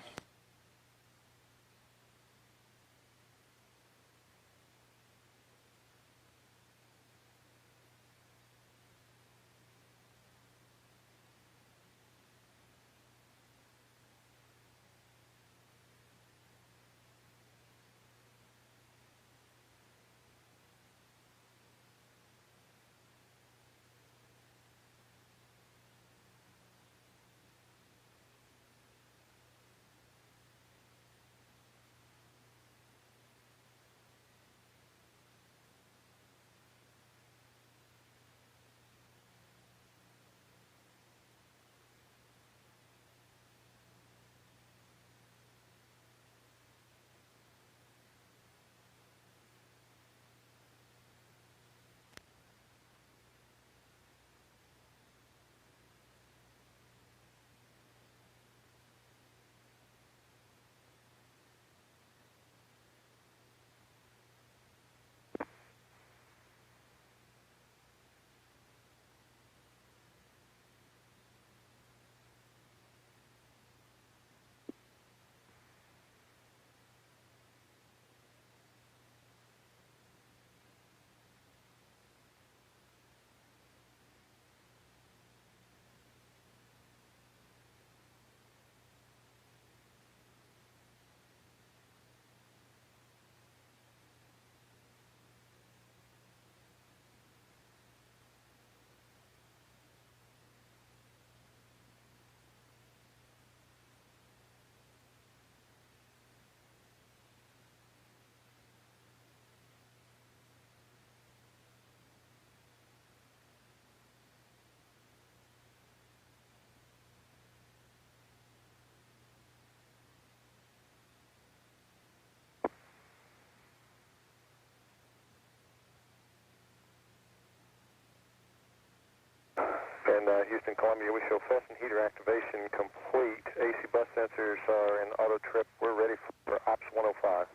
Houston, Columbia, we show Pheasant heater activation complete. AC bus sensors are in auto trip. We're ready for Ops 105.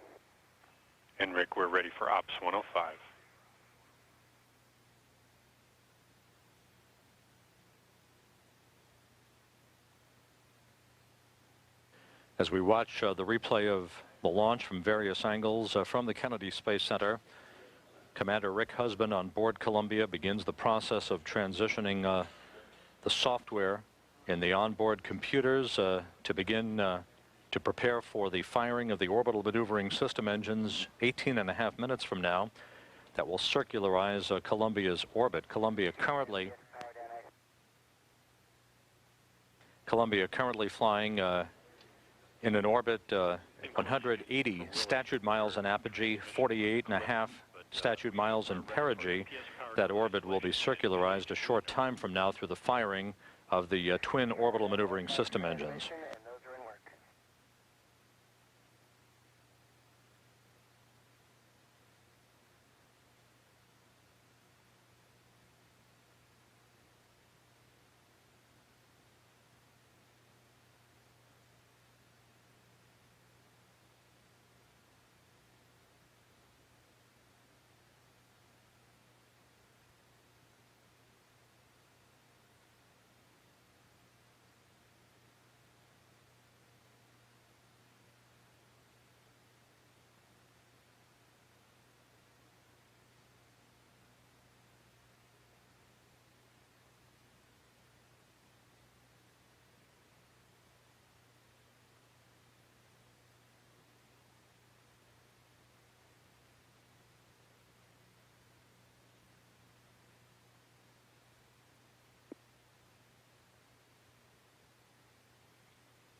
And Rick, we're ready for Ops 105. As we watch the replay of the launch from various angles from the Kennedy Space Center, Commander Rick Husband on board Columbia begins the process of transitioning the software in the onboard computers to begin to prepare for the firing of the orbital maneuvering system engines 18.5 minutes from now that will circularize Columbia's orbit. Columbia currently flying in an orbit 180 statute miles in apogee, 48.5 statute miles in perigee. That orbit will be circularized a short time from now through the firing of the twin orbital maneuvering system engines.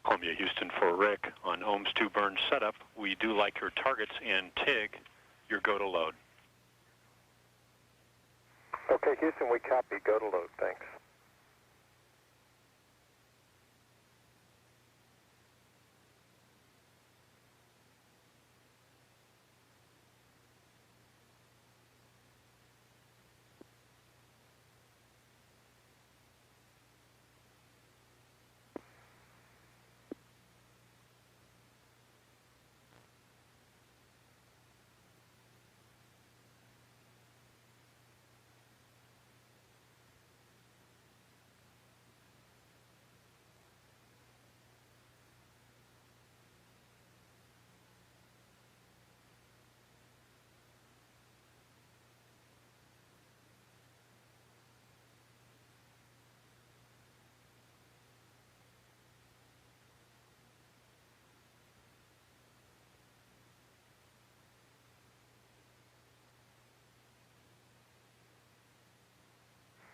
Columbia, Houston for Rick. On OHMS 2 burn setup, we do like your targets and TIG. Your go to load. Okay, Houston, we copy. Go to load. Thanks.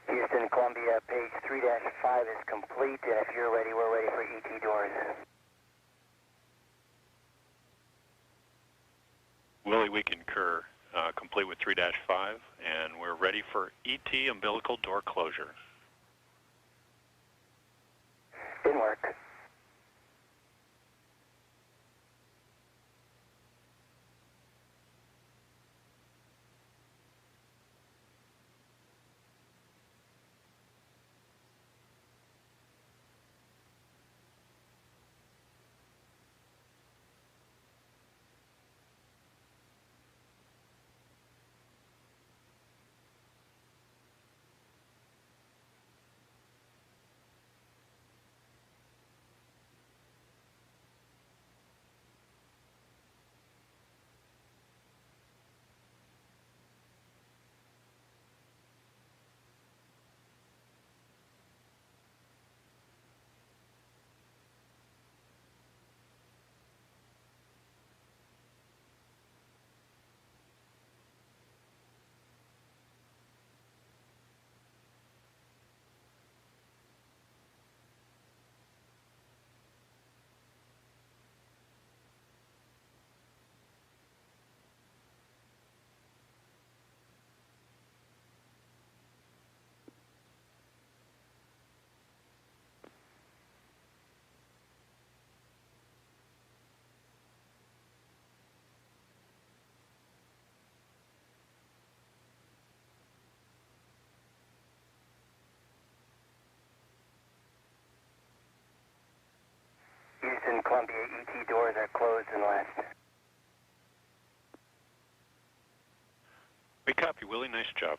Houston, Columbia, page 3-5 is complete, and if you're ready, we're ready for ET doors. Willie, we concur. Complete with 3-5, and we're ready for ET umbilical door closure. Didn't work. Columbia, ET doors are closed and last. We copy, Willie. Nice job.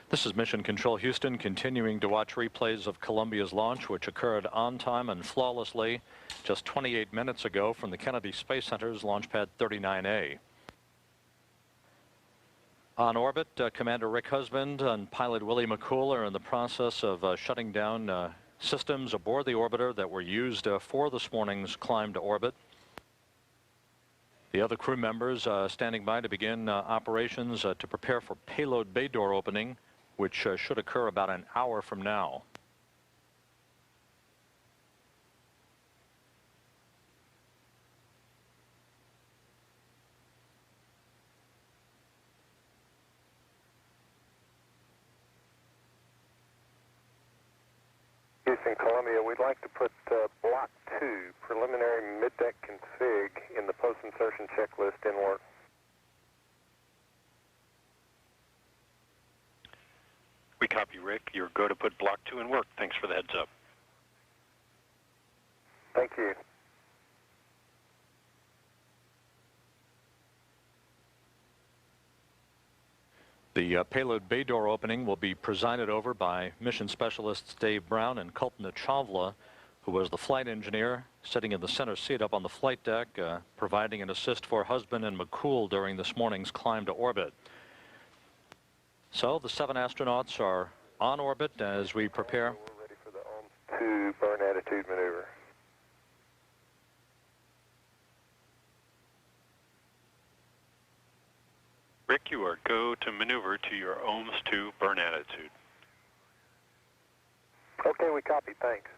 This is Mission Control Houston, continuing to watch replays of Columbia's launch, which occurred on time and flawlessly just 28 minutes ago from the Kennedy Space Center's Launch Pad 39A. On orbit, Commander Rick Husband and pilot Willie McCool are in the process of shutting down systems aboard the orbiter that were used for this morning's climb to orbit. The other crew members standing by to begin operations to prepare for payload bay door opening, which should occur about an hour from now. Houston, Columbia, we'd like to put Block 2, preliminary mid-deck config, in the post-insertion checklist in work. We copy, Rick. You're go to put Block 2 in work. Thanks for the heads up. Thank you. The payload bay door opening will be presided over by mission specialists Dave Brown and Kalpana Chawla, who was the flight engineer sitting in the center seat up on the flight deck, providing an assist for Husband and McCool during this morning's climb to orbit. So the 7 astronauts are on orbit as we prepare. We're ready for the OMS 2 burn attitude maneuver. Rick, you are go to maneuver to your OMS 2 burn attitude. Okay, we copy. Thanks.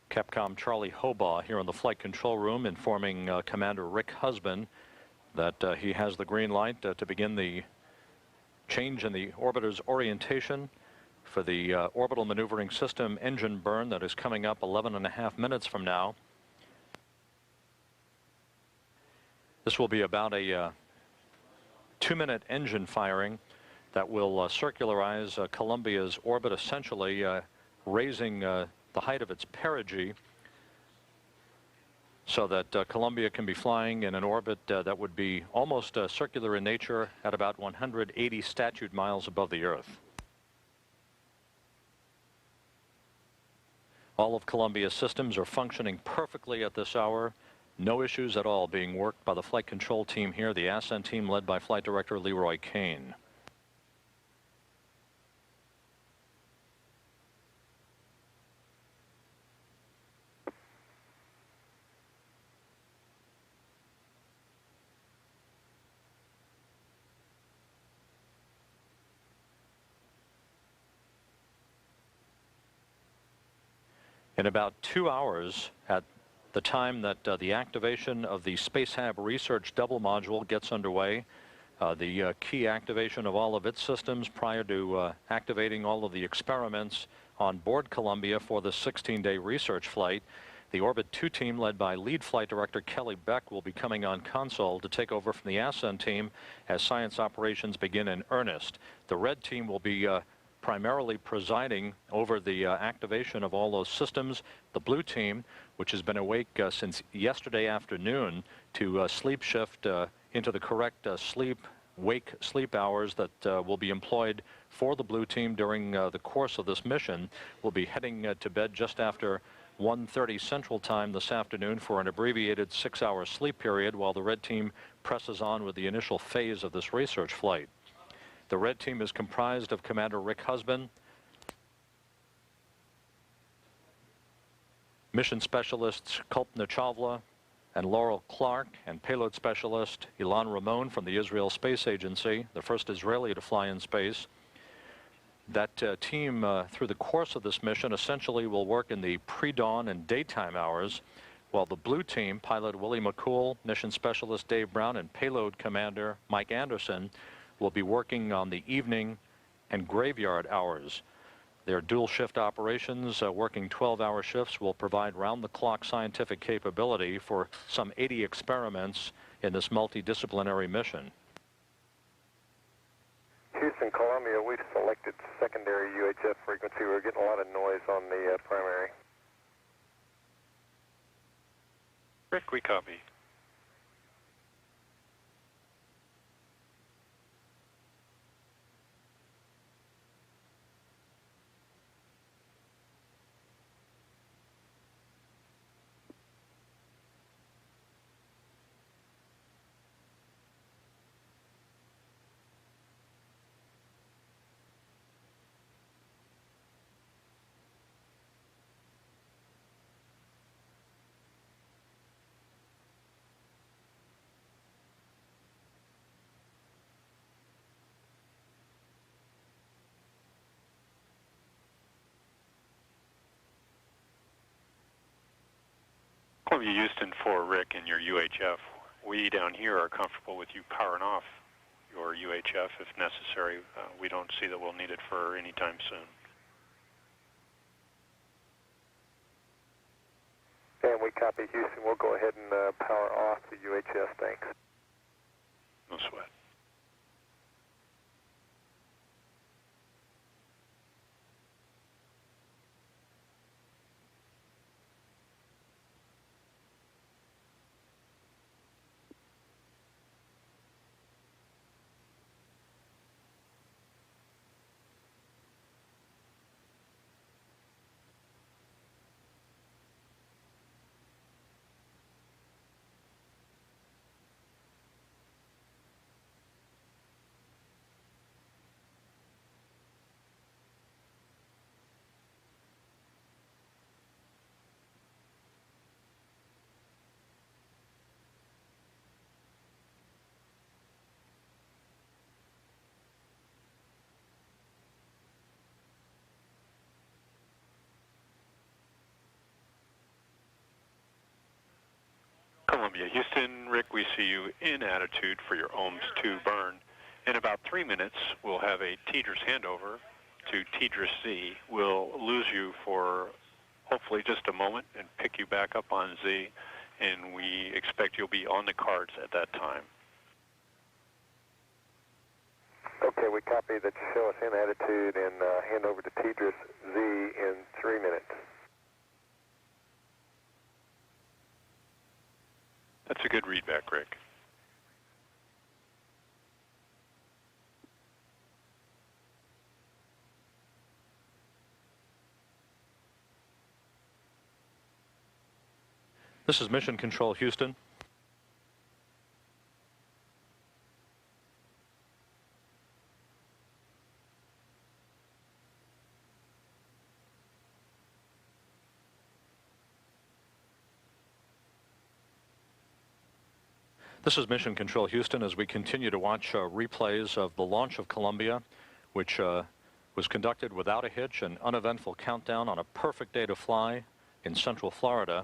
Capcom Charlie Hobaugh here in the flight control room informing Commander Rick Husband that he has the green light to begin the change in the orbiter's orientation for the orbital maneuvering system engine burn that is coming up 11.5 minutes from now. This will be about a 2-minute engine firing that will circularize Columbia's orbit, essentially raising the height of its perigee so that Columbia can be flying in an orbit that would be almost circular in nature at about 180 statute miles above the Earth. All of Columbia's systems are functioning perfectly at this hour. No issues at all being worked by the flight control team here, the ascent team led by Flight Director Leroy Kane. In about 2 hours, at the time that the activation of the Spacehab Research Double Module gets underway, the key activation of all of its systems prior to activating all of the experiments on board Columbia for the 16-day research flight, the Orbit 2 team led by lead flight director Kelly Beck will be coming on console to take over from the ascent team as science operations begin in earnest. The red team will be primarily presiding over the activation of all those systems. The blue team, which has been awake since yesterday afternoon to sleep shift into the correct wake-sleep hours that will be employed for the blue team during the course of this mission, will be heading to bed just after 1:30 Central Time this afternoon for an abbreviated 6-hour sleep period, while the red team presses on with the initial phase of this research flight. The red team is comprised of Commander Rick Husband, Mission specialists Kalpna Chawla and Laurel Clark, and payload specialist Ilan Ramon from the Israel Space Agency, the first Israeli to fly in space. That team, through the course of this mission, essentially will work in the pre-dawn and daytime hours, while the blue team, pilot Willie McCool, mission specialist Dave Brown, and payload commander Mike Anderson, will be working on the evening and graveyard hours. Their dual shift operations, working 12-hour shifts, will provide round-the-clock scientific capability for some 80 experiments in this multidisciplinary mission. Houston, Columbia, we've selected secondary UHF frequency. We're getting a lot of noise on the primary. Rick, we copy. Columbia Houston for Rick and your UHF. We down here are comfortable with you powering off your UHF if necessary. We don't see that we'll need it for any time soon. And we copy Houston. We'll go ahead and power off the UHF. Thanks. No sweat. Columbia Houston, Rick, we see you in attitude for your OMS 2 burn. In about 3 minutes, we'll have a TDRS handover to TDRS Z. We'll lose you for hopefully just a moment and pick you back up on Z, and we expect you'll be on the cards at that time. Okay, we copy that you show us in attitude and hand over to TDRS Z in 3 minutes. That's a good readback, Rick. This is Mission Control Houston. This is Mission Control Houston as we continue to watch replays of the launch of Columbia, which was conducted without a hitch, an uneventful countdown on a perfect day to fly in Central Florida.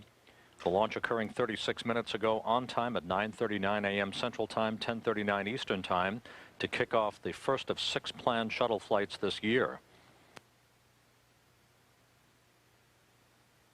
The launch occurring 36 minutes ago on time at 9:39 a.m. Central Time, 10:39 Eastern Time, to kick off the first of 6 planned shuttle flights this year.